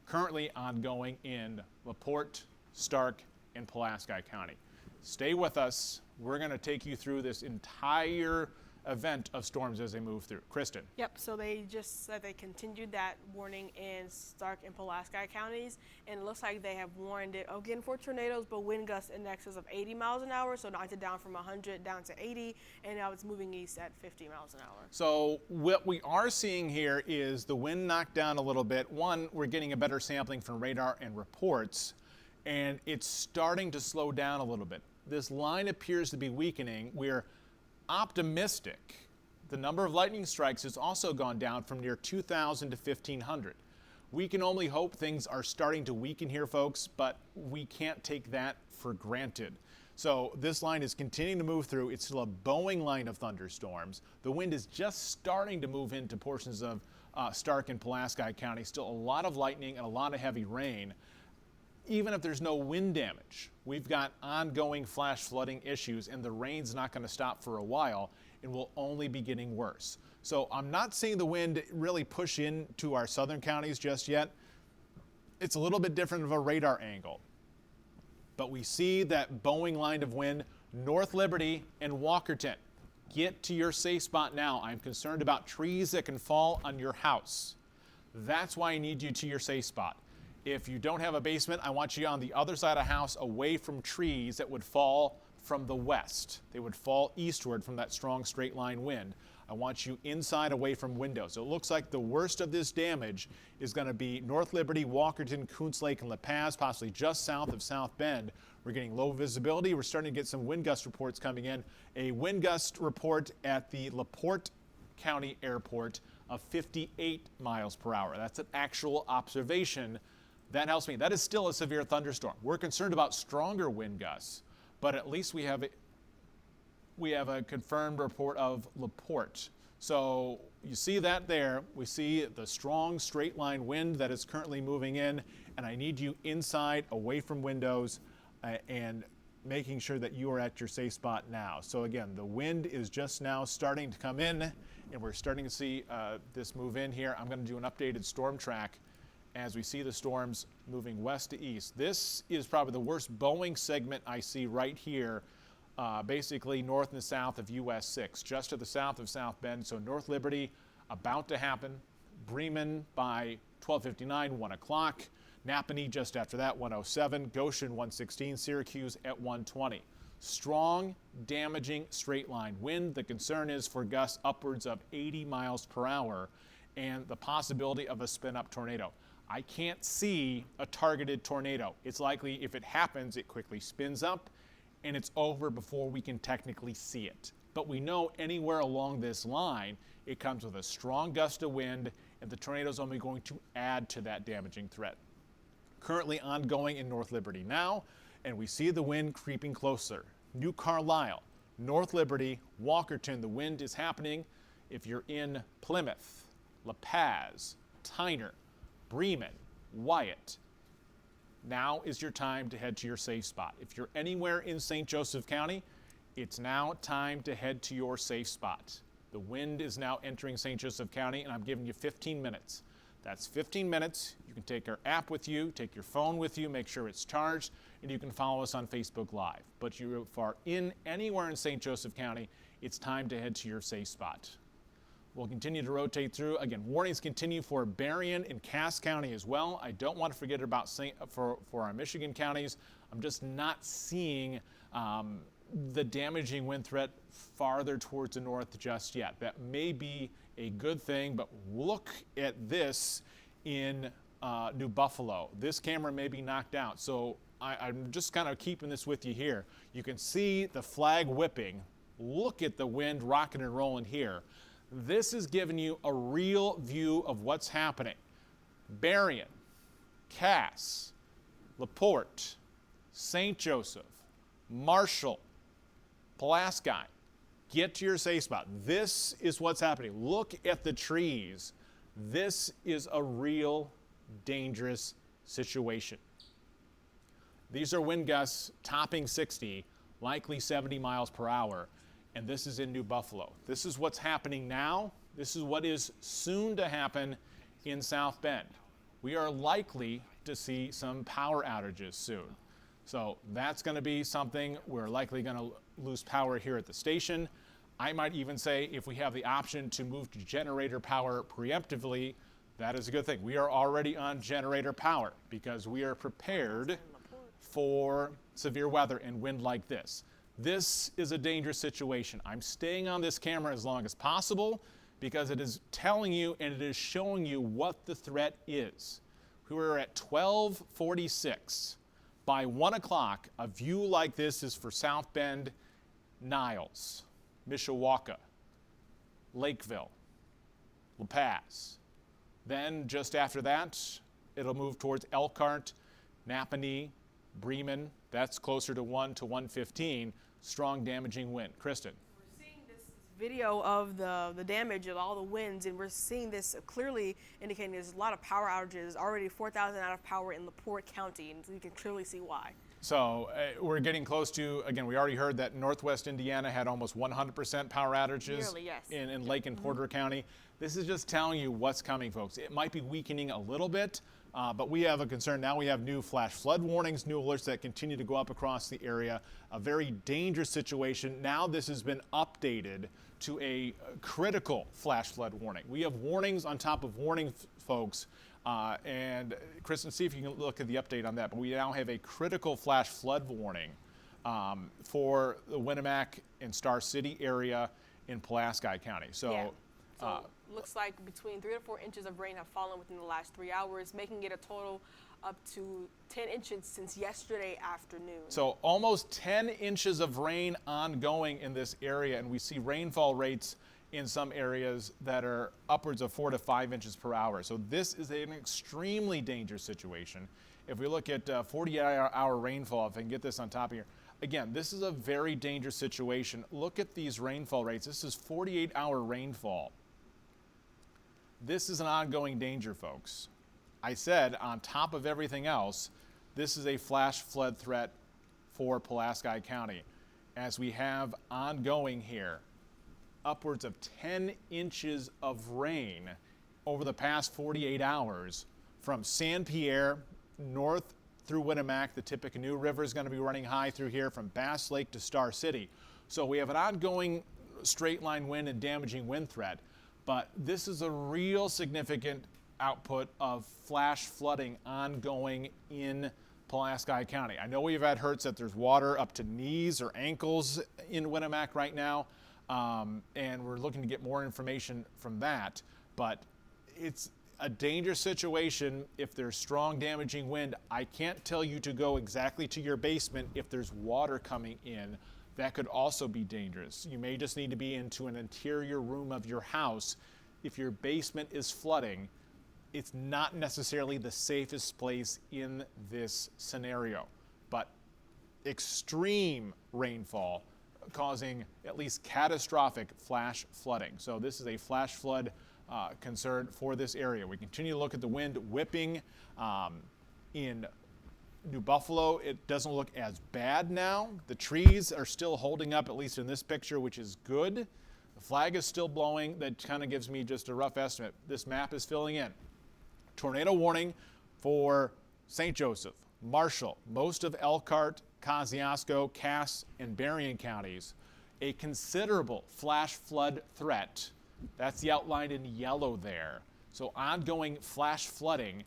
Currently ongoing in LaPorte, Stark, and Pulaski County. Stay with us. We're going to take you through this entire event of storms as they move through. Kristen. Yep, so they just said they continued that warning in Stark and Pulaski counties, and it looks like they have warned it again for tornadoes, but wind gust indexes of 80 miles an hour, so knocked it down from 100 down to 80, and now it's moving east at 50 miles an hour. So what we are seeing here is the wind knocked down a little bit. One, we're getting a better sampling from radar and reports, and it's starting to slow down a little bit. This line appears to be weakening. We're optimistic. The number of lightning strikes has also gone down from near 2,000 to 1,500. We can only hope things are starting to weaken here, folks, but we can't take that for granted. So this line is continuing to move through. It's still a bowing line of thunderstorms. The wind is just starting to move into portions of Stark and Pulaski County. Still a lot of lightning and a lot of heavy rain. Even if there's no wind damage, we've got ongoing flash flooding issues, and the rain's not going to stop for a while and will only be getting worse. So I'm not seeing the wind really push into our southern counties just yet. It's a little bit different of a radar angle. But we see that bowing line of wind, North Liberty and Walkerton. Get to your safe spot now. I'm concerned about trees that can fall on your house. That's why I need you to your safe spot. If you don't have a basement, I want you on the other side of the house away from trees that would fall from the west. They would fall eastward from that strong straight line wind. I want you inside away from windows. So it looks like the worst of this damage is going to be North Liberty, Walkerton, Coones Lake, and La Paz, possibly just south of South Bend. We're getting low visibility. We're starting to get some wind gust reports coming in. A wind gust report at the LaPorte County Airport of 58 miles per hour. That's an actual observation. That helps me. That is still a severe thunderstorm. We're concerned about stronger wind gusts, but at least we have a confirmed report of LaPorte. So you see that there. We see the strong straight line wind that is currently moving in, and I need you inside, away from windows, and making sure that you are at your safe spot now. So again, the wind is just now starting to come in, and we're starting to see this move in here. I'm going to do an updated storm track as we see the storms moving west to east. This is probably the worst bowing segment I see right here, basically north and south of US 6, just to the south of South Bend. So North Liberty about to happen, Bremen by 12:59, 1 o'clock. Napanee just after that, 107. Goshen, 116. Syracuse at 120. Strong, damaging straight line wind. The concern is for gusts upwards of 80 miles per hour and the possibility of a spin-up tornado. I can't see a targeted tornado. It's likely if it happens, it quickly spins up and it's over before we can technically see it. But we know anywhere along this line, it comes with a strong gust of wind and the tornado is only going to add to that damaging threat. Currently ongoing in North Liberty now, and we see the wind creeping closer. New Carlisle, North Liberty, Walkerton, the wind is happening. If you're in Plymouth, La Paz, Tyner, Bremen, Wyatt, now is your time to head to your safe spot. If you're anywhere in St. Joseph County, it's now time to head to your safe spot. The wind is now entering St. Joseph County, and I'm giving you 15 minutes. That's 15 minutes. You can take our app with you, take your phone with you, make sure it's charged, and you can follow us on Facebook Live. But if you are in anywhere in St. Joseph County, it's time to head to your safe spot. We'll continue to rotate through. Again, warnings continue for Berrien and Cass County as well. I don't want to forget about for our Michigan counties. I'm just not seeing the damaging wind threat farther towards the north just yet. That may be a good thing, but look at this in New Buffalo. This camera may be knocked out, so I'm just kind of keeping this with you here. You can see the flag whipping. Look at the wind rocking and rolling here. This is giving you a real view of what's happening. Berrien, Cass, LaPorte, St. Joseph, Marshall, Pulaski, get to your safe spot. This is what's happening. Look at the trees. This is a real dangerous situation. These are wind gusts topping 60, likely 70 miles per hour, and this is in New Buffalo. This is what's happening now. This is what is soon to happen in South Bend. We are likely to see some power outages soon. So that's going to be something. We're likely going to lose power here at the station. I might even say if we have the option to move to generator power preemptively, that is a good thing. We are already on generator power because we are prepared for severe weather and wind like this. This is a dangerous situation. I'm staying on this camera as long as possible because it is telling you and it is showing you what the threat is. We were at 1246. By 1 o'clock, a view like this is for South Bend, Niles, Mishawaka, Lakeville, La Paz. Then just after that, it'll move towards Elkhart, Napanee, Bremen. That's closer to 1 to 115. Strong damaging wind. Kristen. We're seeing this video of the damage of all the winds, and we're seeing this clearly indicating there's a lot of power outages, already 4,000 out of power in LaPorte County, and you can clearly see why. So we're getting close to, again, we already heard that Northwest Indiana had almost 100% power outages. Nearly, yes. in Lake and Porter County. This is just telling you what's coming, folks. It might be weakening a little bit, but we have a concern. Now we have new flash flood warnings, new alerts that continue to go up across the area. A very dangerous situation. Now this has been updated to a critical flash flood warning. We have warnings on top of warnings, folks. And Kristen, see if you can look at the update on that. But we now have a critical flash flood warning for the Winnemac and Star City area in Pulaski County. So, looks like between 3 to 4 inches of rain have fallen within the last 3 hours, making it a total up to 10 inches since yesterday afternoon. So almost 10 inches of rain ongoing in this area, and we see rainfall rates in some areas that are upwards of 4 to 5 inches per hour. So this is an extremely dangerous situation. If we look at 48-hour rainfall, if I can get this on top of here, again, this is a very dangerous situation. Look at these rainfall rates. This is 48-hour rainfall. This is an ongoing danger, folks. I said, on top of everything else, this is a flash flood threat for Pulaski County. As we have ongoing here, upwards of 10 inches of rain over the past 48 hours from San Pierre north through Winnemac. The Tippecanoe River is going to be running high through here from Bass Lake to Star City. So we have an ongoing straight line wind and damaging wind threat, but this is a real significant output of flash flooding ongoing in Pulaski County. I know we've had hurts that there's water up to knees or ankles in Winnemac right now, and we're looking to get more information from that, but it's a dangerous situation if there's strong damaging wind. I can't tell you to go exactly to your basement if there's water coming in. That could also be dangerous. You may just need to be into an interior room of your house. If your basement is flooding, it's not necessarily the safest place in this scenario, but extreme rainfall causing at least catastrophic flash flooding. So this is a flash flood concern for this area. We continue to look at the wind whipping in New Buffalo. It doesn't look as bad now. The trees are still holding up, at least in this picture, which is good. The flag is still blowing. That kind of gives me just a rough estimate. This map is filling in. Tornado warning for St. Joseph, Marshall, most of Elkhart, Kosciuszko, Cass, and Berrien counties. A considerable flash flood threat. That's the outlined in yellow there. So ongoing flash flooding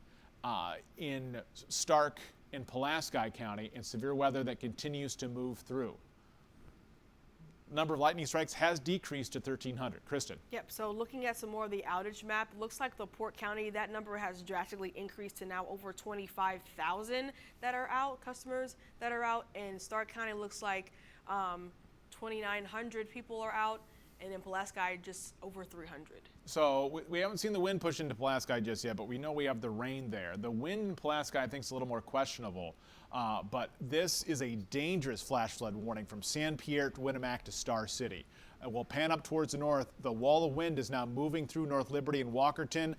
in Stark and Pulaski County, and severe weather that continues to move through. Number of lightning strikes has decreased to 1,300. Kristen. Yep, so looking at some more of the outage map, looks like the Port County, that number has drastically increased to now over 25,000 that are out, customers that are out. And Stark County looks like 2,900 people are out. And in Pulaski, just over 300. So we haven't seen the wind push into Pulaski just yet, but we know we have the rain there. The wind in Pulaski, I think, is a little more questionable. But this is a dangerous flash flood warning from San Pierre to Winnemac to Star City. We'll pan up towards the north. The wall of wind is now moving through North Liberty and Walkerton.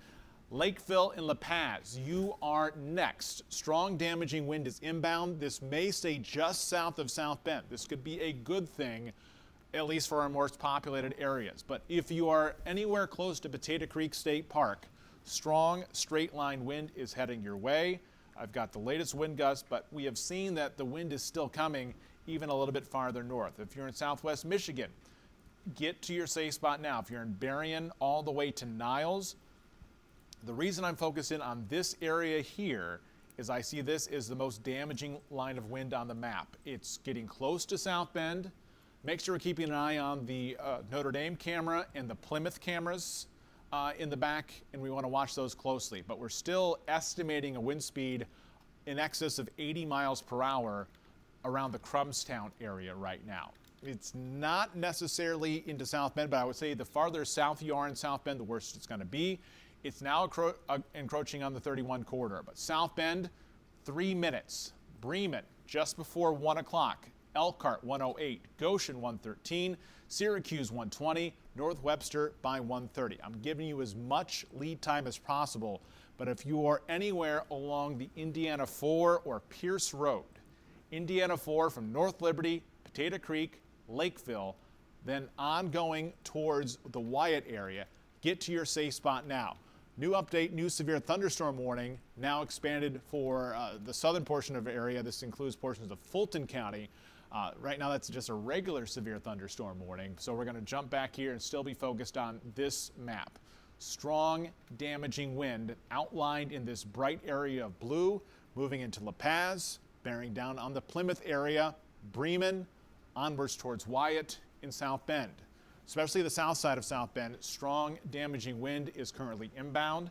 Lakeville and La Paz, you are next. Strong damaging wind is inbound. This may stay just south of South Bend. This could be a good thing, at least for our most populated areas. But if you are anywhere close to Potato Creek State Park, strong straight line wind is heading your way. I've got the latest wind gusts, but we have seen that the wind is still coming even a little bit farther north. If you're in Southwest Michigan, get to your safe spot now. If you're in Berrien all the way to Niles, the reason I'm focusing on this area here is I see this as the most damaging line of wind on the map. It's getting close to South Bend. Make sure we're keeping an eye on the Notre Dame camera and the Plymouth cameras in the back, and we want to watch those closely. But we're still estimating a wind speed in excess of 80 miles per hour around the Crumestown area right now. It's not necessarily into South Bend, but I would say the farther south you are in South Bend, the worse it's going to be. It's now encroaching on the 31 corridor. But South Bend, 3 minutes. Bremen, just before 1 o'clock. Elkhart, 108. Goshen, 113. Syracuse, 120. North Webster by 1:30. I'm giving you as much lead time as possible, but if you are anywhere along the Indiana 4 or Pierce Road, Indiana 4 from North Liberty, Potato Creek, Lakeville, then ongoing towards the Wyatt area, get to your safe spot now. New update, new severe thunderstorm warning, now expanded for the southern portion of the area. This includes portions of Fulton County. Right now, that's just a regular severe thunderstorm warning. So we're going to jump back here and still be focused on this map. Strong, damaging wind outlined in this bright area of blue, moving into La Paz, bearing down on the Plymouth area, Bremen, onwards towards Wyatt in South Bend. Especially the south side of South Bend, strong, damaging wind is currently inbound.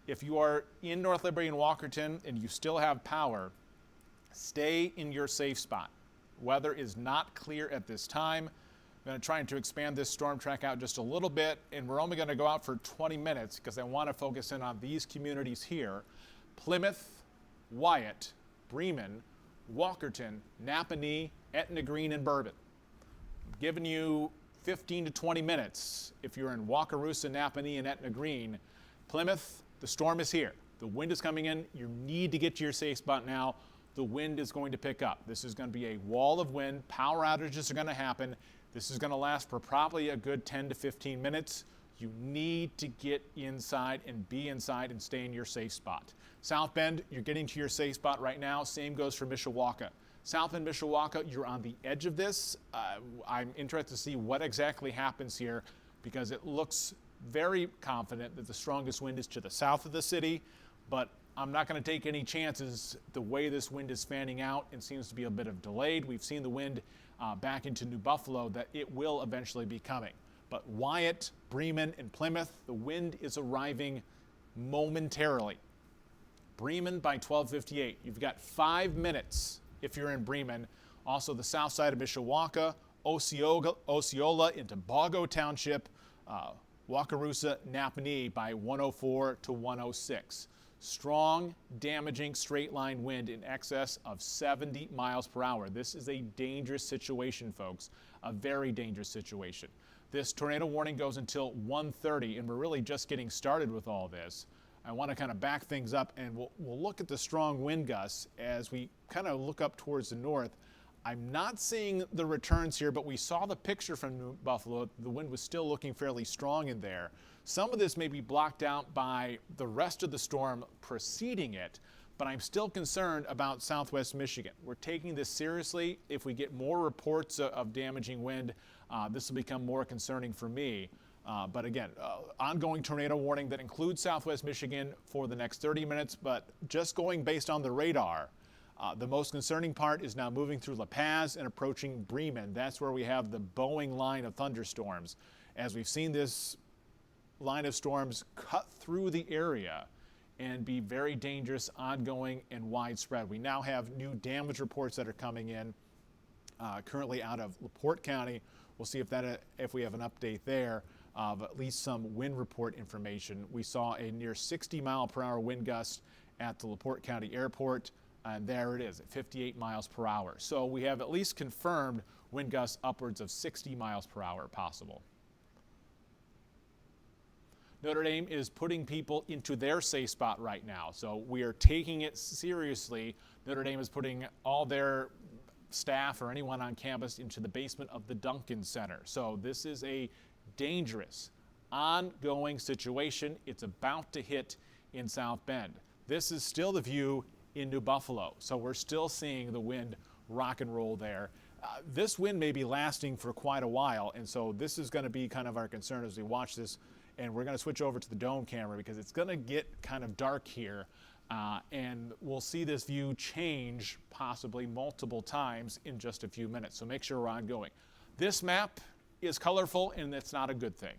If you are in North Liberty and Walkerton and you still have power, stay in your safe spot. Weather is not clear at this time. I'm going to try to expand this storm track out just a little bit, and we're only going to go out for 20 minutes because I want to focus in on these communities here: Plymouth, Wyatt, Bremen, Walkerton, Napanee, Etna Green, and Bourbon. I'm giving you 15 to 20 minutes if you're in Wakarusa, Napanee, and Etna Green. Plymouth, the storm is here. The wind is coming in. You need to get to your safe spot now. The wind is going to pick up. This is going to be a wall of wind. Power outages are going to happen. This is going to last for probably a good 10 to 15 minutes. You need to get inside and be inside and stay in your safe spot. South Bend, you're getting to your safe spot right now. Same goes for Mishawaka. South Bend, Mishawaka, you're on the edge of this. I'm interested to see what exactly happens here because it looks very confident that the strongest wind is to the south of the city, but I'm not going to take any chances the way this wind is fanning out and seems to be a bit of delayed. We've seen the wind back into New Buffalo that it will eventually be coming. But Wyatt, Bremen, and Plymouth, the wind is arriving momentarily. Bremen by 12:58. You've got 5 minutes if you're in Bremen. Also the south side of Mishawaka, Osceola into Bago Township, Wakarusa, Napanee by 104 to 106. Strong, damaging straight line wind in excess of 70 miles per hour. This is a dangerous situation, folks, a very dangerous situation. This tornado warning goes until 1:30, and we're really just getting started with all this. I want to kind of back things up, and we'll look at the strong wind gusts as we kind of look up towards the north. I'm not seeing the returns here, but we saw the picture from New Buffalo. The wind was still looking fairly strong in there. Some of this may be blocked out by the rest of the storm preceding it, but I'm still concerned about southwest Michigan. We're taking this seriously. If we get more reports of damaging wind, this will become more concerning for me. But again, ongoing tornado warning that includes southwest Michigan for the next 30 minutes, but just going based on the radar, the most concerning part is now moving through La Paz and approaching Bremen. That's where we have the Boeing line of thunderstorms. As we've seen this line of storms cut through the area and be very dangerous, ongoing, and widespread. We now have new damage reports that are coming in currently out of LaPorte County. We'll see if we have an update there of at least some wind report information. We saw a near 60-mile-per-hour wind gust at the LaPorte County Airport, and there it is at 58 miles per hour. So we have at least confirmed wind gusts upwards of 60 miles per hour possible. Notre Dame is putting people into their safe spot right now, so we are taking it seriously. Notre Dame is putting all their staff or anyone on campus into the basement of the Duncan Center. So this is a dangerous, ongoing situation. It's about to hit in South Bend. This is still the view in New Buffalo, so we're still seeing the wind rock and roll there. This wind may be lasting for quite a while, and so this is going to be kind of our concern as we watch this. And we're going to switch over to the dome camera because it's going to get kind of dark here, and we'll see this view change possibly multiple times in just a few minutes. So make sure we're ongoing. This map is colorful, and that's not a good thing.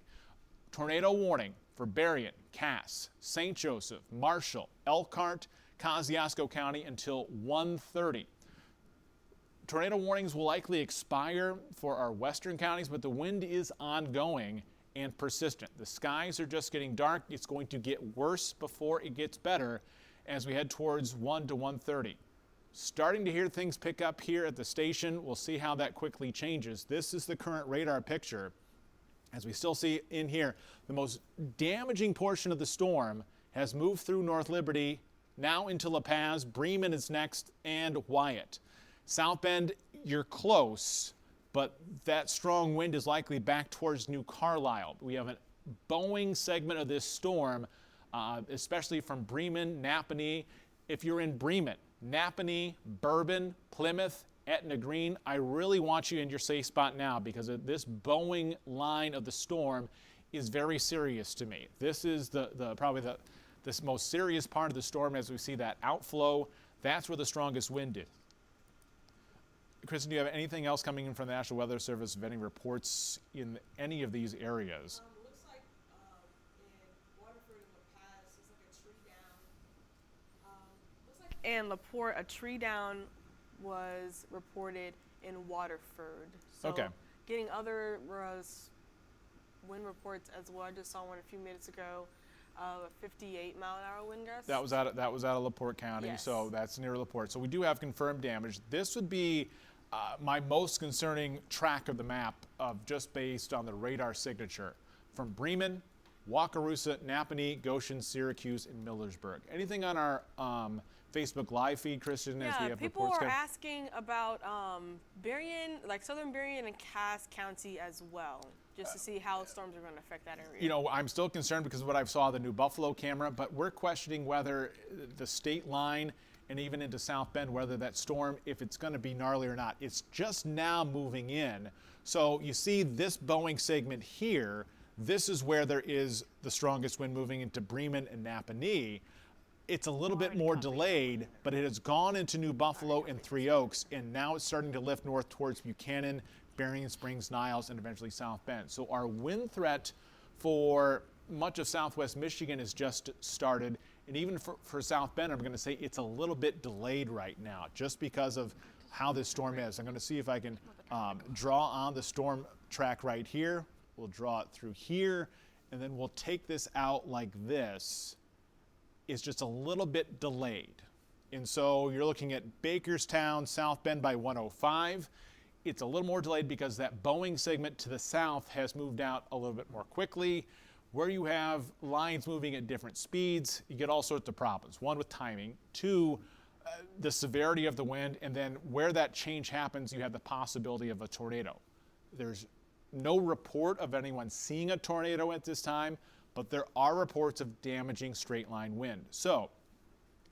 Tornado warning for Berrien, Cass, St. Joseph, Marshall, Elkhart, Kosciuszko County until 1:30. Tornado warnings will likely expire for our western counties, but the wind is ongoing and persistent. The skies are just getting dark. It's going to get worse before it gets better as we head towards 1 to 1:30. Starting to hear things pick up here at the station. We'll see how that quickly changes. This is the current radar picture. As we still see in here, the most damaging portion of the storm has moved through North Liberty, now into La Paz. Bremen is next, and Wyatt. South Bend, you're close, but that strong wind is likely back towards New Carlisle. We have a Boeing segment of this storm, especially from Bremen, Napanee. If you're in Bremen, Napanee, Bourbon, Plymouth, Etna Green, I really want you in your safe spot now because this Boeing line of the storm is very serious to me. This is probably the most serious part of the storm as we see that outflow. That's where the strongest wind is. Kristen, do you have anything else coming in from the National Weather Service of any reports in any of these areas? Looks like in Waterford and La Paz, there's like a tree down. Looks like in LaPorte, a tree down was reported in Waterford. So Okay. Getting other wind reports as well. I just saw one a few minutes ago. A 58-mile-an-hour wind gust. That was out of LaPorte County, Yes. So that's near LaPorte. So we do have confirmed damage. This would be my most concerning track of the map of just based on the radar signature from Bremen, Wakarusa, Napanee, Goshen, Syracuse, and Millersburg. Anything on our Facebook live feed, Kristen, as we have people reports? are asking about Berrien, like southern Berrien and Cass County as well, just to see how storms are going to affect that area. You know, I'm still concerned because of what I saw the New Buffalo camera, but we're questioning whether the state line and even into South Bend, whether that storm, if it's going to be gnarly or not. It's just now moving in. So you see this Boeing segment here. This is where there is the strongest wind moving into Bremen and Napanee. It's a little bit more delayed, but it has gone into New Buffalo and Three Oaks, and now it's starting to lift north towards Buchanan, Berrien Springs, Niles, and eventually South Bend. So our wind threat for much of southwest Michigan has just started, and even for South Bend, I'm going to say it's a little bit delayed right now, just because of how this storm is. I'm going to see if I can draw on the storm track right here. We'll draw it through here, and then we'll take this out like this. It's just a little bit delayed. And so you're looking at Bakerstown, South Bend by 105. It's a little more delayed because that Boeing segment to the south has moved out a little bit more quickly. Where you have lines moving at different speeds, you get all sorts of problems. One, with timing. Two, the severity of the wind. And then where that change happens, you have the possibility of a tornado. There's no report of anyone seeing a tornado at this time, but there are reports of damaging straight line wind. So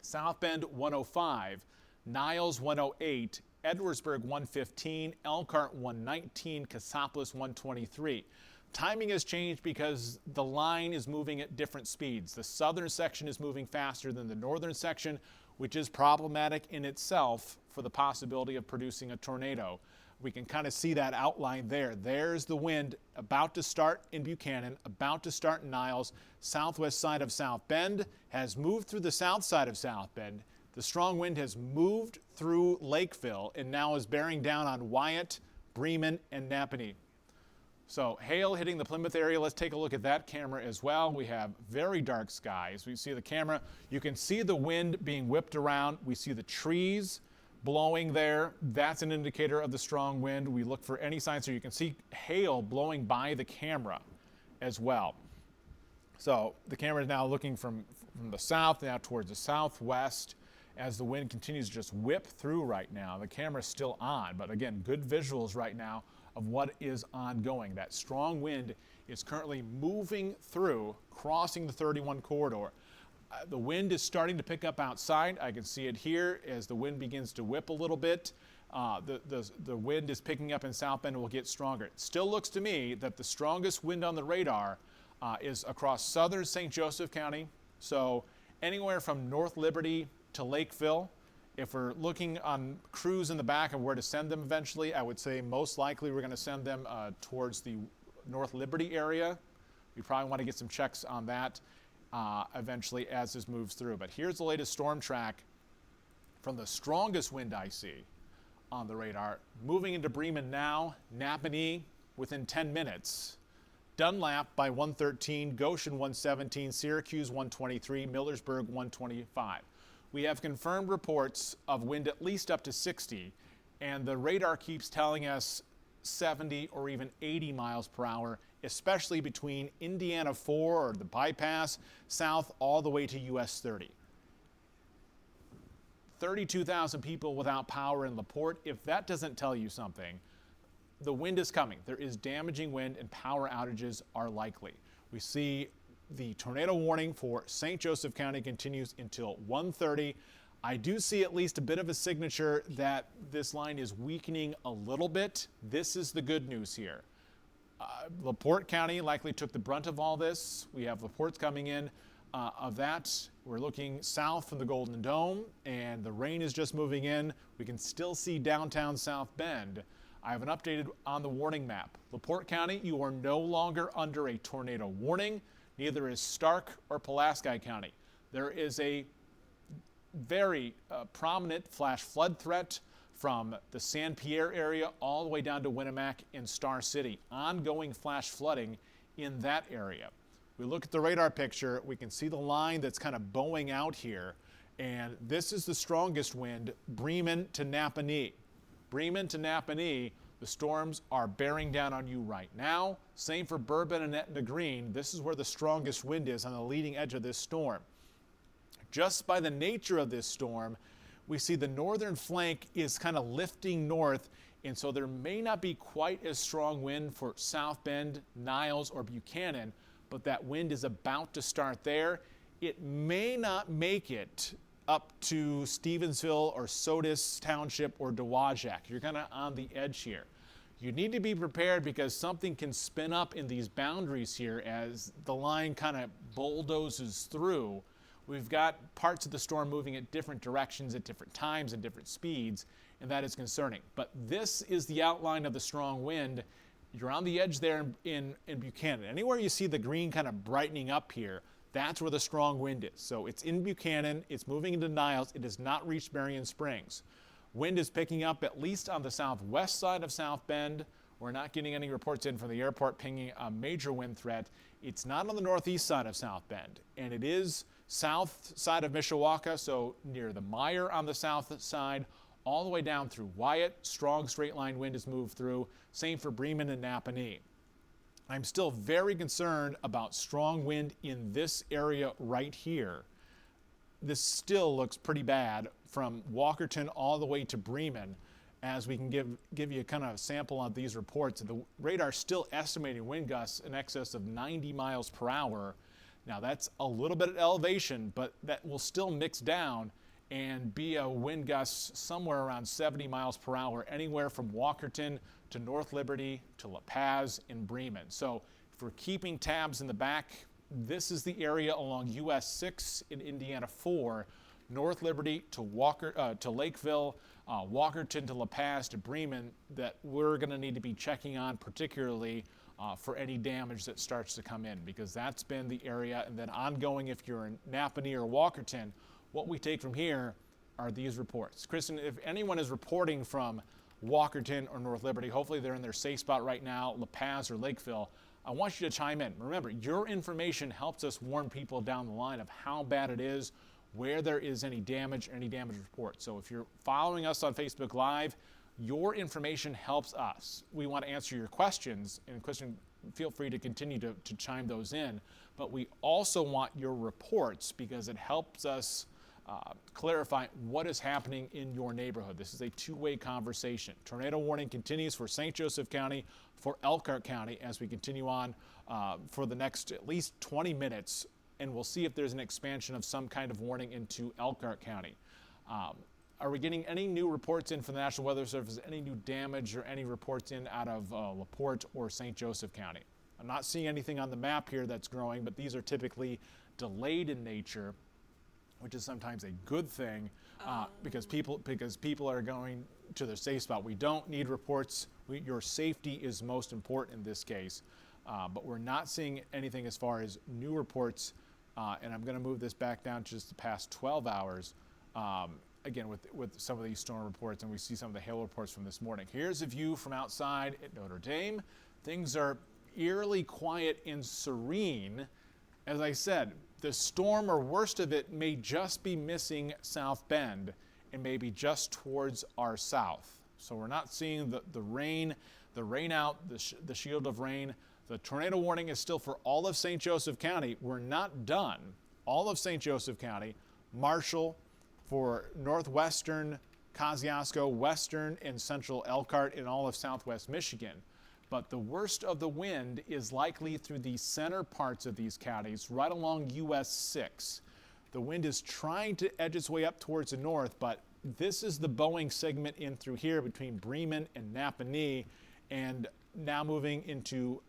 South Bend 105, Niles 108, Edwardsburg 115, Elkhart 119, Cassopolis 123. Timing has changed because the line is moving at different speeds. The southern section is moving faster than the northern section, which is problematic in itself for the possibility of producing a tornado. We can kind of see that outline there. There's the wind about to start in Buchanan, about to start in Niles. Southwest side of South Bend has moved through the south side of South Bend. The strong wind has moved through Lakeville and now is bearing down on Wyatt, Bremen, and Napanee. So hail hitting the Plymouth area. Let's take a look at that camera as well. We have very dark skies. We see the camera. You can see the wind being whipped around. We see the trees blowing there. That's an indicator of the strong wind. We look for any signs, so you can see hail blowing by the camera as well. So the camera is now looking from the south now towards the southwest as the wind continues to just whip through right now. The camera's still on, but again, good visuals right now of what is ongoing. That strong wind is currently moving through, crossing the 31 corridor. The wind is starting to pick up outside. I can see it here as the wind begins to whip a little bit. The wind is picking up in South Bend and will get stronger. It still looks to me that the strongest wind on the radar is across southern St. Joseph County. So anywhere from North Liberty to Lakeville. If we're looking on crews in the back of where to send them eventually, I would say most likely we're going to send them towards the North Liberty area. We probably want to get some checks on that eventually as this moves through. But here's the latest storm track from the strongest wind I see on the radar. Moving into Bremen now, Napanee within 10 minutes. Dunlap by 113, Goshen 117, Syracuse 123, Millersburg 125. We have confirmed reports of wind at least up to 60, and the radar keeps telling us 70 or even 80 miles per hour, especially between Indiana 4 or the bypass south all the way to US 30. 32,000 people without power in LaPorte. If that doesn't tell you something, the wind is coming. There is damaging wind and power outages are likely. We see the tornado warning for St. Joseph County continues until 1:30. I do see at least a bit of a signature that this line is weakening a little bit. This is the good news here. LaPorte County likely took the brunt of all this. We have LaPorte's coming in of that. We're looking south from the Golden Dome, and the rain is just moving in. We can still see downtown South Bend. I have an updated on the warning map. LaPorte County, you are no longer under a tornado warning. Neither is Stark or Pulaski County. There is a very prominent flash flood threat from the San Pierre area all the way down to Winnemac and Star City. Ongoing flash flooding in that area. We look at the radar picture, we can see the line that's kind of bowing out here, and this is the strongest wind, Bremen to Napanee. Bremen to Napanee, the storms are bearing down on you right now. Same for Bourbon and Etna Green. This is where the strongest wind is on the leading edge of this storm. Just by the nature of this storm, we see the northern flank is kind of lifting north, and so there may not be quite as strong wind for South Bend, Niles, or Buchanan, but that wind is about to start there. It may not make it up to Stevensville or Sodus Township or Dowagiac. You're kind of on the edge here. You need to be prepared because something can spin up in these boundaries here as the line kind of bulldozes through. We've got parts of the storm moving at different directions at different times and different speeds, and that is concerning. But this is the outline of the strong wind. You're on the edge there in Buchanan. Anywhere you see the green kind of brightening up here, that's where the strong wind is. So it's in Buchanan, it's moving into Niles, it has not reached Berrien Springs. Wind is picking up at least on the southwest side of South Bend. We're not getting any reports in from the airport pinging a major wind threat. It's not on the northeast side of South Bend, and it is south side of Mishawaka, so near the Mire on the south side, all the way down through Wyatt. Strong straight line wind has moved through. Same for Bremen and Napanee. I'm still very concerned about strong wind in this area right here. This still looks pretty bad from Walkerton all the way to Bremen, as we can give you a kind of sample on these reports. The radar is still estimating wind gusts in excess of 90 miles per hour. Now that's a little bit of elevation, but that will still mix down and be a wind gust somewhere around 70 miles per hour, anywhere from Walkerton to North Liberty to La Paz and Bremen. So if we're keeping tabs in the back, this is the area along US 6 in Indiana 4, North Liberty to Lakeville, Walkerton to La Paz to Bremen, that we're going to need to be checking on, particularly for any damage that starts to come in, because that's been the area. And then ongoing, if you're in Napanee or Walkerton, what we take from here are these reports. Kristen, if anyone is reporting from Walkerton or North Liberty, hopefully they're in their safe spot right now, La Paz or Lakeville, I want you to chime in. Remember, your information helps us warn people down the line of how bad it is, where there is any damage report. So if you're following us on Facebook Live, your information helps us. We want to answer your questions, and Kristen, feel free to continue to chime those in, but we also want your reports because it helps us clarify what is happening in your neighborhood. This is a two-way conversation. Tornado warning continues for St. Joseph County, for Elkhart County, as we continue on for the next at least 20 minutes, and we'll see if there's an expansion of some kind of warning into Elkhart County. Are we getting any new reports in from the National Weather Service, any new damage or any reports in out of LaPorte or St. Joseph County? I'm not seeing anything on the map here that's growing, but these are typically delayed in nature, which is sometimes a good thing because people are going to their safe spot. We don't need reports. Your safety is most important in this case, but we're not seeing anything as far as new reports. And I'm going to move this back down to just the past 12 hours. Again, with some of these storm reports, and we see some of the hail reports from this morning. Here's a view from outside at Notre Dame. Things are eerily quiet and serene. As I said, the storm, or worst of it, may just be missing South Bend and maybe just towards our south. So we're not seeing the rain out, the shield of rain. The tornado warning is still for all of St. Joseph County. We're not done. All of St. Joseph County, Marshall, for northwestern Kosciuszko, western and central Elkhart, and all of southwest Michigan. But the worst of the wind is likely through the center parts of these counties, right along US 6. The wind is trying to edge its way up towards the north, but this is the bowing segment in through here between Bremen and Napanee, and now moving into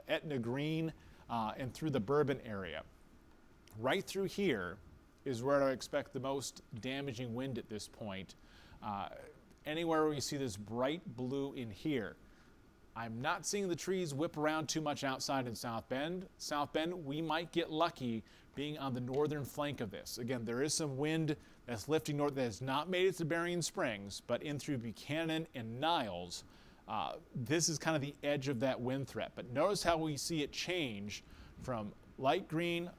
Etna Green and through the Bourbon area. Right through here is where I expect the most damaging wind at this point. Anywhere where you see this bright blue in here. I'm not seeing the trees whip around too much outside in South Bend. South Bend, we might get lucky being on the northern flank of this. Again, there is some wind that's lifting north that has not made it to Berrien Springs, but in through Buchanan and Niles. This is kind of the edge of that wind threat. But notice how we see it change from light green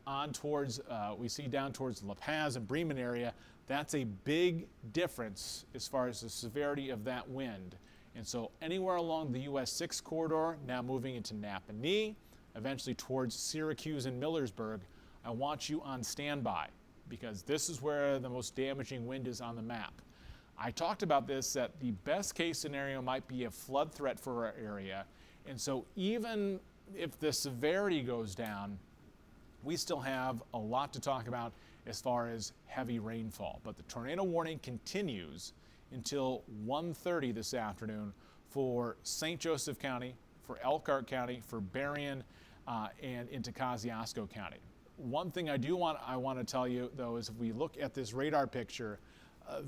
on towards, we see down towards La Paz and Bremen area. That's a big difference as far as the severity of that wind. And so anywhere along the US 6 corridor, now moving into Napanee, eventually towards Syracuse and Millersburg, I want you on standby because this is where the most damaging wind is on the map. I talked about this, that the best case scenario might be a flood threat for our area. And so even if the severity goes down, we still have a lot to talk about as far as heavy rainfall. But the tornado warning continues until 1:30 this afternoon for St. Joseph County, for Elkhart County, for Berrien, and into Kosciuszko County. One thing I want to tell you, though, is if we look at this radar picture,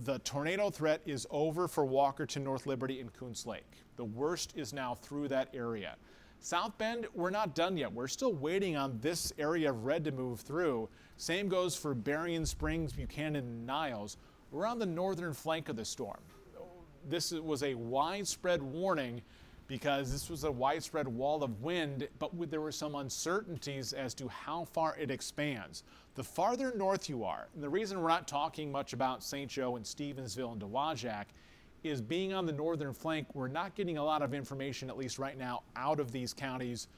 the tornado threat is over for Walkerton, North Liberty, and Coomes Lake. The worst is now through that area. South Bend, we're not done yet. We're still waiting on this area of red to move through. Same goes for Berrien Springs, Buchanan, and Niles. We're on the northern flank of the storm. This was a widespread warning because this was a widespread wall of wind, but there were some uncertainties as to how far it expands. The farther north you are, and the reason we're not talking much about St. Joe and Stevensville and Dowagiac is being on the northern flank, we're not getting a lot of information, at least right now, out of these counties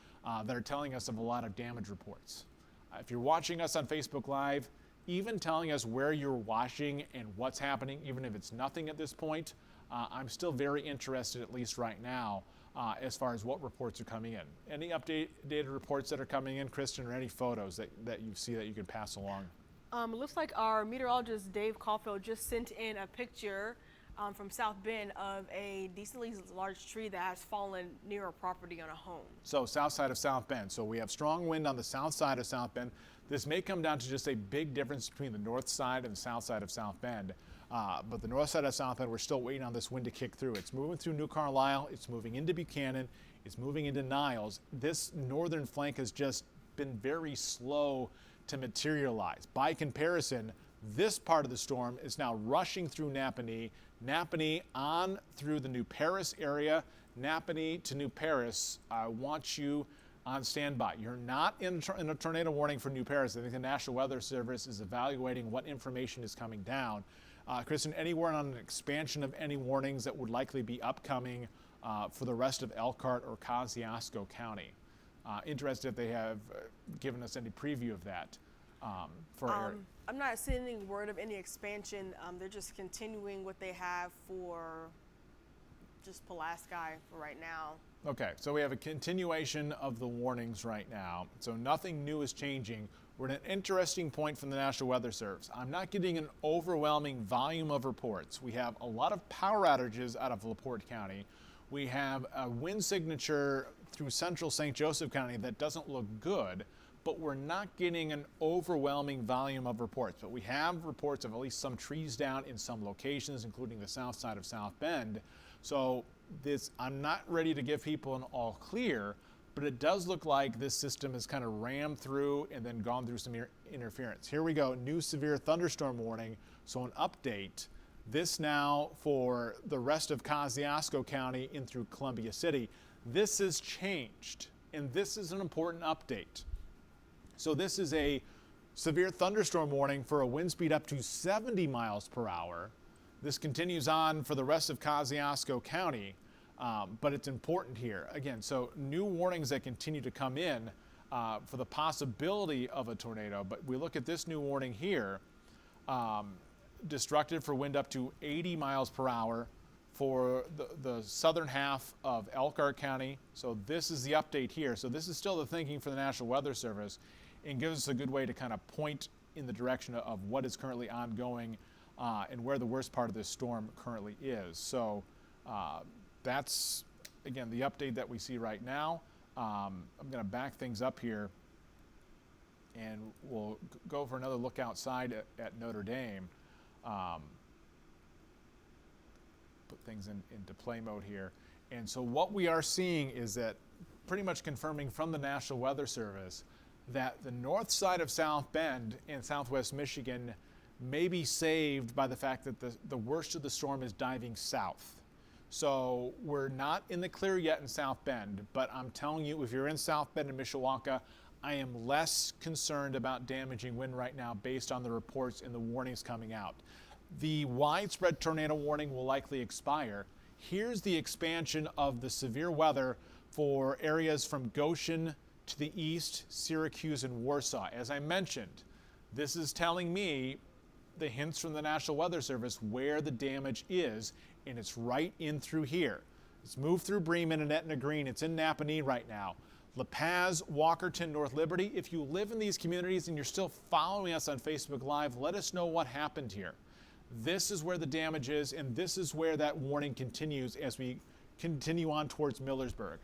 that are telling us of a lot of damage reports. If you're watching us on Facebook Live, even telling us where you're watching and what's happening, even if it's nothing at this point, I'm still very interested, at least right now, as far as what reports are coming in. Any updated reports that are coming in, Kristen, or any photos that you see that you can pass along? It looks like our meteorologist, Dave Caulfield, just sent in a picture from South Bend of a decently large tree that has fallen near a property on a home. So south side of South Bend. So we have strong wind on the south side of South Bend. This may come down to just a big difference between the north side and the south side of South Bend. But the north side of South Bend, we're still waiting on this wind to kick through. It's moving through New Carlisle. It's moving into Buchanan. It's moving into Niles. This northern flank has just been very slow to materialize. By comparison, this part of the storm is now rushing through Napanee on through the New Paris area, Napanee to New Paris. I want you on standby. You're not in a tornado warning for New Paris. I think the National Weather Service is evaluating what information is coming down. Kristen, any word on an expansion of any warnings that would likely be upcoming for the rest of Elkhart or Kosciuszko County? Interested if they have given us any preview of that. I'm not seeing any word of any expansion. They're just continuing what they have for just Pulaski for right now. Okay, so we have a continuation of the warnings right now. So nothing new is changing. We're at an interesting point from the National Weather Service. I'm not getting an overwhelming volume of reports. We have a lot of power outages out of LaPorte County. We have a wind signature through central St. Joseph County that doesn't look good, but we're not getting an overwhelming volume of reports. But we have reports of at least some trees down in some locations, including the south side of South Bend. So I'm not ready to give people an all clear, but it does look like this system has kind of rammed through and then gone through some interference. Here we go, new severe thunderstorm warning. So an update. This now for the rest of Kosciuszko County in through Columbia City. This has changed, and this is an important update. So this is a severe thunderstorm warning for a wind speed up to 70 miles per hour. This continues on for the rest of Kosciuszko County, but it's important here. Again, so new warnings that continue to come in for the possibility of a tornado, but we look at this new warning here, destructive for wind up to 80 miles per hour for the southern half of Elkhart County. So this is the update here. So this is still the thinking for the National Weather Service and gives us a good way to kind of point in the direction of what is currently ongoing and where the worst part of this storm currently is. So that's, again, the update that we see right now. I'm going to back things up here and we'll go for another look outside at Notre Dame. Put things into play mode here. And so what we are seeing is that pretty much confirming from the National Weather Service that the north side of South Bend and southwest Michigan may be saved by the fact that the worst of the storm is diving south. So we're not in the clear yet in South Bend, but I'm telling you, if you're in South Bend and Mishawaka, I am less concerned about damaging wind right now based on the reports and the warnings coming out. The widespread tornado warning will likely expire. Here's the expansion of the severe weather for areas from Goshen to the east, Syracuse and Warsaw. As I mentioned, this is telling me the hints from the National Weather Service where the damage is, and it's right in through here. It's moved through Bremen and Etna Green. It's in Napanee right now. La Paz, Walkerton, North Liberty. If you live in these communities and you're still following us on Facebook Live, let us know what happened here. This is where the damage is, and this is where that warning continues as we continue on towards Millersburg.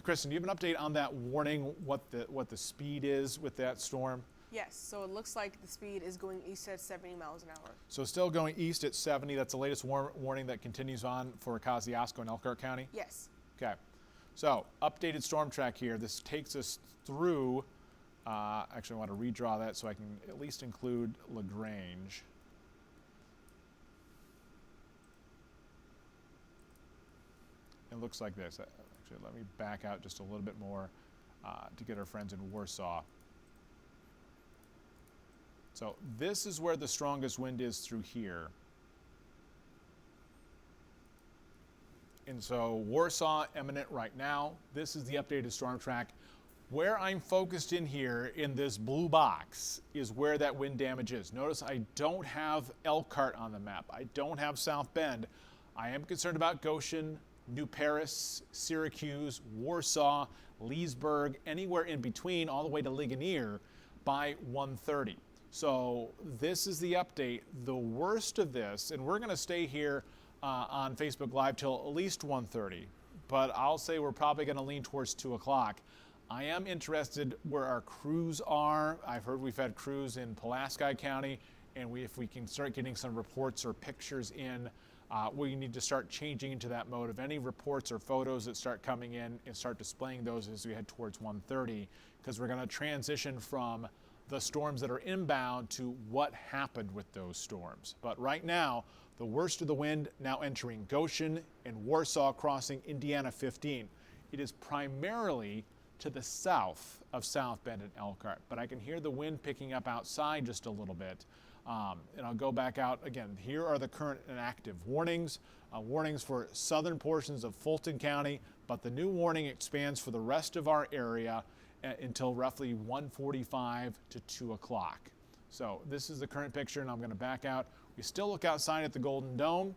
Kristen, do you have an update on that warning, what the speed is with that storm? Yes, so it looks like the speed is going east at 70 miles an hour. So still going east at 70. That's the latest warning that continues on for Kosciuszko and Elkhart County? Yes. Okay. So updated storm track here. This takes us through, actually I want to redraw that so I can at least include LaGrange. It looks like this. Actually, let me back out just a little bit more to get our friends in Warsaw. So this is where the strongest wind is through here. And so Warsaw imminent right now. This is the updated storm track. Where I'm focused in here in this blue box is where that wind damage is. Notice I don't have Elkhart on the map. I don't have South Bend. I am concerned about Goshen, New Paris, Syracuse, Warsaw, Leesburg, anywhere in between, all the way to Ligonier by 1:30. So this is the update. The worst of this, and we're going to stay here on Facebook Live till at least 1:30, but I'll say we're probably going to lean towards 2 o'clock. I am interested where our crews are. I've heard we've had crews in Pulaski County, and if we can start getting some reports or pictures in, we need to start changing into that mode of any reports or photos that start coming in and start displaying those as we head towards 1:30, because we're going to transition from the storms that are inbound to what happened with those storms. But right now, the worst of the wind now entering Goshen and Warsaw, crossing Indiana 15. It is primarily to the south of South Bend and Elkhart, but I can hear the wind picking up outside just a little bit. And I'll go back out again. Here are the current and active warnings. Warnings for southern portions of Fulton County, but the new warning expands for the rest of our area until roughly 1:45 to 2 o'clock. So this is the current picture, and I'm going to back out. We still look outside at the Golden Dome.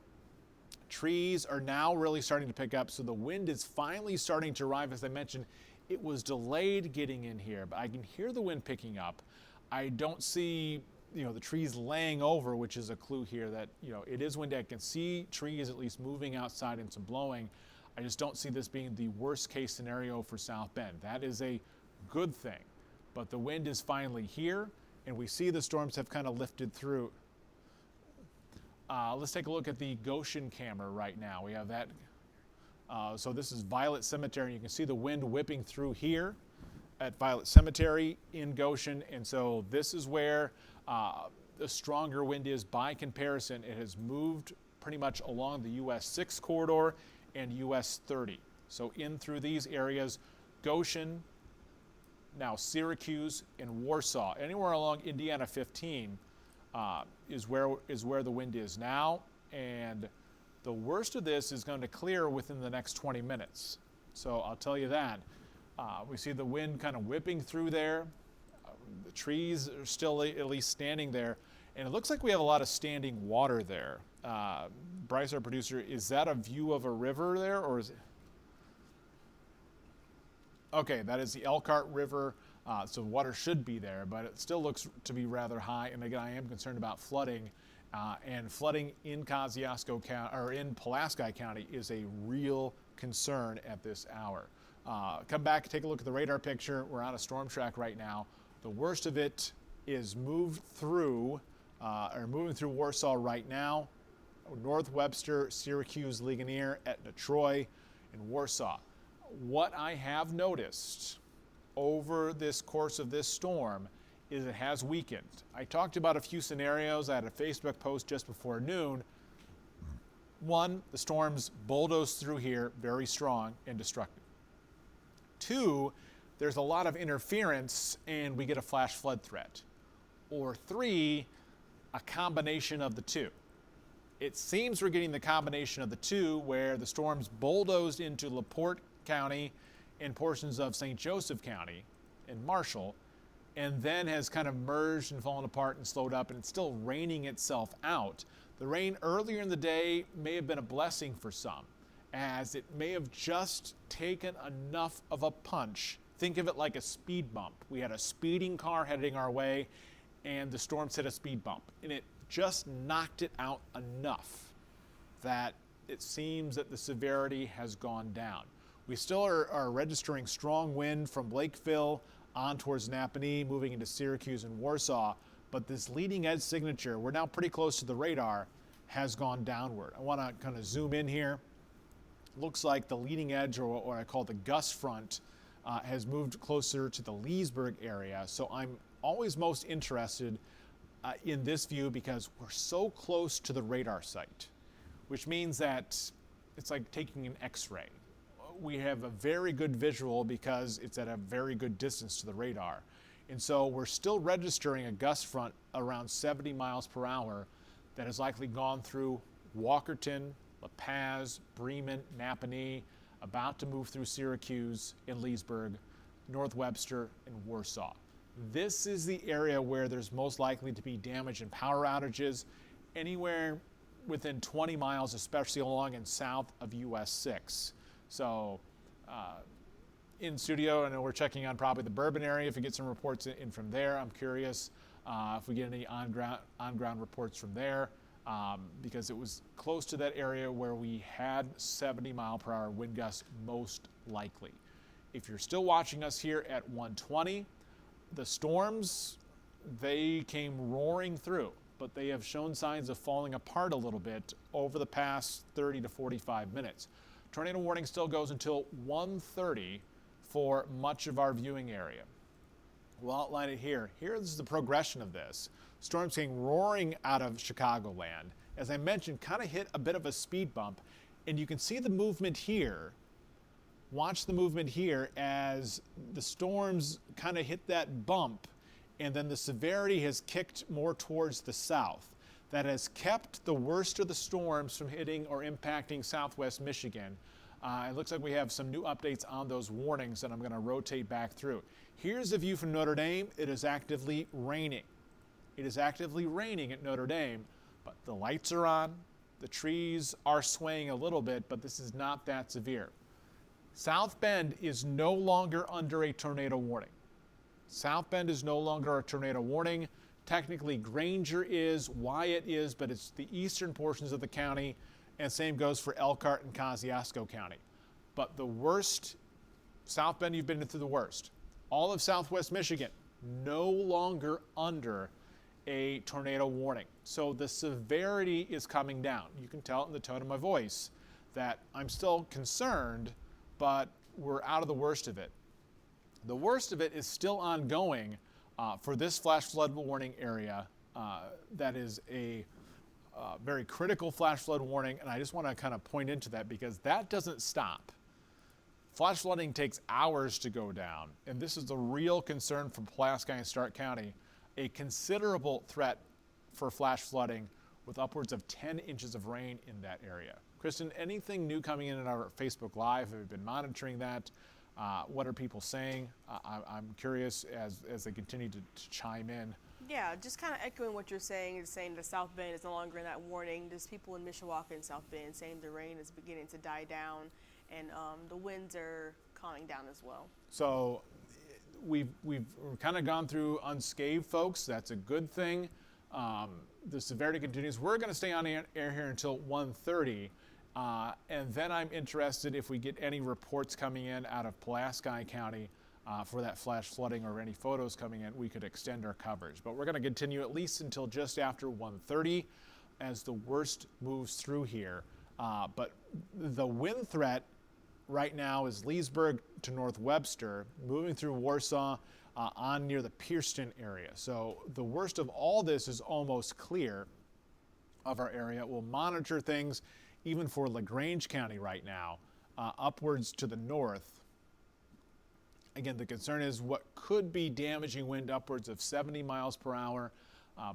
Trees are now really starting to pick up, so the wind is finally starting to arrive. As I mentioned, it was delayed getting in here, but I can hear the wind picking up. I don't see the trees laying over, which is a clue here that it is windy. I can see trees at least moving outside and some blowing. I just don't see this being the worst case scenario for South Bend. That is a good thing, but the wind is finally here, and we see the storms have kind of lifted through. Let's take a look at the Goshen camera right now. We have that. So this is Violet Cemetery. You can see the wind whipping through here at Violet Cemetery in Goshen, and so this is where the stronger wind is by comparison. It has moved pretty much along the US 6 corridor and US 30. So in through these areas, Goshen, now Syracuse and Warsaw, anywhere along Indiana 15 is where the wind is now, and the worst of this is going to clear within the next 20 minutes. So I'll tell you that. We see the wind kind of whipping through there. The trees are still at least standing there, and it looks like we have a lot of standing water there. Bryce, our producer, is that a view of a river there, or is it? Okay, that is the Elkhart River, so water should be there, but it still looks to be rather high. And again, I am concerned about flooding, and flooding in Kosciuszko County or in Pulaski County is a real concern at this hour. Come back, take a look at the radar picture. We're on a storm track right now. The worst of it is moving through Warsaw right now. North Webster, Syracuse, Ligonier, Etna, Troy, and Warsaw. What I have noticed over this course of this storm is it has weakened. I talked about a few scenarios. I had a Facebook post just before noon. One, the storms bulldoze through here, very strong and destructive. Two, there's a lot of interference and we get a flash flood threat. Or three, a combination of the two. It seems we're getting the combination of the two, where the storms bulldozed into LaPorte County and portions of St. Joseph County and Marshall, and then has kind of merged and fallen apart and slowed up, and it's still raining itself out. The rain earlier in the day may have been a blessing for some, as it may have just taken enough of a punch. Think of it like a speed bump. We had a speeding car heading our way, and the storms hit a speed bump, and it just knocked it out enough that it seems that the severity has gone down. We still are registering strong wind from Lakeville on towards Napanee, moving into Syracuse and Warsaw, but this leading edge signature, we're now pretty close to the radar, has gone downward. I want to kind of zoom in here. Looks like the leading edge, or what I call the gust front, has moved closer to the Leesburg area. So I'm always most interested in this view because we're so close to the radar site, which means that it's like taking an X-ray. We have a very good visual because it's at a very good distance to the radar. And so we're still registering a gust front around 70 miles per hour that has likely gone through Walkerton, La Paz, Bremen, Napanee, about to move through Syracuse and Leesburg, North Webster, and Warsaw. This is the area where there's most likely to be damage and power outages anywhere within 20 miles, especially along and south of US 6. So in studio, I know we're checking on probably the Bourbon area. If we get some reports in from there, I'm curious if we get any on-ground reports from there, because it was close to that area where we had 70 mile per hour wind gusts most likely. If you're still watching us here at 120, the storms, they came roaring through, but they have shown signs of falling apart a little bit over the past 30 to 45 minutes. Tornado warning still goes until 1:30 for much of our viewing area. We'll outline it here. Here's the progression of this. Storms came roaring out of Chicagoland. As I mentioned, kind of hit a bit of a speed bump, and you can see the movement here. Watch the movement here as the storms kind of hit that bump, and then the severity has kicked more towards the south. That has kept the worst of the storms from hitting or impacting southwest Michigan. It looks like we have some new updates on those warnings that I'm going to rotate back through. Here's a view from Notre Dame. It is actively raining. It is actively raining at Notre Dame, but the lights are on. The trees are swaying a little bit, but this is not that severe. South Bend is no longer under a tornado warning. South Bend is no longer a tornado warning. Technically, Granger is, Wyatt is, but it's the eastern portions of the county, and same goes for Elkhart and Kosciuszko County. But the worst, South Bend, you've been through the worst. All of southwest Michigan, no longer under a tornado warning. So the severity is coming down. You can tell it in the tone of my voice that I'm still concerned, but we're out of the worst of it. The worst of it is still ongoing for this flash flood warning area. That is a very critical flash flood warning, and I just want to kind of point into that because that doesn't stop. Flash flooding takes hours to go down, and this is a real concern for Pulaski and Stark County, a considerable threat for flash flooding with upwards of 10 inches of rain in that area. Kristen, anything new coming in our Facebook Live? Have we been monitoring that? What are people saying? I'm curious as they continue to chime in. Yeah, just kind of echoing what you're saying, is saying the South Bend is no longer in that warning. There's people in Mishawaka and South Bend saying the rain is beginning to die down, and the winds are calming down as well. So we've kind of gone through unscathed, folks. That's a good thing. The severity continues. We're going to stay on air here until 1:30. And then I'm interested if we get any reports coming in out of Pulaski County for that flash flooding or any photos coming in, we could extend our coverage. But we're going to continue at least until just after 1:30 as the worst moves through here. But the wind threat right now is Leesburg to North Webster, moving through Warsaw on near the Pierceton area. So the worst of all this is almost clear of our area. We'll monitor things even for LaGrange County right now, upwards to the north. Again, the concern is what could be damaging wind upwards of 70 miles per hour.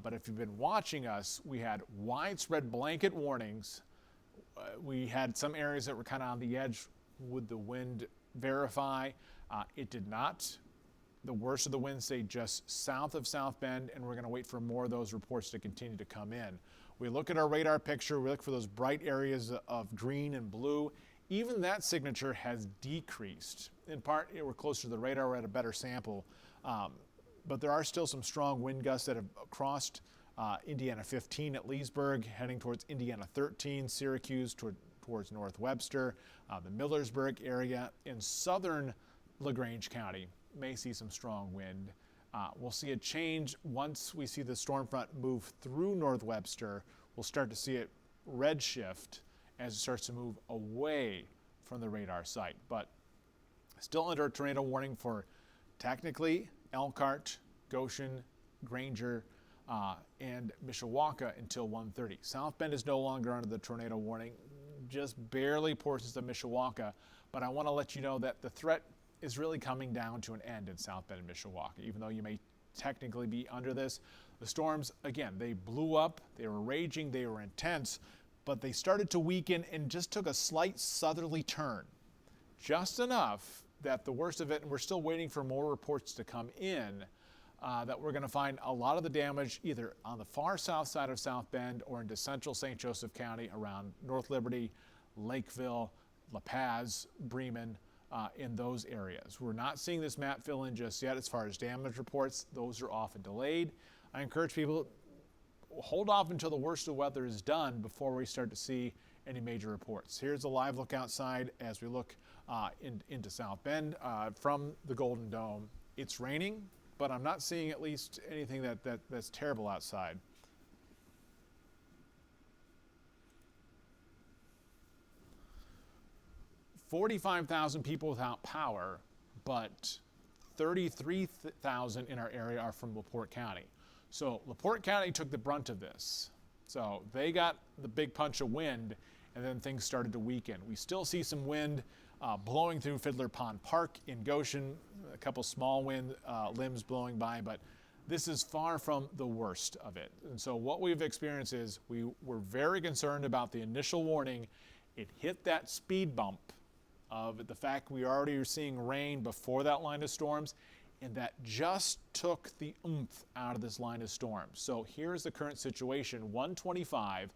But if you've been watching us, we had widespread blanket warnings. We had some areas that were kind of on the edge. Would the wind verify? It did not. The worst of the winds stayed just south of South Bend, and we're going to wait for more of those reports to continue to come in. We look at our radar picture, we look for those bright areas of green and blue. Even that signature has decreased. In part, we're closer to the radar, we're at a better sample. But there are still some strong wind gusts that have crossed Indiana 15 at Leesburg, heading towards Indiana 13, Syracuse, towards North Webster, the Millersburg area, in southern LaGrange County may see some strong wind. We'll see a change once we see the storm front move through North Webster. We'll start to see it redshift as it starts to move away from the radar site, but still under a tornado warning for technically Elkhart, Goshen, Granger, and Mishawaka until 1:30. South Bend is no longer under the tornado warning, just barely portions of Mishawaka, but I want to let you know that the threat is really coming down to an end in South Bend and Mishawaka. Even though you may technically be under this, the storms, again, they blew up, they were raging, they were intense, but they started to weaken and just took a slight southerly turn. Just enough that the worst of it, and we're still waiting for more reports to come in, that we're going to find a lot of the damage either on the far south side of South Bend or into central St. Joseph County around North Liberty, Lakeville, La Paz, Bremen, in those areas. We're not seeing this map fill in just yet as far as damage reports. Those are often delayed. I encourage people, hold off until the worst of weather is done before we start to see any major reports. Here's a live look outside as we look into South Bend from the Golden Dome. It's raining, but I'm not seeing at least anything that's terrible outside. $45,000 people without power, but 33,000 in our area are from LaPorte County. So LaPorte County took the brunt of this. So they got the big punch of wind, and then things started to weaken. We still see some wind blowing through Fiddler Pond Park in Goshen, a couple small wind limbs blowing by, but this is far from the worst of it. And so what we've experienced is we were very concerned about the initial warning. It hit that speed bump of the fact we already are seeing rain before that line of storms, and that just took the oomph out of this line of storms. So here's the current situation, 125,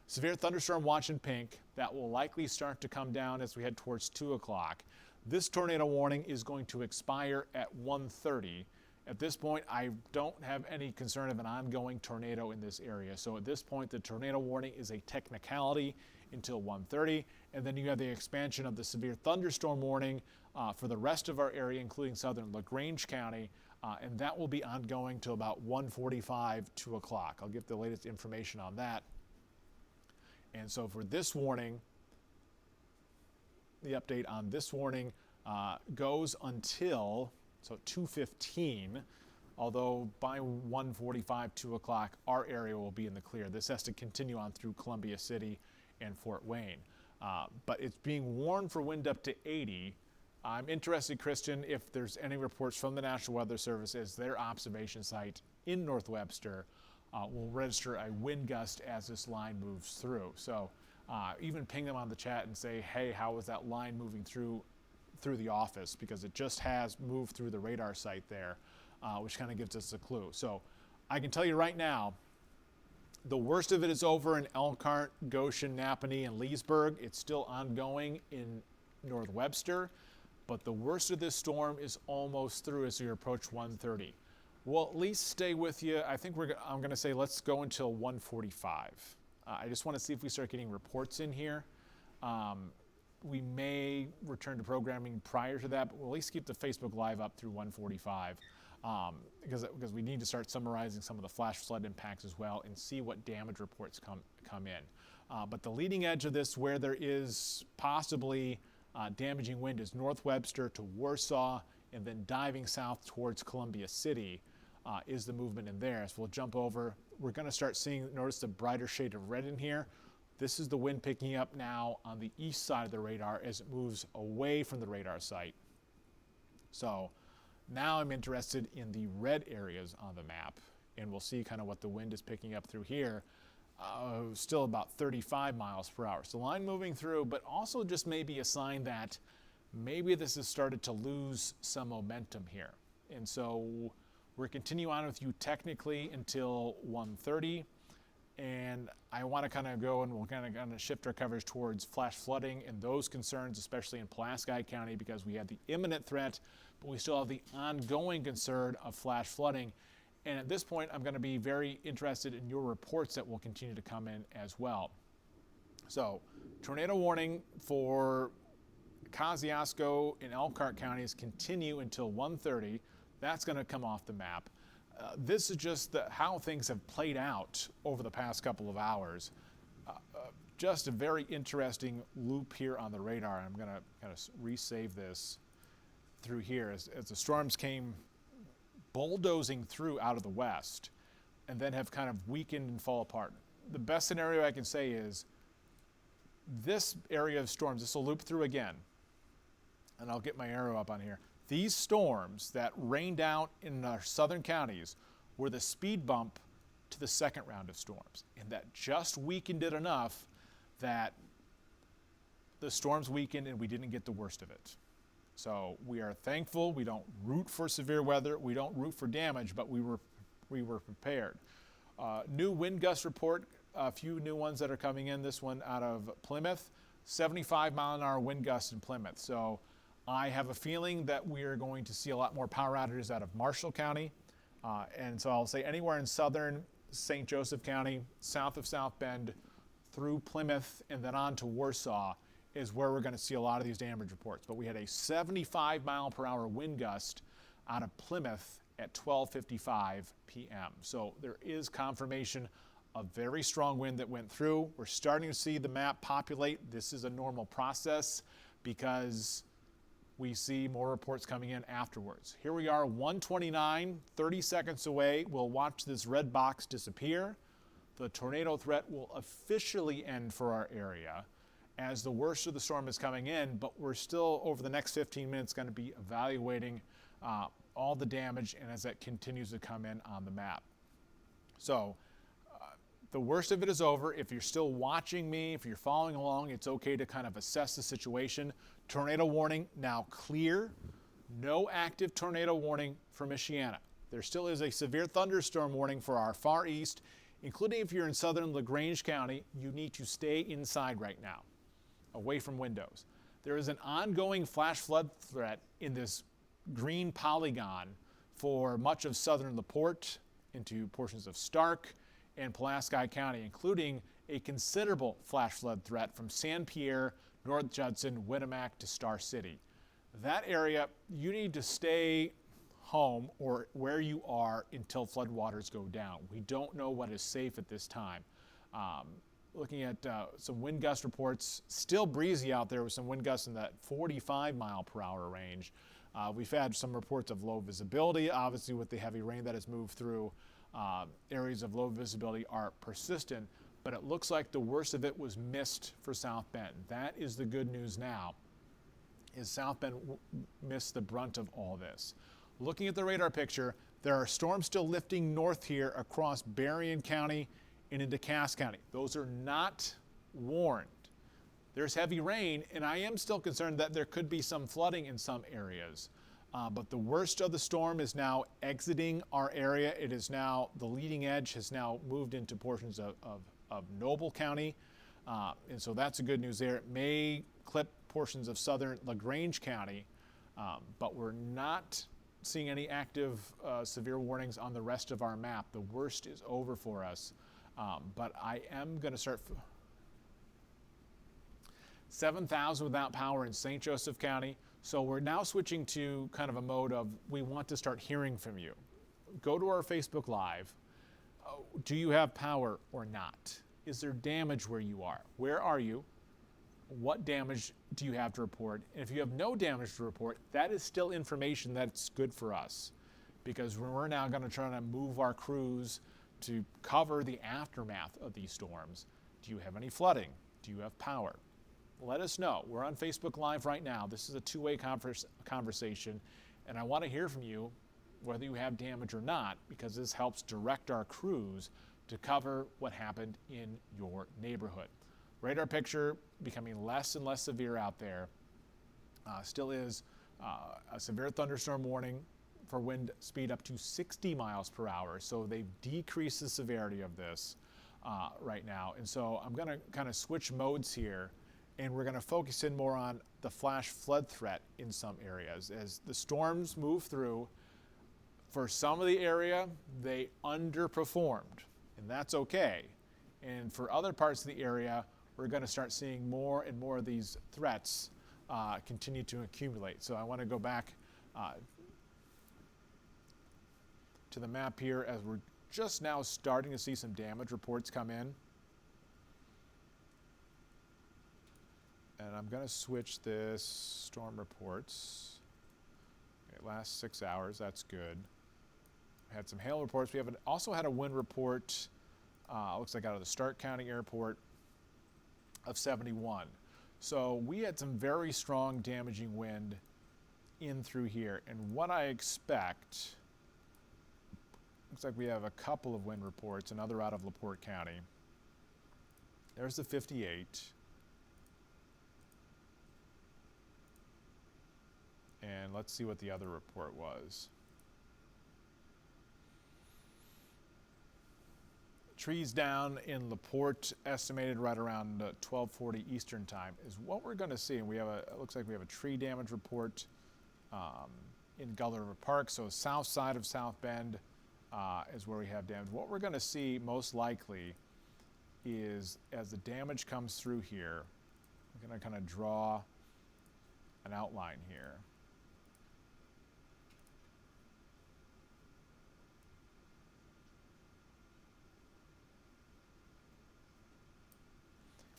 severe thunderstorm watch in pink. That will likely start to come down as we head towards 2 o'clock. This tornado warning is going to expire at 1:30. At this point, I don't have any concern of an ongoing tornado in this area. So at this point, the tornado warning is a technicality until 1:30, and then you have the expansion of the severe thunderstorm warning for the rest of our area, including southern LaGrange County, and that will be ongoing till about 1:45, 2 o'clock. I'll give the latest information on that. And so for this warning, the update on this warning goes until 2:15, although by 1:45, 2 o'clock, our area will be in the clear. This has to continue on through Columbia City and Fort Wayne. But it's being warned for wind up to 80. I'm interested, Christian, if there's any reports from the National Weather Service as their observation site in North Webster will register a wind gust as this line moves through. So even ping them on the chat and say, hey, how is that line moving through the office? Because it just has moved through the radar site there, which kind of gives us a clue. So I can tell you right now, the worst of it is over in Elkhart, Goshen, Napanee, and Leesburg. It's still ongoing in North Webster, but the worst of this storm is almost through as we approach 1:30. We'll at least stay with you. I think I'm going to say let's go until 1:45. I just want to see if we start getting reports in here. We may return to programming prior to that, but we'll at least keep the Facebook Live up through 1:45. Because we need to start summarizing some of the flash flood impacts as well and see what damage reports come in. But the leading edge of this, where there is possibly damaging wind, is North Webster to Warsaw, and then diving south towards Columbia City is the movement in there. So we'll jump over. We're going to start notice the brighter shade of red in here. This is the wind picking up now on the east side of the radar as it moves away from the radar site. So now I'm interested in the red areas on the map, and we'll see kind of what the wind is picking up through here. Still about 35 miles per hour. So line moving through, but also just maybe a sign that maybe this has started to lose some momentum here. And so we're continuing on with you technically until 1:30. And I want to kind of go and we'll kind of shift our coverage towards flash flooding and those concerns, especially in Pulaski County, because we have the imminent threat, but we still have the ongoing concern of flash flooding. And at this point, I'm going to be very interested in your reports that will continue to come in as well. So Tornado warning for Kosciuszko and Elkhart counties continue until 1:30. That's going to come off the map. This is just how things have played out over the past couple of hours. Just a very interesting loop here on the radar. I'm going to kind of resave this through here as the storms came bulldozing through out of the west and then have kind of weakened and fall apart. The best scenario I can say is this area of storms, this will loop through again, and I'll get my arrow up on here. These storms that rained out in our southern counties were the speed bump to the second round of storms, and that just weakened it enough that the storms weakened and we didn't get the worst of it. So we are thankful. We don't root for severe weather. We don't root for damage, but we were prepared. New wind gust report, a few new ones that are coming in. This one out of Plymouth, 75-mile-an-hour wind gusts in Plymouth. So I have a feeling that we are going to see a lot more power outages out of Marshall County. And so I'll say anywhere in southern St. Joseph County, south of South Bend, through Plymouth, and then on to Warsaw is where we're going to see a lot of these damage reports. But we had a 75-mile-per-hour wind gust out of Plymouth at 12:55 p.m. So there is confirmation of very strong wind that went through. We're starting to see the map populate. This is a normal process because we see more reports coming in afterwards. Here we are, 1:29, 30 seconds away. We'll watch this red box disappear. The tornado threat will officially end for our area as the worst of the storm is coming in, but we're still, over the next 15 minutes, going to be evaluating all the damage and as that continues to come in on the map. So the worst of it is over. If you're still watching me, if you're following along, it's okay to kind of assess the situation. Tornado warning now clear. No active tornado warning for Michiana. There still is a severe thunderstorm warning for our far east, including if you're in southern LaGrange County. You need to stay inside right now, away from windows. There is an ongoing flash flood threat in this green polygon for much of southern LaPorte into portions of Stark and Pulaski County, including a considerable flash flood threat from San Pierre, North Judson, Winnemac to Star City. That area, you need to stay home or where you are until floodwaters go down. We don't know what is safe at this time. Looking at some wind gust reports, still breezy out there with some wind gusts in that 45-mile-per-hour range. We've had some reports of low visibility. Obviously, with the heavy rain that has moved through, areas of low visibility are persistent, but it looks like the worst of it was missed for South Bend. That is the good news now, is South Bend missed the brunt of all this. Looking at the radar picture, there are storms still lifting north here across Berrien County and into Cass County. Those are not warned. There's heavy rain, and I am still concerned that there could be some flooding in some areas. But the worst of the storm is now exiting our area. It is now, the leading edge has now moved into portions of Noble County. And so that's the good news there. It may clip portions of southern LaGrange County, but we're not seeing any active severe warnings on the rest of our map. The worst is over for us. But I am going to start 7,000 without power in St. Joseph County. So we're now switching to kind of a mode of we want to start hearing from you. Go to our Facebook Live. Do you have power or not? Is there damage where you are? Where are you? What damage do you have to report? And if you have no damage to report, that is still information that's good for us, because we're now going to try to move our crews to cover the aftermath of these storms. Do you have any flooding? Do you have power? Let us know. We're on Facebook Live right now. This is a two-way conversation, and I want to hear from you whether you have damage or not, because this helps direct our crews to cover what happened in your neighborhood. Radar picture becoming less and less severe out there. Still is a severe thunderstorm warning for wind speed up to 60 miles per hour. So they've decreased the severity of this right now. And so I'm going to kind of switch modes here, and we're going to focus in more on the flash flood threat in some areas. As the storms move through, for some of the area, they underperformed, and that's okay. And for other parts of the area, we're going to start seeing more and more of these threats continue to accumulate. So I want to go back to the map here as we're just now starting to see some damage reports come in. And I'm going to switch this storm reports. Okay, last 6 hours, that's good. Had some hail reports. We have also had a wind report, looks like out of the Stark County Airport, of 71. So we had some very strong damaging wind in through here. And what I expect, looks like we have a couple of wind reports, another out of LaPorte County. There's the 58. And let's see what the other report was. Trees down in LaPorte, estimated right around 12:40 Eastern time, is what we're going to see. And we have it looks like we have a tree damage report in Gulliver Park. So south side of South Bend is where we have damage. What we're going to see most likely is as the damage comes through here, I'm going to kind of draw an outline here.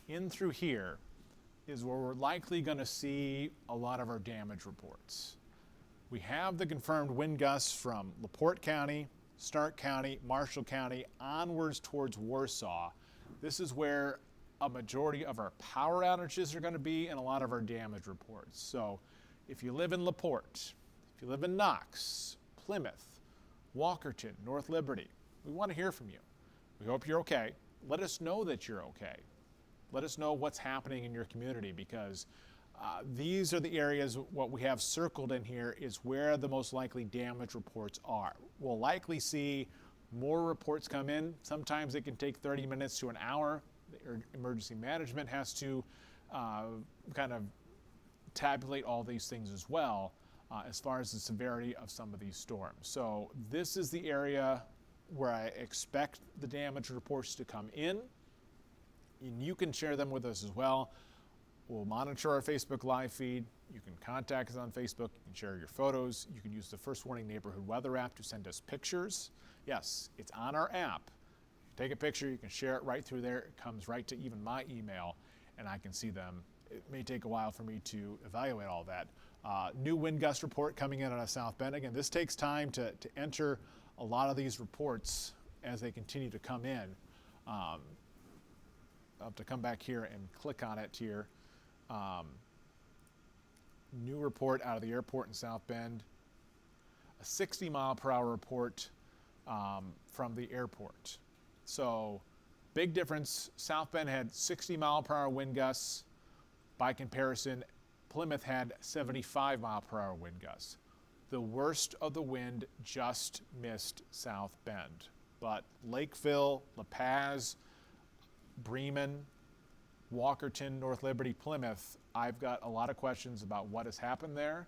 In through here is where we're likely going to see a lot of our damage reports. We have the confirmed wind gusts from LaPorte County, Stark County, Marshall County, onwards towards Warsaw. This is where a majority of our power outages are going to be and a lot of our damage reports. So if you live in LaPorte, if you live in Knox, Plymouth, Walkerton, North Liberty, we want to hear from you. We hope you're okay. Let us know that you're okay. Let us know what's happening in your community, because these are the areas, what we have circled in here is where the most likely damage reports are. We'll likely see more reports come in. Sometimes it can take 30 minutes to an hour. The emergency management has to kind of tabulate all these things as well as far as the severity of some of these storms. So this is the area where I expect the damage reports to come in. And you can share them with us as well. We'll monitor our Facebook live feed. You can contact us on Facebook. You can share your photos. You can use the First Warning Neighborhood Weather app to send us pictures. Yes, it's on our app. You take a picture, you can share it right through there. It comes right to even my email, and I can see them. It may take a while for me to evaluate all that. New wind gust report coming in out of South Bend. Again, this takes time to enter a lot of these reports as they continue to come in. I'll have to come back here and click on it here. New report out of the airport in South Bend. A 60-mile-per-hour report from the airport. So big difference. South Bend had 60-mile-per-hour wind gusts. By comparison, Plymouth had 75-mile-per-hour wind gusts. The worst of the wind just missed South Bend. But Lakeville, La Paz, Bremen, Walkerton, North Liberty, Plymouth, I've got a lot of questions about what has happened there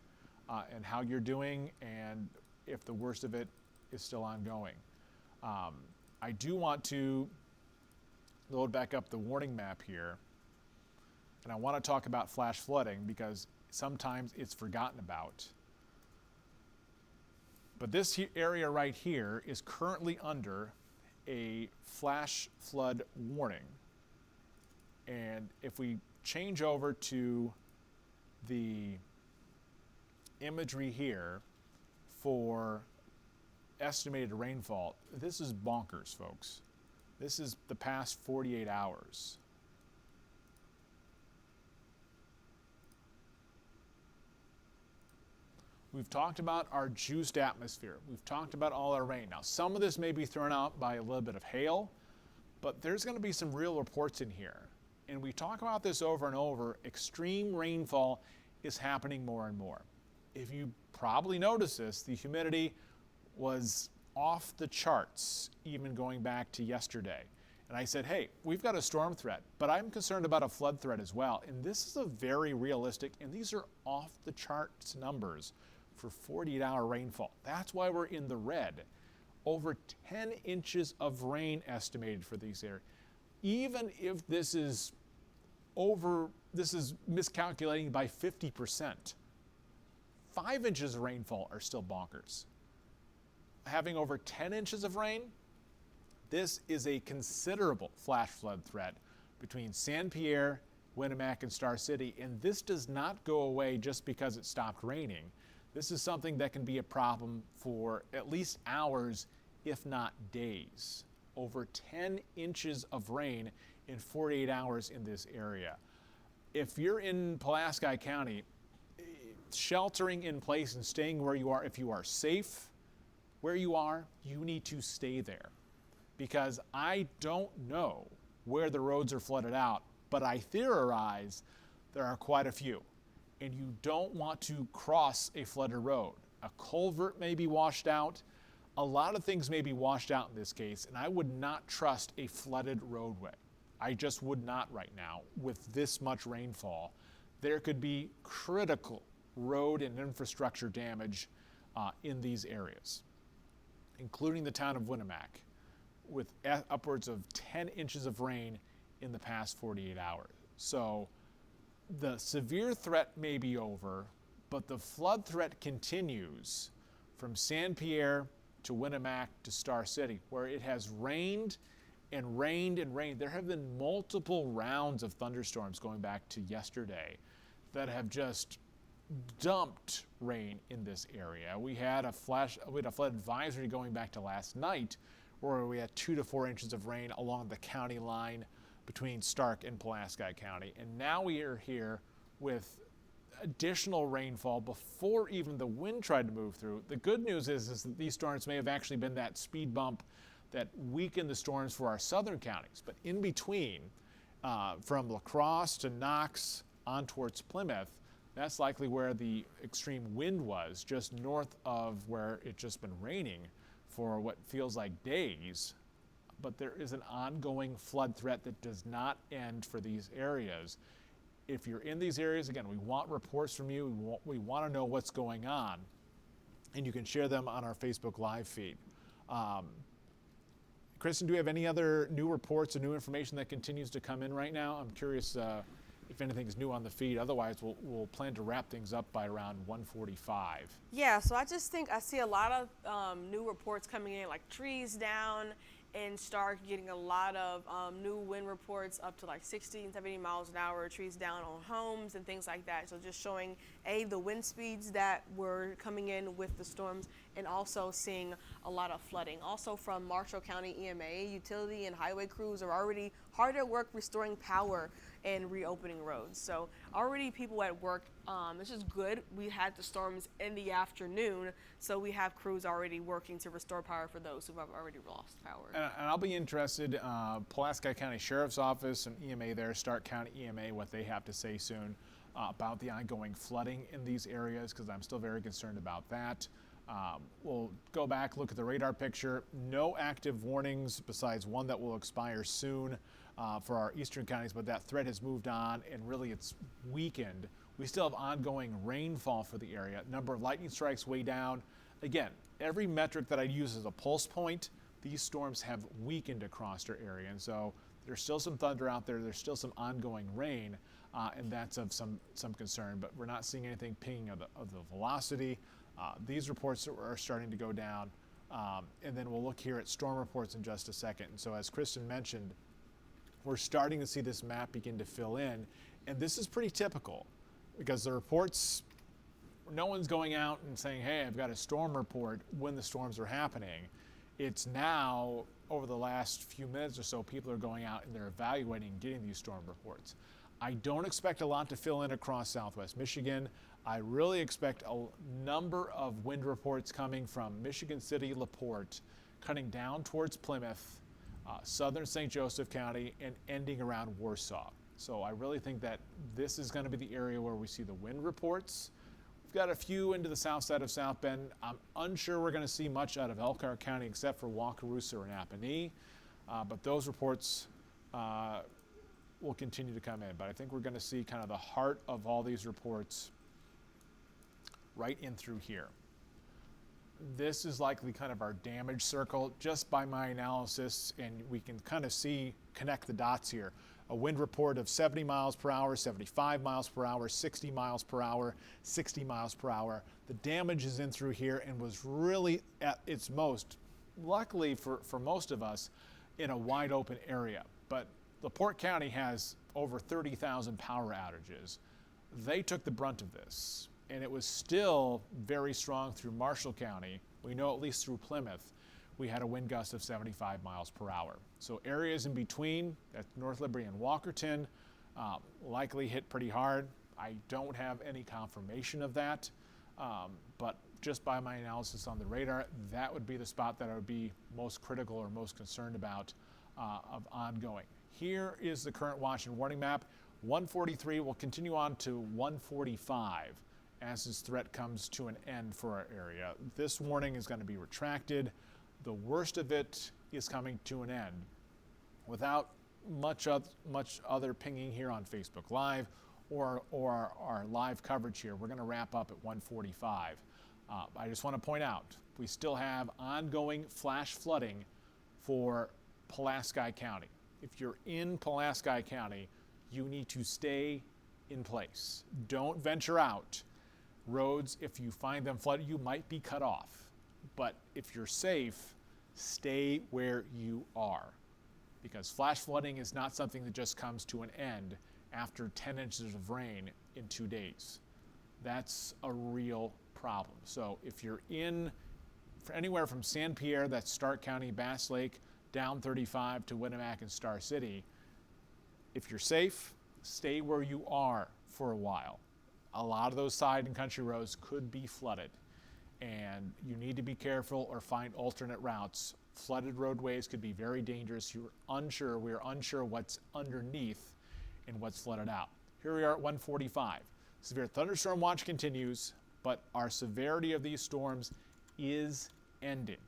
and how you're doing and if the worst of it is still ongoing. I do want to load back up the warning map here, and I want to talk about flash flooding because sometimes it's forgotten about. But this area right here is currently under a flash flood warning. And if we change over to the imagery here for estimated rainfall, this is bonkers, folks. This is the past 48 hours. We've talked about our juiced atmosphere. We've talked about all our rain. Now, some of this may be thrown out by a little bit of hail, but there's going to be some real reports in here. And we talk about this over and over. Extreme rainfall is happening more and more. If you probably noticed this, the humidity was off the charts, even going back to yesterday. And I said, hey, we've got a storm threat, but I'm concerned about a flood threat as well. And this is a very realistic, and these are off the charts numbers for 48-hour rainfall. That's why we're in the red. Over 10 inches of rain estimated for these areas. Even if this is this is miscalculating by 50%. 5 inches of rainfall are still bonkers. Having over 10 inches of rain, this is a considerable flash flood threat between San Pierre, Winnemac, and Star City, and this does not go away just because it stopped raining. This is something that can be a problem for at least hours, if not days. Over 10 inches of rain in 48 hours in this area. If you're in Pulaski County, sheltering in place and staying where you are, if you are safe where you are, you need to stay there. Because I don't know where the roads are flooded out, but I theorize there are quite a few. And you don't want to cross a flooded road. A culvert may be washed out. A lot of things may be washed out in this case, and I would not trust a flooded roadway. I just would not right now with this much rainfall. There could be critical road and infrastructure damage in these areas, including the town of Winnemac, with upwards of 10 inches of rain in the past 48 hours. So the severe threat may be over, but the flood threat continues from San Pierre to Winnemac to Star City, where it has rained and rained and rained. There have been multiple rounds of thunderstorms going back to yesterday that have just dumped rain in this area. We had a flood advisory going back to last night, where we had 2 to 4 inches of rain along the county line between Stark and Pulaski County. And now we are here with additional rainfall before even the wind tried to move through. The good news is that these storms may have actually been that speed bump that weakened the storms for our southern counties. But in between, from La Crosse to Knox on towards Plymouth, that's likely where the extreme wind was, just north of where it's just been raining for what feels like days. But there is an ongoing flood threat that does not end for these areas. If you're in these areas, again, we want reports from you. We want to know what's going on, and you can share them on our Facebook Live feed. Kristen, do we have any other new reports or new information that continues to come in right now? I'm curious if anything is new on the feed. Otherwise, we'll plan to wrap things up by around 1:45. Yeah, so I just think I see a lot of new reports coming in, like trees down and Stark getting a lot of new wind reports up to like 60 and 70 miles an hour, trees down on homes and things like that. So just showing the wind speeds that were coming in with the storms, and also seeing a lot of flooding. Also from Marshall County EMA, utility and highway crews are already hard at work restoring power and reopening roads. So already people at work, this is good. We had the storms in the afternoon, so we have crews already working to restore power for those who have already lost power. And I'll be interested, Pulaski County Sheriff's Office and EMA there, Stark County EMA, what they have to say soon about the ongoing flooding in these areas, because I'm still very concerned about that. We'll go back, look at the radar picture. No active warnings besides one that will expire soon for our eastern counties, but that threat has moved on and really it's weakened. We still have ongoing rainfall for the area. Number of lightning strikes way down. Again, every metric that I use as a pulse point, these storms have weakened across our area. And so there's still some thunder out there. There's still some ongoing rain, and that's of some concern. But we're not seeing anything pinging of the velocity. These reports are starting to go down. And then we'll look here at storm reports in just a second. And so as Kristen mentioned, we're starting to see this map begin to fill in. And this is pretty typical because the reports, no one's going out and saying, hey, I've got a storm report when the storms are happening. It's now, over the last few minutes or so, people are going out and they're evaluating getting these storm reports. I don't expect a lot to fill in across Southwest Michigan. I really expect a number of wind reports coming from Michigan City, LaPorte, cutting down towards Plymouth, southern St. Joseph County, and ending around Warsaw. So I really think that this is going to be the area where we see the wind reports. We've got a few into the south side of South Bend. I'm unsure we're going to see much out of Elkhart County except for Wakarusa and Appanee, but those reports will continue to come in. But I think we're going to see kind of the heart of all these reports right in through here. This is likely kind of our damage circle just by my analysis, and we can kind of connect the dots here. a wind report of 70 miles per hour, 75 miles per hour, 60 miles per hour, 60 miles per hour. The damage is in through here and was really at its most, luckily for most of us, in a wide open area. But LaPorte County has over 30,000 power outages. They took the brunt of this, and it was still very strong through Marshall County. We know at least through Plymouth, we had a wind gust of 75 miles per hour. So areas in between, that's North Liberty and Walkerton, likely hit pretty hard. I don't have any confirmation of that, but just by my analysis on the radar, that would be the spot that I would be most critical or most concerned about of ongoing. Here is the current watch and warning map. 143 will continue on to 145 as this threat comes to an end for our area. This warning is going to be retracted. The worst of it is coming to an end. Without much other pinging here on Facebook Live or our live coverage here, we're going to wrap up at 145. I just want to point out, we still have ongoing flash flooding for Pulaski County. If you're in Pulaski County, you need to stay in place. Don't venture out. Roads, if you find them flooded, you might be cut off. But if you're safe, stay where you are. Because flash flooding is not something that just comes to an end after 10 inches of rain in 2 days. That's a real problem. So if you're in anywhere from San Pierre, that's Stark County, Bass Lake, down 35 to Winnemac and Star City, if you're safe, stay where you are for a while. A lot of those side and country roads could be flooded, and you need to be careful or find alternate routes. Flooded roadways could be very dangerous. We're unsure what's underneath and what's flooded out. Here we are at 145. Severe thunderstorm watch continues, but our severity of these storms is ending.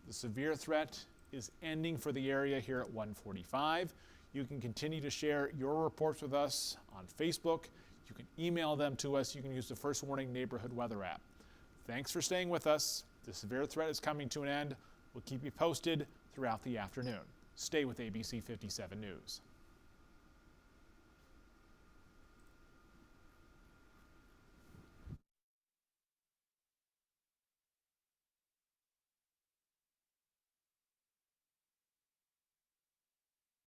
The severe threat is ending for the area here at 145. You can continue to share your reports with us on Facebook. You can email them to us. You can use the First Warning Neighborhood Weather app. Thanks for staying with us. The severe threat is coming to an end. We'll keep you posted throughout the afternoon. Stay with ABC 57 News.